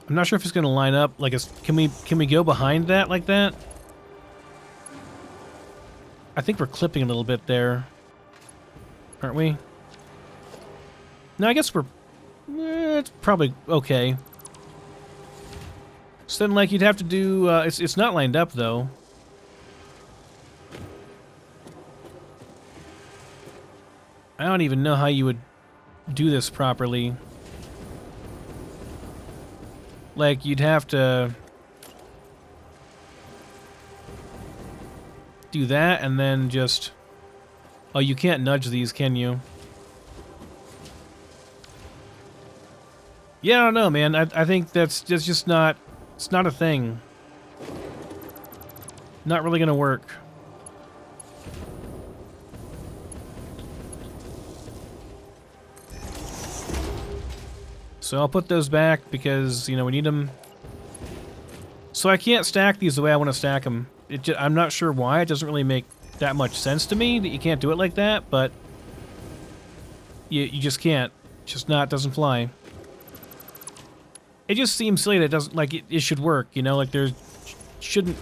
I'm not sure if it's going to line up. Like, can we go behind that like that? I think we're clipping a little bit there, aren't we? No, I guess we're... it's probably okay. So then, like, you'd have to do... it's not lined up, though. I don't even know how you would do this properly. Like, you'd have to... do that, and then just... Oh, you can't nudge these, can you? Yeah, I don't know, man. I think that's just not... It's not a thing. Not really gonna work. So I'll put those back because, you know, we need them. So I can't stack these the way I want to stack them. I'm not sure why. It doesn't really make that much sense to me that you can't do it like that, but you just can't. It's just not, doesn't fly. It just seems silly that it doesn't, like, it should work, you know? Like, there shouldn't...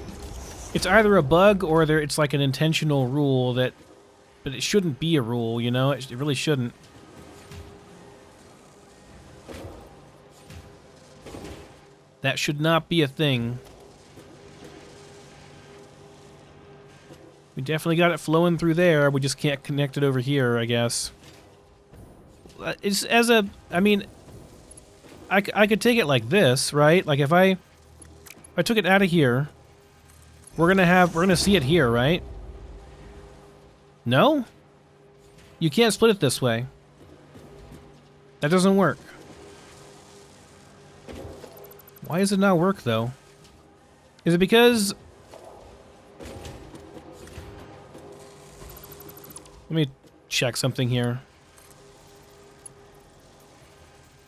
It's either a bug or it's like an intentional rule that... But it shouldn't be a rule, you know? It really shouldn't. That should not be a thing. We definitely got it flowing through there. We just can't connect it over here, I guess. It's as a... I mean... I could take it like this, right? Like if I took it out of here, we're gonna see it here, right? No? You can't split it this way. That doesn't work. Why does it not work, though? Is it because... Let me check something here.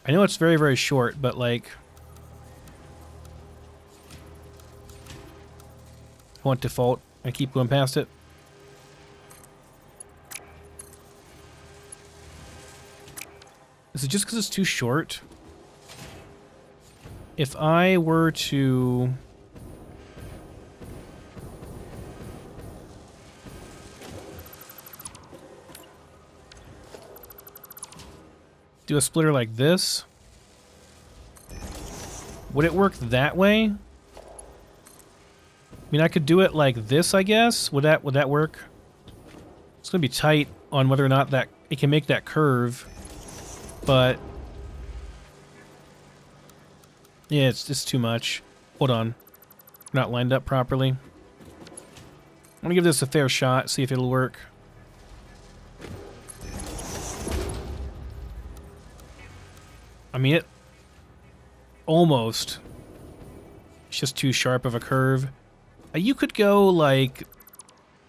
I know it's very, very short, but, like... I want default. I keep going past it. Is it just because it's too short? If I were to... do a splitter like this, would it work that way? I mean, I could do it like this, I guess. Would that work? It's gonna be tight on whether or not that it can make that curve, but yeah, it's too much. Hold on, not lined up properly. I'm gonna give this a fair shot, see if it'll work. I mean, it almost. It's just too sharp of a curve. You could go like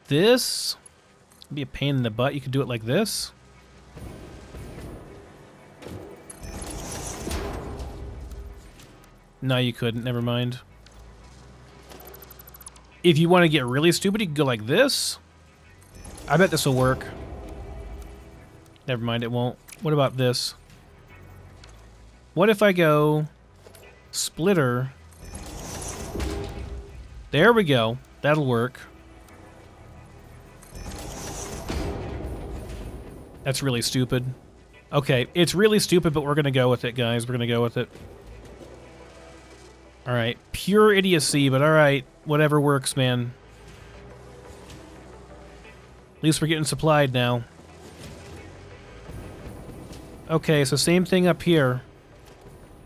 this. It'd be a pain in the butt. You could do it like this. No, you couldn't. Never mind. If you want to get really stupid, you could go like this. I bet this will work. Never mind, it won't. What about this? What if I go splitter? There we go. That'll work. That's really stupid. Okay, it's really stupid, but we're gonna go with it, guys. We're gonna go with it. Alright, pure idiocy, but alright. Whatever works, man. At least we're getting supplied now. Okay, so same thing up here.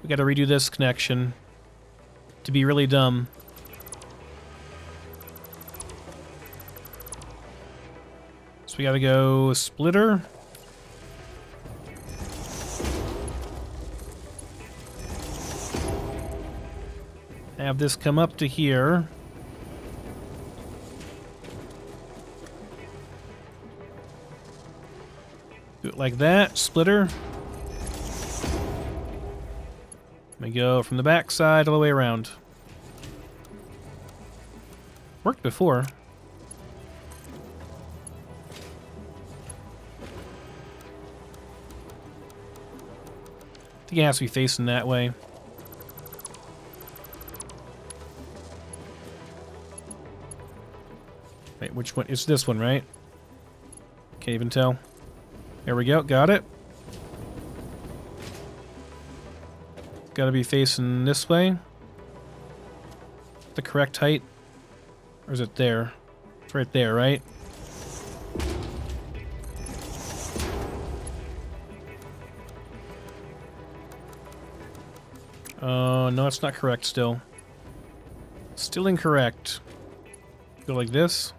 We gotta redo this connection to be really dumb. So we gotta go splitter. Have this come up to here. Do it like that. Splitter. We go from the back side all the way around. Worked before. I think it has to be facing that way. Wait, which one? It's this one, right? Can't even tell. There we go. Got it. Gotta be facing this way. The correct height. Or is it there? It's right there, right? Oh, no, it's not correct still. Still incorrect. Go like this.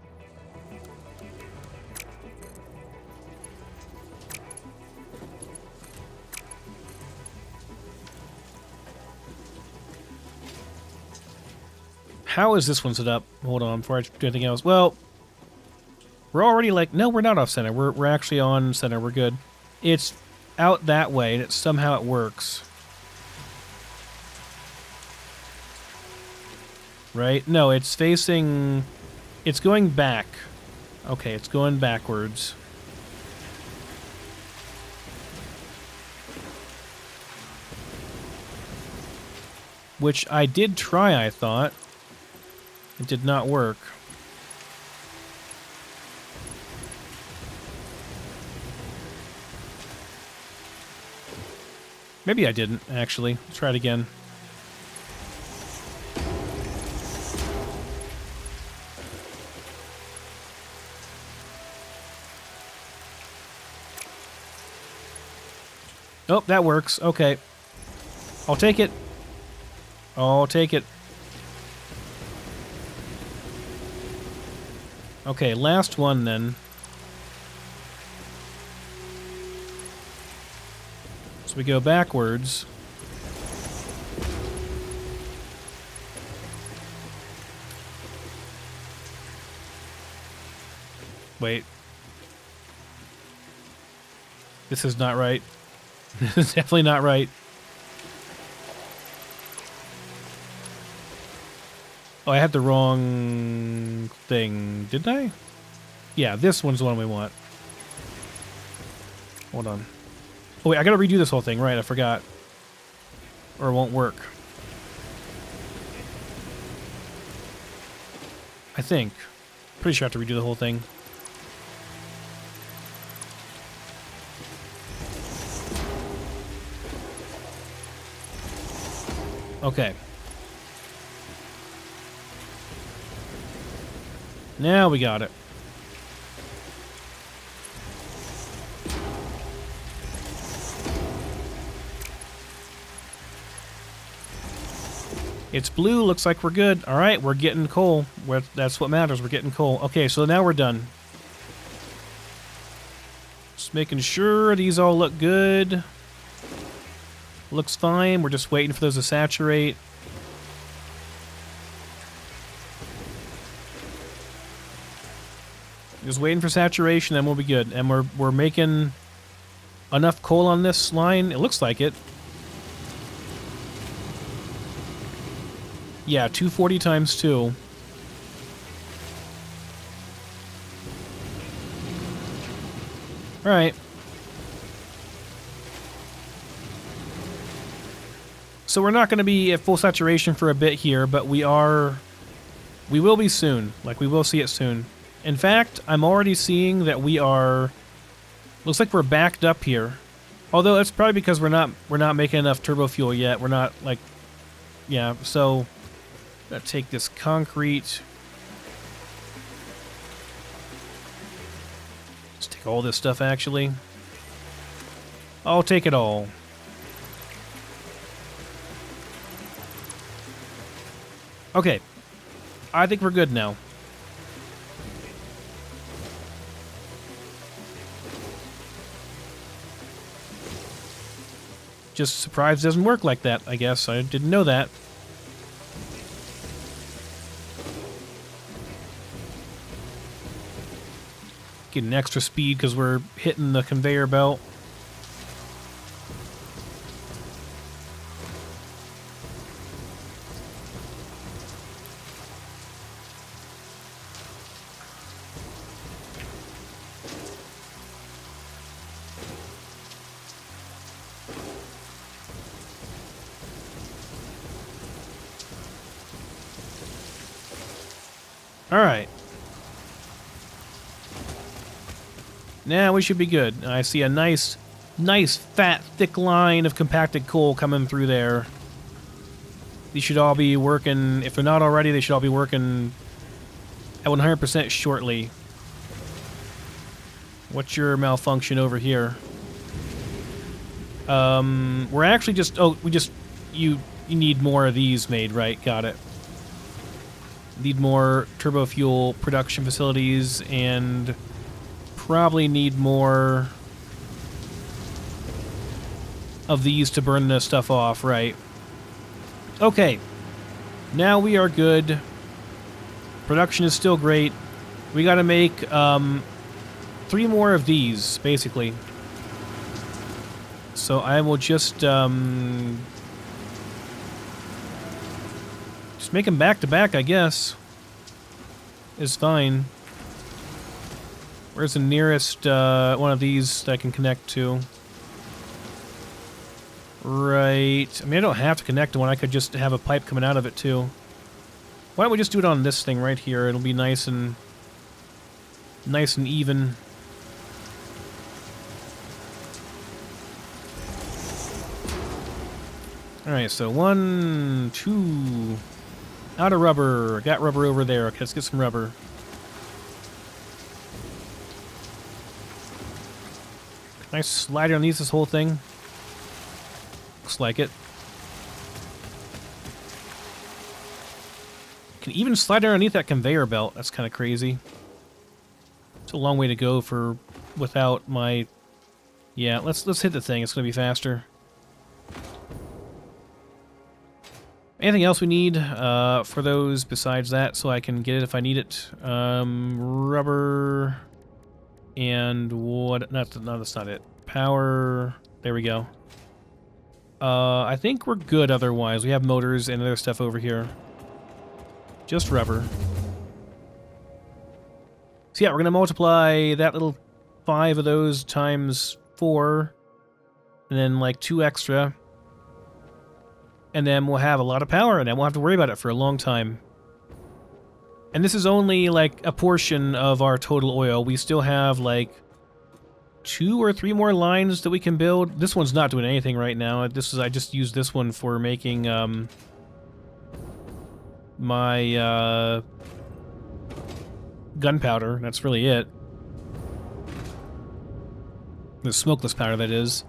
How is this one set up? Hold on, before I do anything else. Well, we're already like... No, we're not off center. We're actually on center. We're good. It's out that way, and it somehow it works. Right? No, it's facing... It's going back. Okay, it's going backwards. Which I did try, I thought. It did not work. Maybe I didn't, actually. Let's try it again. Oh, that works. Okay. I'll take it. I'll take it. Okay, last one then. So we go backwards. Wait. This is not right. This is definitely not right. Oh, I had the wrong thing, didn't I? Yeah, this one's the one we want. Hold on. Oh, wait, I gotta redo this whole thing, right? I forgot. Or it won't work. I think. Pretty sure I have to redo the whole thing. Okay. Now we got it. It's blue. Looks like we're good. All right, we're getting coal. That's what matters. We're getting coal. Okay, so now we're done. Just making sure these all look good. Looks fine. We're just waiting for those to saturate. Just waiting for saturation, then we'll be good. And we're making enough coal on this line. It looks like it. Yeah, 240 times 2. All right. So we're not going to be at full saturation for a bit here, but we will be soon. Like, we will see it soon. In fact, I'm already seeing that we are... Looks like we're backed up here. Although that's probably because we're not making enough turbo fuel yet. We're not, like... Yeah, so... Gotta take this concrete. Let's take all this stuff, actually. I'll take it all. Okay. I think we're good now. Just surprised it doesn't work like that, I guess. I didn't know that. Getting extra speed because we're hitting the conveyor belt. All right. Now we should be good. I see a nice, fat, thick line of compacted coal coming through there. These should all be working. If they're not already, they should all be working at 100% shortly. What's your malfunction over here? We're actually just... Oh, you need more of these made, right? Got it. Need more turbo fuel production facilities and... probably need more of these to burn this stuff off, right? Okay. Now we are good. Production is still great. We gotta make 3 more of these, basically. So I will just make them back to back, I guess. Is fine. Where's the nearest one of these that I can connect to? Right. I mean, I don't have to connect to one. I could just have a pipe coming out of it, too. Why don't we just do it on this thing right here? It'll be nice and even. Alright, so 1, 2... Out of rubber. Got rubber over there. Okay, let's get some rubber. Can I slide underneath this whole thing? Looks like it. Can even slide underneath that conveyor belt. That's kind of crazy. It's a long way to go for without my... Yeah, let's hit the thing. It's going to be faster. Anything else we need for those besides that so I can get it if I need it? Rubber... And what? No, that's not it. Power. There we go. I think we're good otherwise. We have motors and other stuff over here. Just rubber. So yeah, we're going to multiply that little 5 of those times 4. And then like 2 extra. And then we'll have a lot of power and then we'll have to worry about it for a long time. And this is only, like, a portion of our total oil. We still have, like, 2 or 3 more lines that we can build. This one's not doing anything right now. I just used this one for making, my, gunpowder. That's really it. The smokeless powder, that is.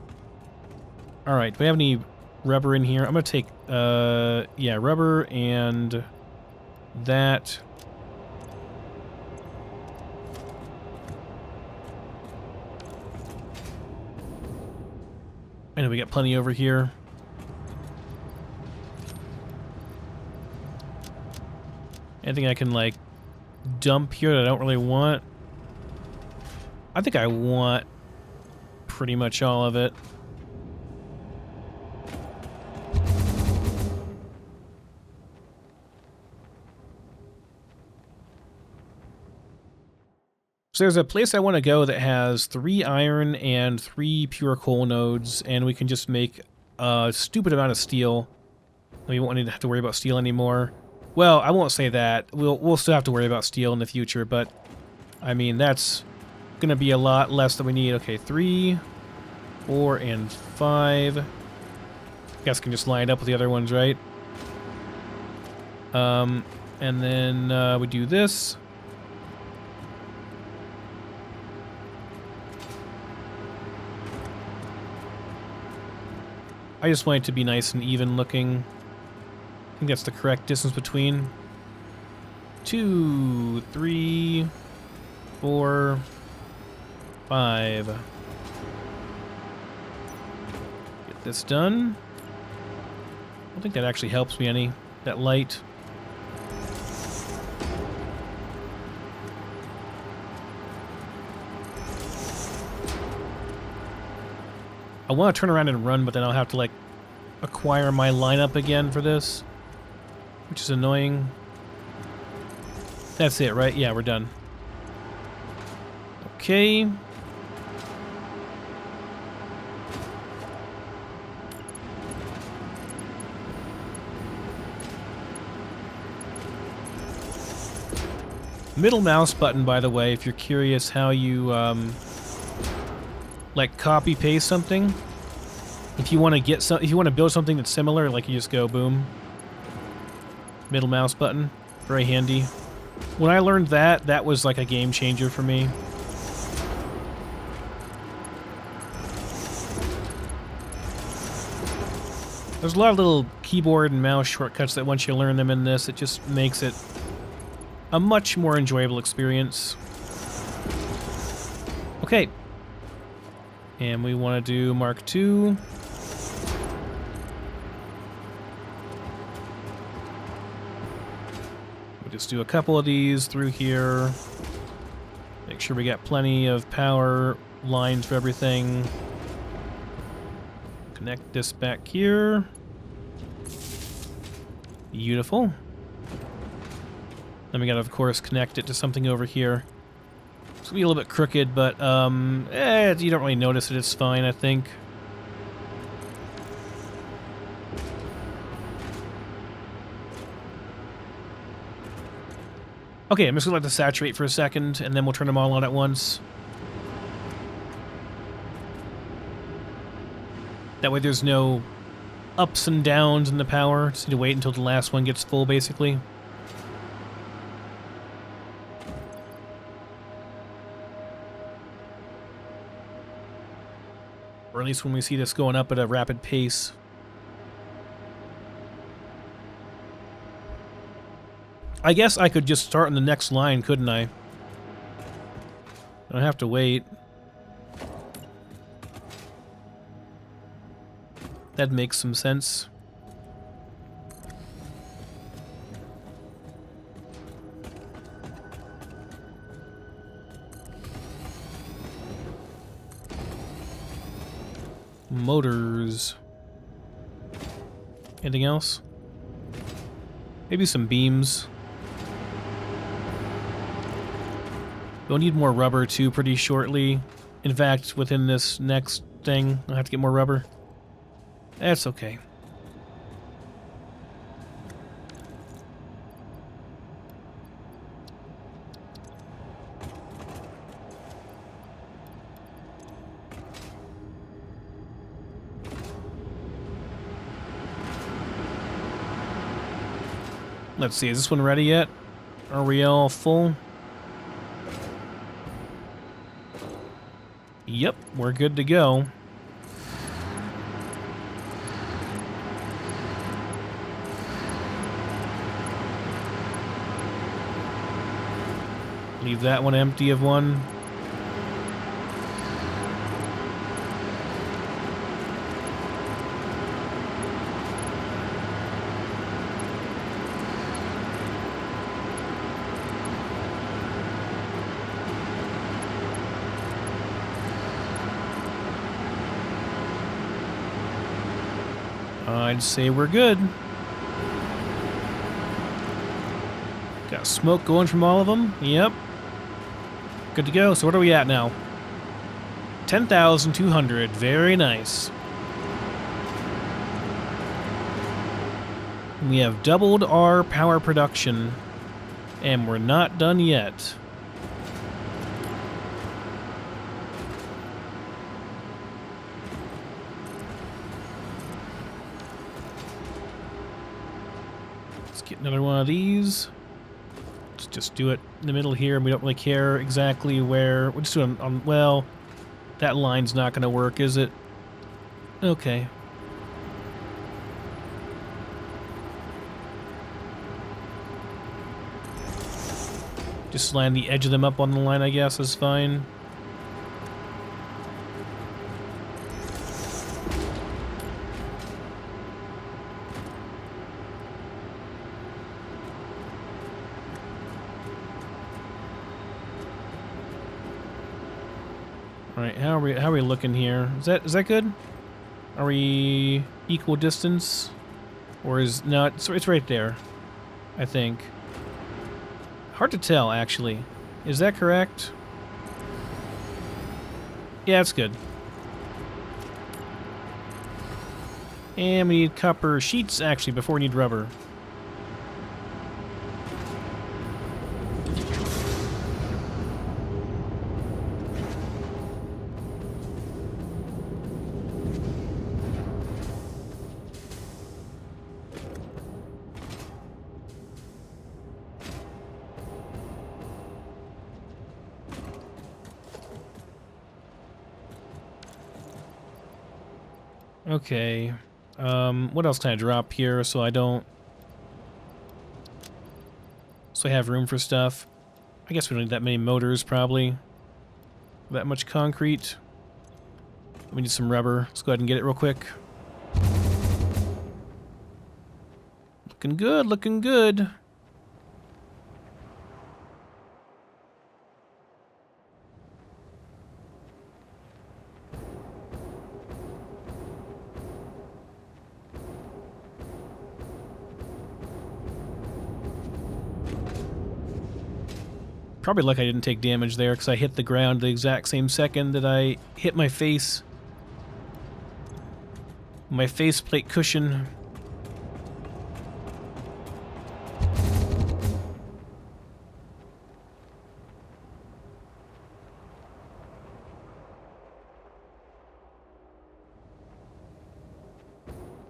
Alright, do we have any rubber in here? I'm gonna take, yeah, rubber and that... I know we got plenty over here. Anything I can, like, dump here that I don't really want? I think I want pretty much all of it. So there's a place I want to go that has 3 iron and 3 pure coal nodes, and we can just make a stupid amount of steel. We won't need to have to worry about steel anymore. Well, I won't say that. We'll still have to worry about steel in the future, but I mean that's gonna be a lot less than we need. Okay, 3, 4, and 5. Guess I can just line it up with the other ones, right? And then we do this. I just want it to be nice and even looking. I think that's the correct distance between 2, 3, 4, 5. Get this done. I don't think that actually helps me any. That light. I want to turn around and run, but then I'll have to, like, acquire my lineup again for this, which is annoying. That's it, right? Yeah, we're done. Okay. Middle mouse button, by the way, if you're curious how you, like, copy paste something. If you want to get if you want to build something that's similar, like, you just go boom. Middle mouse button, very handy. When I learned that, that was like a game changer for me. There's a lot of little keyboard and mouse shortcuts that once you learn them in this, it just makes it a much more enjoyable experience. Okay. And we want to do Mark II. We'll just do a couple of these through here. Make sure we got plenty of power lines for everything. Connect this back here. Beautiful. Then we gotta, of course, connect it to something over here. It's gonna be a little bit crooked, but you don't really notice it. It's fine, I think. Okay, I'm just gonna let this saturate for a second, and then we'll turn them all on at once. That way there's no ups and downs in the power. Just need to wait until the last one gets full, basically. Or at least when we see this going up at a rapid pace. I guess I could just start on the next line, couldn't I? I don't have to wait. That makes some sense. Motors. Anything else? Maybe some beams. We'll need more rubber too pretty shortly. In fact, within this next thing, I'll have to get more rubber. That's okay. Let's see, is this one ready yet? Are we all full? Yep, we're good to go. Leave that one empty of one. I'd say we're good. Got smoke going from all of them. Yep. Good to go. So what are we at now? 10,200. Very nice. We have doubled our power production. And we're not done yet. Get another one of these. Let's just do it in the middle here, and we don't really care exactly where. We'll just do it on, well, that line's not going to work, is it? Okay. Just line the edge of them up on the line, I guess, is fine. All right, how are we looking here? Is that good? Are we equal distance? Or is not? It's right there, I think. Hard to tell, actually. Is that correct? Yeah, that's good. And we need copper sheets, actually, before we need rubber. Okay. What else can I drop here so I don't... So I have room for stuff? I guess we don't need that many motors, probably. That much concrete. We need some rubber. Let's go ahead and get it real quick. Looking good, looking good. Probably lucky I didn't take damage there, because I hit the ground the exact same second that I hit my face. My faceplate cushion.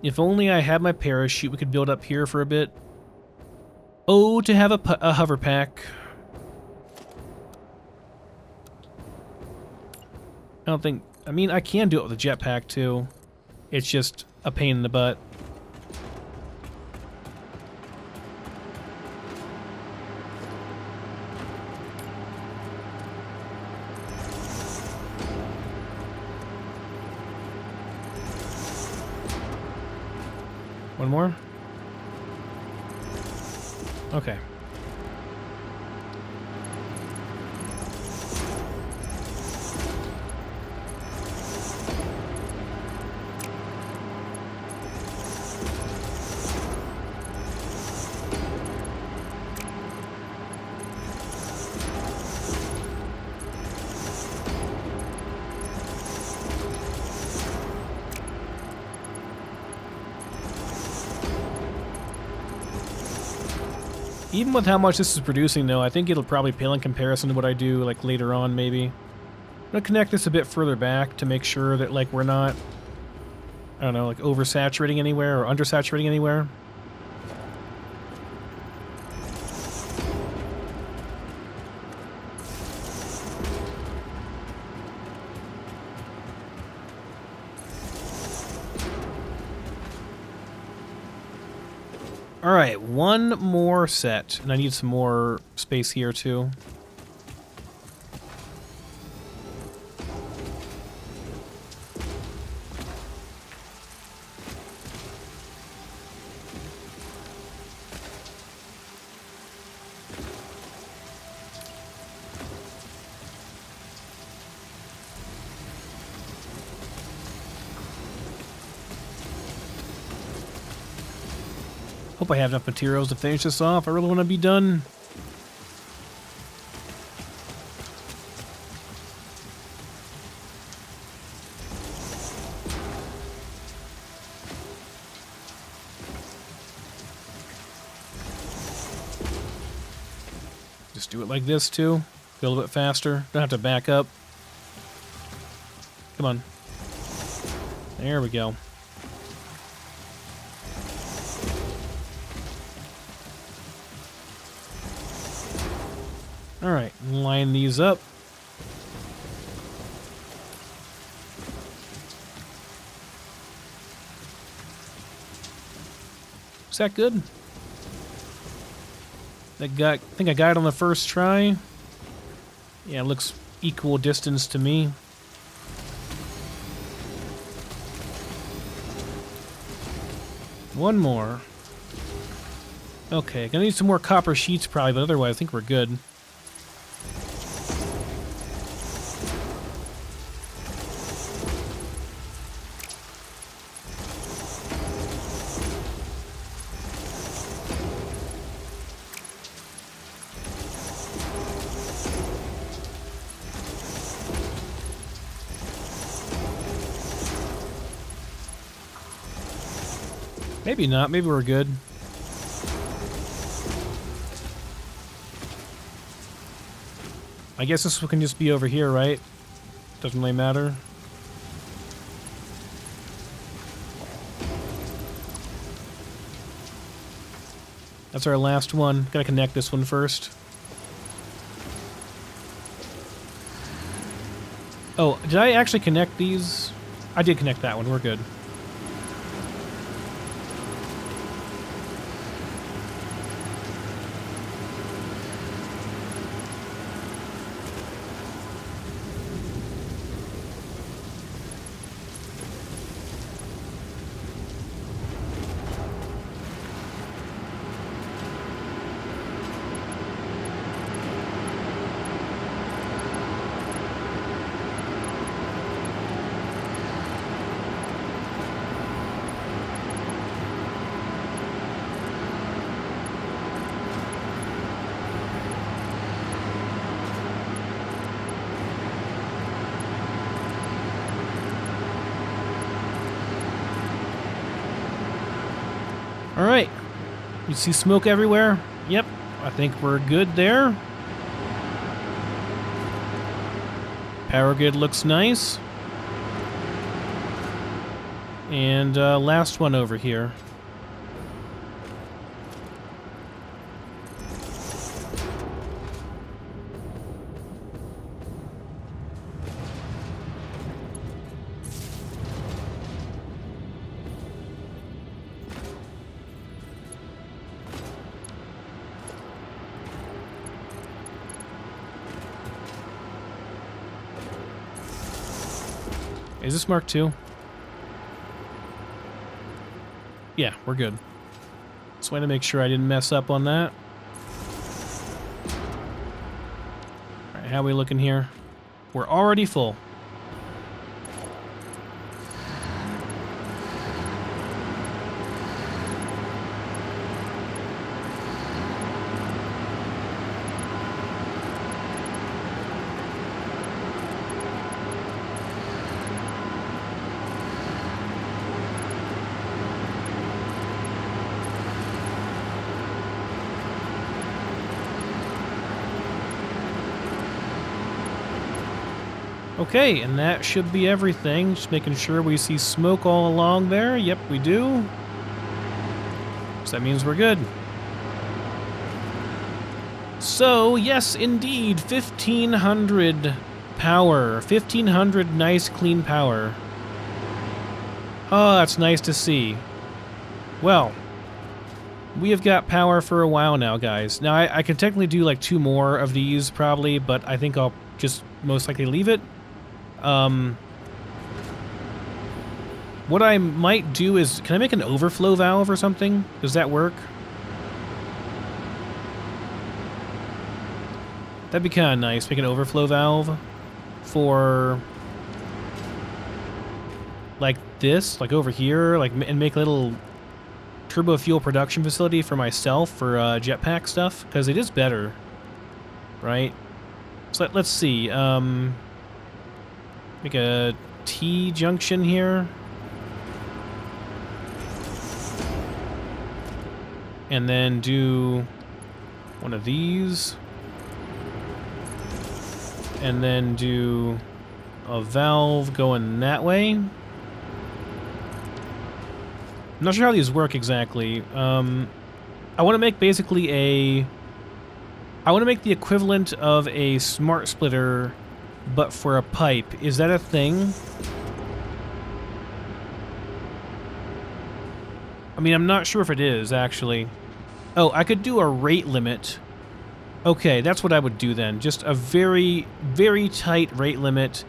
If only I had my parachute, we could build up here for a bit. Oh, to have a hover pack. I don't think... I mean, I can do it with a jetpack, too. It's just a pain in the butt. One more? Okay. Even with how much this is producing, though, I think it'll probably pale in comparison to what I do, like, later on, maybe. I'm gonna connect this a bit further back to make sure that, like, we're not, I don't know, like, oversaturating anywhere or undersaturating anywhere. Alright, one more set, and I need some more space here, too. Hope I have enough materials to finish this off. I really want to be done. Just do it like this, too. Go a little bit faster. Don't have to back up. Come on. There we go. Alright, line these up. Is that good? I think I got it on the first try. Yeah, it looks equal distance to me. One more. Okay, gonna need some more copper sheets probably, but otherwise I think we're good. Maybe not. Maybe we're good. I guess this one can just be over here, right? Doesn't really matter. That's our last one. Gotta connect this one first. Oh, did I actually connect these? I did connect that one. We're good. Alright. You see smoke everywhere? Yep. I think we're good there. Power grid looks nice. And last one over here. Is this Mark II? Yeah, we're good. Just wanted to make sure I didn't mess up on that. Alright, how are we looking here? We're already full. Okay, and that should be everything. Just making sure we see smoke all along there. Yep, we do. So that means we're good. So, yes, indeed, 1,500 power. 1,500 nice, clean power. Oh, that's nice to see. Well, we have got power for a while now, guys. Now, I could technically do like 2 more of these, probably, but I think I'll just most likely leave it. What I might do is, can I make an overflow valve or something? Does that work? That'd be kind of nice. Make an overflow valve for like this, like over here, like, and make a little turbo fuel production facility for myself for jetpack stuff, because it is better, right? So let's see. Make a T junction here. And then do one of these. And then do a valve going that way. I'm not sure how these work exactly. I want to make basically I want to make the equivalent of a smart splitter, but for a pipe. Is that a thing? I mean, I'm not sure if it is, actually. Oh, I could do a rate limit. Okay, that's what I would do then. Just a very, very tight rate limit.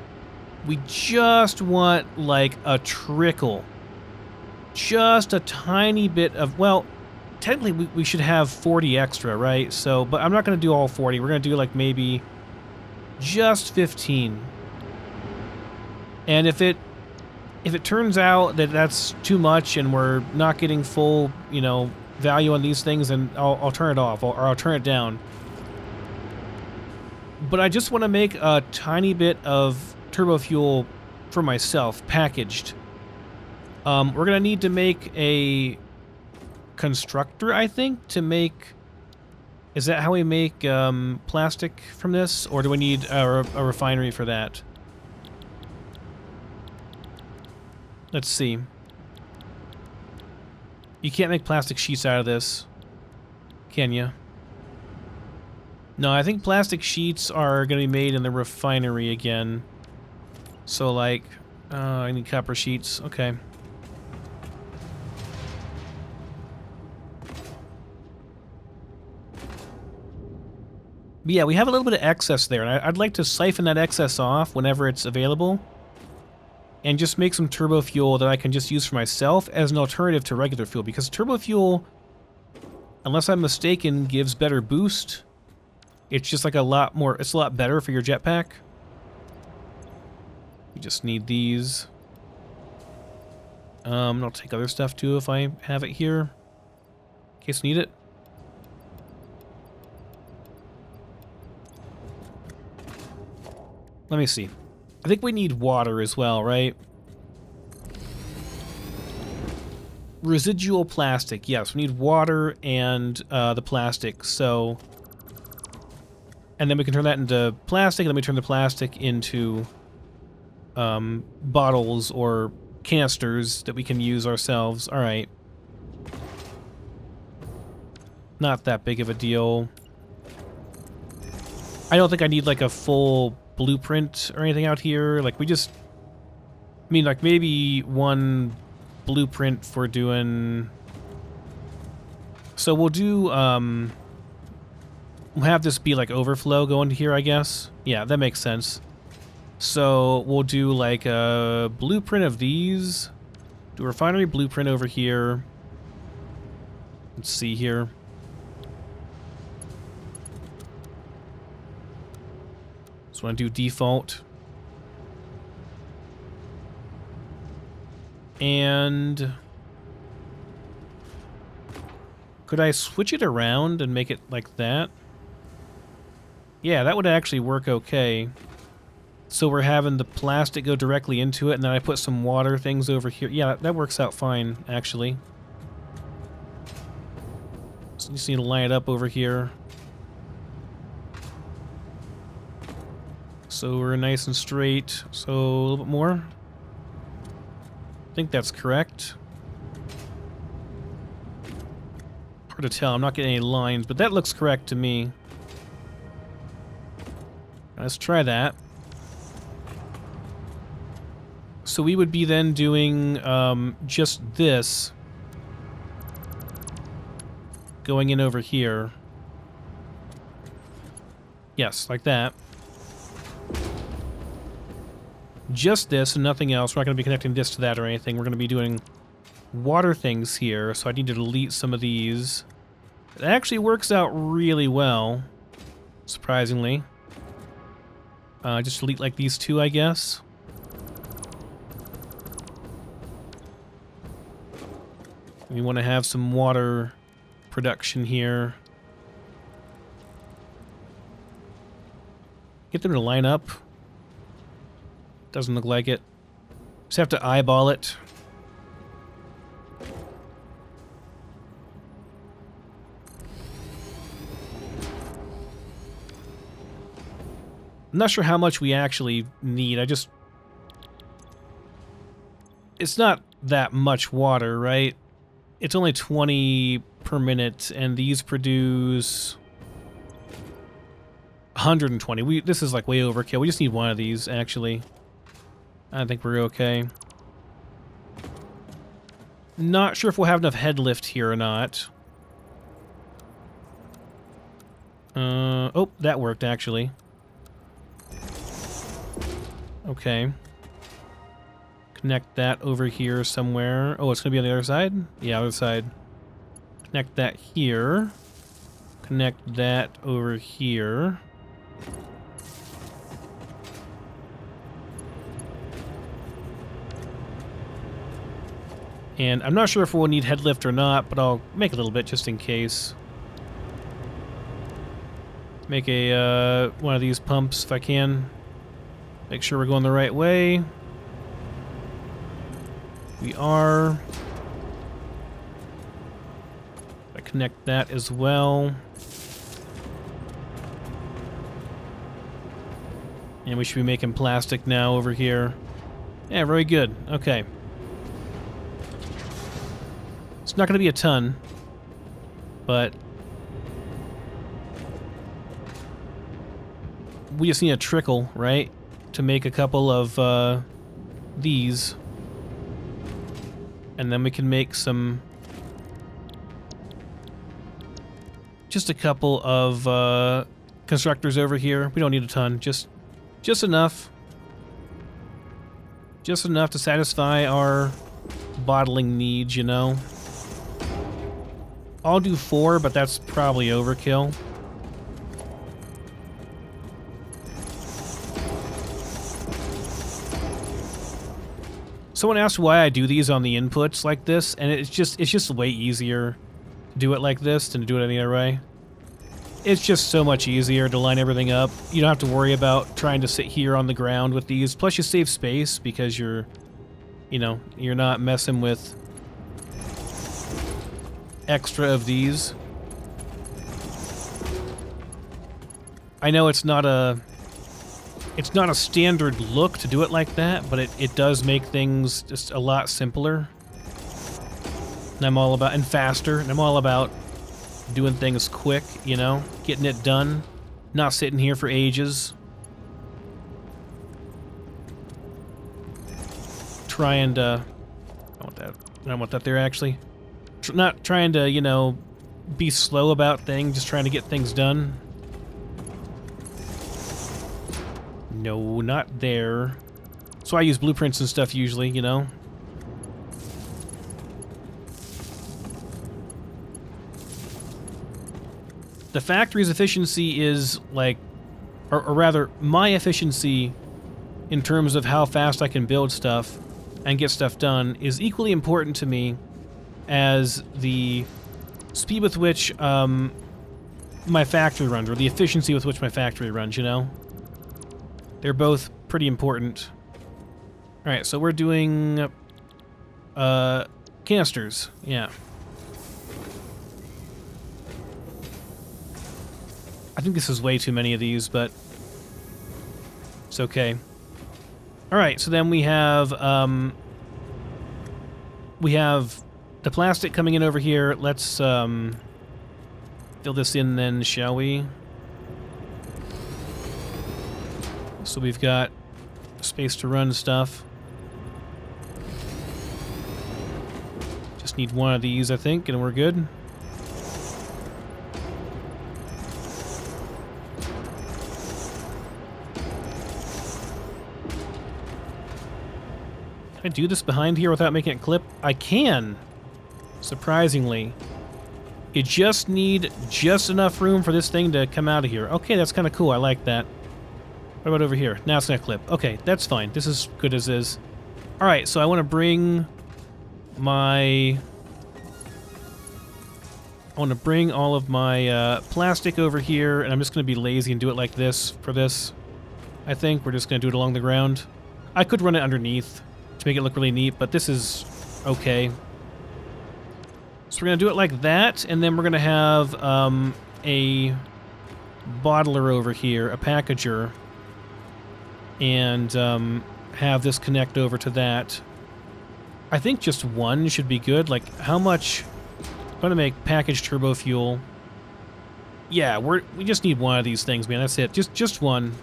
We just want, like, a trickle. Just a tiny bit of... Well, technically, we should have 40 extra, right? So, but I'm not going to do all 40. We're going to do, like, maybe just 15. And if it turns out that that's too much and we're not getting full, you know, value on these things, then I'll turn it off, or I'll turn it down. But I just want to make a tiny bit of turbo fuel for myself, packaged. We're going to need to make a constructor, I think, to make... Is that how we make plastic from this? Or do we need a refinery for that? Let's see. You can't make plastic sheets out of this, can you? No, I think plastic sheets are going to be made in the refinery again. So, like, I need copper sheets. Okay. But yeah, we have a little bit of excess there, and I'd like to siphon that excess off whenever it's available. And just make some turbo fuel that I can just use for myself as an alternative to regular fuel. Because turbo fuel, unless I'm mistaken, gives better boost. It's just like a lot more, it's a lot better for your jetpack. You just need these. I'll take other stuff too if I have it here. In case I need it. Let me see. I think we need water as well, right? Residual plastic. Yes, we need water and the plastic. So, and then we can turn that into plastic, and then we turn the plastic into bottles or canisters that we can use ourselves. All right. Not that big of a deal. I don't think I need like a full blueprint or anything out here. Like, we just... I mean, like, maybe one blueprint for doing... So we'll do, we'll have this be like overflow going to here, I guess. Yeah, that makes sense. So we'll do like a blueprint of these. Do a refinery blueprint over here. Let's see here. Just want to do default. And could I switch it around and make it like that? Yeah, that would actually work okay. So we're having the plastic go directly into it, and then I put some water things over here. Yeah, that works out fine, actually. So you just need to line it up over here. So we're nice and straight. So a little bit more. I think that's correct. Hard to tell. I'm not getting any lines, but that looks correct to me. Let's try that. So we would be then doing just this. Going in over here. Yes, like that. Just this and nothing else. We're not going to be connecting this to that or anything. We're going to be doing water things here, so I need to delete some of these. It actually works out really well, surprisingly. Just delete like these two, I guess. We want to have some water production here. Get them to line up. Doesn't look like it. Just have to eyeball it. I'm not sure how much we actually need. It's not that much water, right? It's only 20 per minute, and these produce 120. This is like way overkill. We just need one of these, actually. I think we're okay. Not sure if we'll have enough head lift here or not. Oh, that worked, actually. Okay. Connect that over here somewhere. Oh, it's going to be on the other side? Yeah, other side. Connect that here. Connect that over here. And I'm not sure if we'll need head lift or not, but I'll make a little bit just in case. Make a one of these pumps if I can. Make sure we're going the right way. We are. I connect that as well. And we should be making plastic now over here. Yeah, very good. Okay. It's not going to be a ton, but we just need a trickle, right? To make a couple of these. And then we can make some... just a couple of constructors over here. We don't need a ton, just enough. Just enough to satisfy our bottling needs, you know? I'll do 4, but that's probably overkill. Someone asked why I do these on the inputs like this, and it's just way easier to do it like this than to do it any other way. It's just so much easier to line everything up. You don't have to worry about trying to sit here on the ground with these. Plus you save space because you're not messing with extra of these. I know it's not a standard look to do it like that, but it does make things just a lot simpler. And I'm all about, and faster, and I'm all about doing things quick, you know, getting it done, not sitting here for ages. Trying to, I don't want that there actually. Not trying to, you know, be slow about things, just trying to get things done. No, not there. So I use blueprints and stuff usually, you know. The factory's efficiency is like, or rather, my efficiency in terms of how fast I can build stuff and get stuff done is equally important to me as the speed with which my factory runs, or the efficiency with which my factory runs, you know? They're both pretty important. Alright, so we're doing canisters, yeah. I think this is way too many of these, but it's okay. Alright, so then we have the plastic coming in over here. Let's fill this in then, shall we? So we've got space to run stuff. Just need one of these, I think, and we're good. Can I do this behind here without making it clip? I can, surprisingly. You just need just enough room for this thing to come out of here. Okay, that's kind of cool. I like that. What about over here? Now it's gonna clip. Okay, that's fine. This is good as is. Alright, so I want to bring my... I want to bring all of my plastic over here, and I'm just going to be lazy and do it like this for this. I think we're just going to do it along the ground. I could run it underneath to make it look really neat, but this is okay. So we're going to do it like that, and then we're going to have a bottler over here, a packager, and have this connect over to that. I think just one should be good. Like, how much... I'm going to make packaged turbo fuel. Yeah, we just need one of these things, man. That's it. Just one.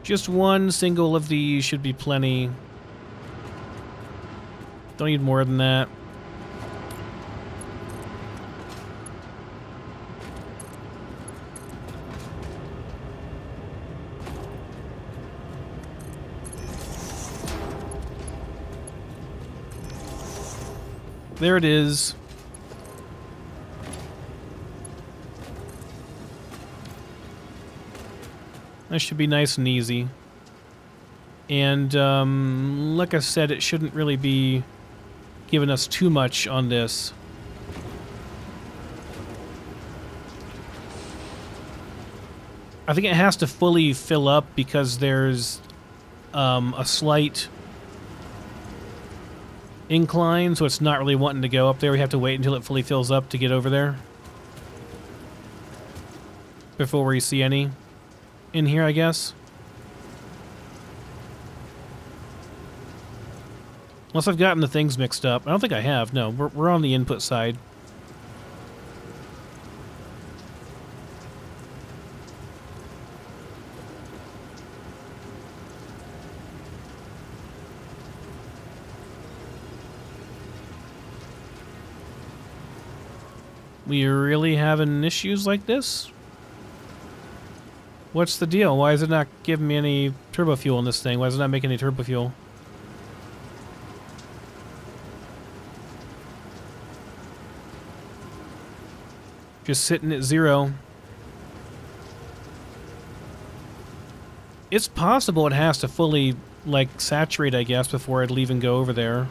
Just one single of these should be plenty. Don't need more than that. There it is. That should be nice and easy. And, like I said, it shouldn't really be giving us too much on this. I think it has to fully fill up because there's a slight incline, so it's not really wanting to go up there. We have to wait until it fully fills up to get over there before we see any in here, I guess. Unless I've gotten the things mixed up. I don't think I have. No, we're on the input side. We really having issues like this? What's the deal? Why is it not giving me any turbo fuel in this thing? Why is it not making any turbo fuel? Just sitting at 0. It's possible it has to fully, like, saturate, I guess, before I'd leave and go over there.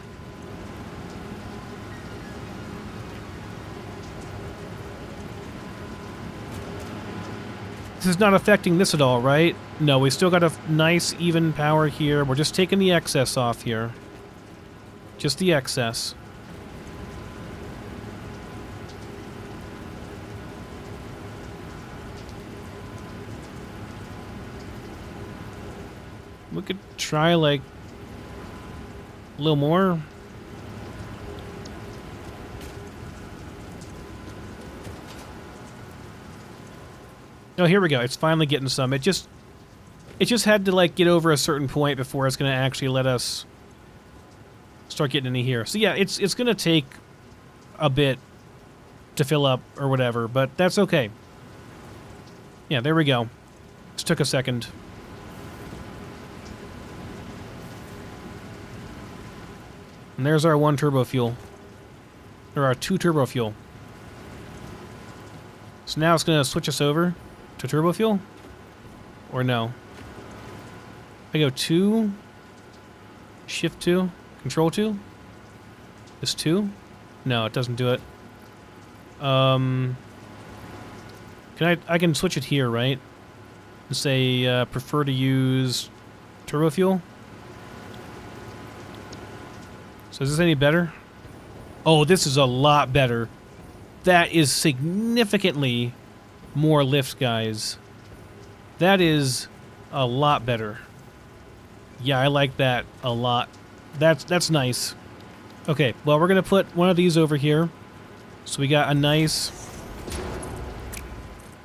This is not affecting this at all, right? No, we still got a nice even power here. We're just taking the excess off here. Just the excess. We could try, like, a little more. Oh, here we go. It's finally getting some. It just had to, like, get over a certain point before it's going to actually let us start getting any here. So yeah, it's going to take a bit to fill up or whatever, but that's okay. Yeah, there we go. Just took a second. And there's our 1 turbo fuel. Or our 2 turbo fuel. So now it's going to switch us over to turbo fuel? Or no? I go 2, shift 2, control 2? This 2? No, it doesn't do it. Can I can switch it here, right? And say, prefer to use turbo fuel? So is this any better? Oh, this is a lot better. That is significantly more lift, guys. That is a lot better. Yeah, I like that a lot. That's nice. Okay, well, we're going to put one of these over here. So we got a nice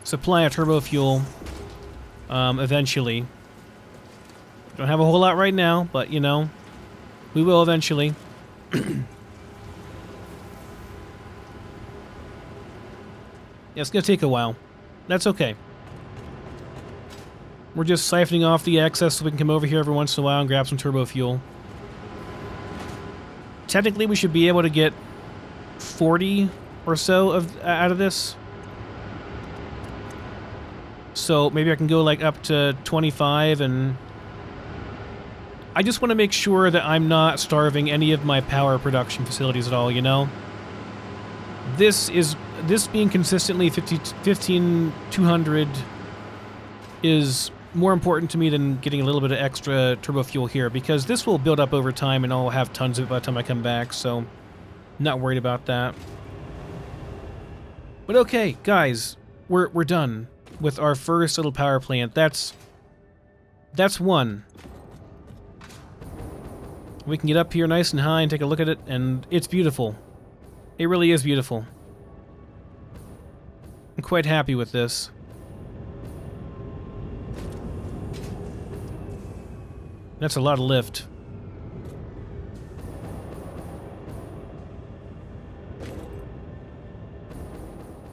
supply of turbo fuel eventually. Don't have a whole lot right now, but, you know, we will eventually. Yeah, it's going to take a while. That's okay. We're just siphoning off the excess so we can come over here every once in a while and grab some turbo fuel. Technically, we should be able to get 40 or so out of this. So maybe I can go like up to 25, and I just want to make sure that I'm not starving any of my power production facilities at all, you know? This being consistently 15,200 is more important to me than getting a little bit of extra turbo fuel here, because this will build up over time and I'll have tons of it by the time I come back, so I'm not worried about that. But okay, guys, we're done with our first little power plant. That's one. We can get up here nice and high and take a look at it, and it's beautiful. It really is beautiful. I'm quite happy with this. That's a lot of lift.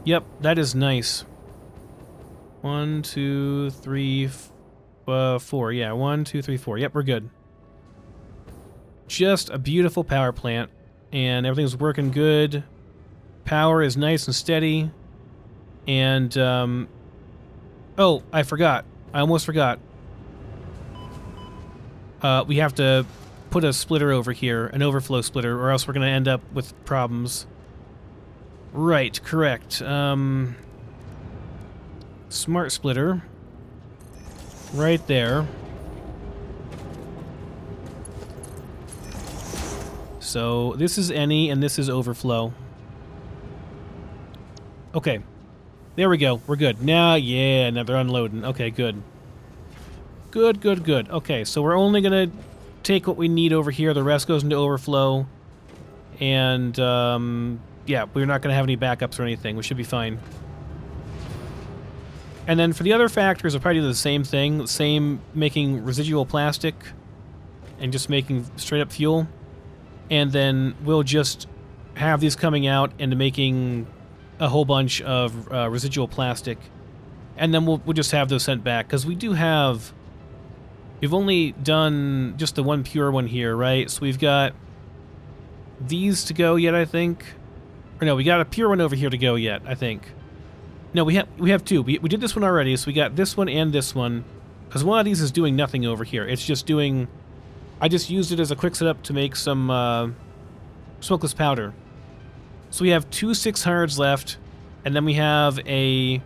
Yep, that is nice. 1, 2, 3, 4. Yeah, 1, 2, 3, 4. Yep, we're good. Just a beautiful power plant, and everything's working good. Power is nice and steady. And, oh, I forgot. I almost forgot. We have to put a splitter over here, an overflow splitter, or else we're going to end up with problems. Right, correct. Smart splitter. Right there. So this is any, and this is overflow. Okay. There we go. We're good. Now, yeah, now they're unloading. Okay, good. Good, good, good. Okay, so we're only going to take what we need over here. The rest goes into overflow. And, yeah, we're not going to have any backups or anything. We should be fine. And then for the other factors, I'll probably do the same thing. Same making residual plastic and just making straight up fuel. And then we'll just have these coming out into making a whole bunch of residual plastic. And then we'll just have those sent back. Because we do have... We've only done just the one pure one here, right? So we've got these to go yet, I think. Or no, we got a pure one over here to go yet, I think. No, we have two. We did this one already, so we got this one and this one. Because one of these is doing nothing over here. It's just doing... I just used it as a quick setup to make some smokeless powder. So we have two 600s left, and then we have a...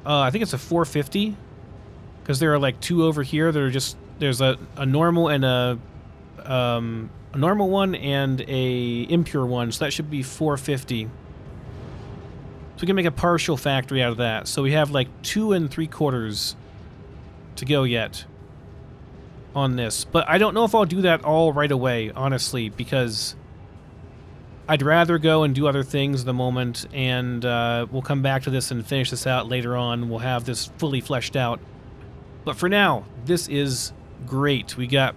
I think it's a 450. Because there are like two over here that are just... There's a normal and a normal one and a impure one, so that should be 450. So we can make a partial factory out of that. So we have like 2 3/4 to go yet on this. But I don't know if I'll do that all right away, honestly, because I'd rather go and do other things at the moment, and we'll come back to this and finish this out later on. We'll have this fully fleshed out. But for now, this is great. We got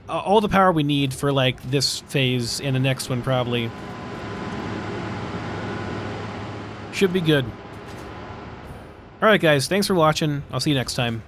all the power we need for like this phase and the next one probably. Should be good. Alright guys, thanks for watching. I'll see you next time.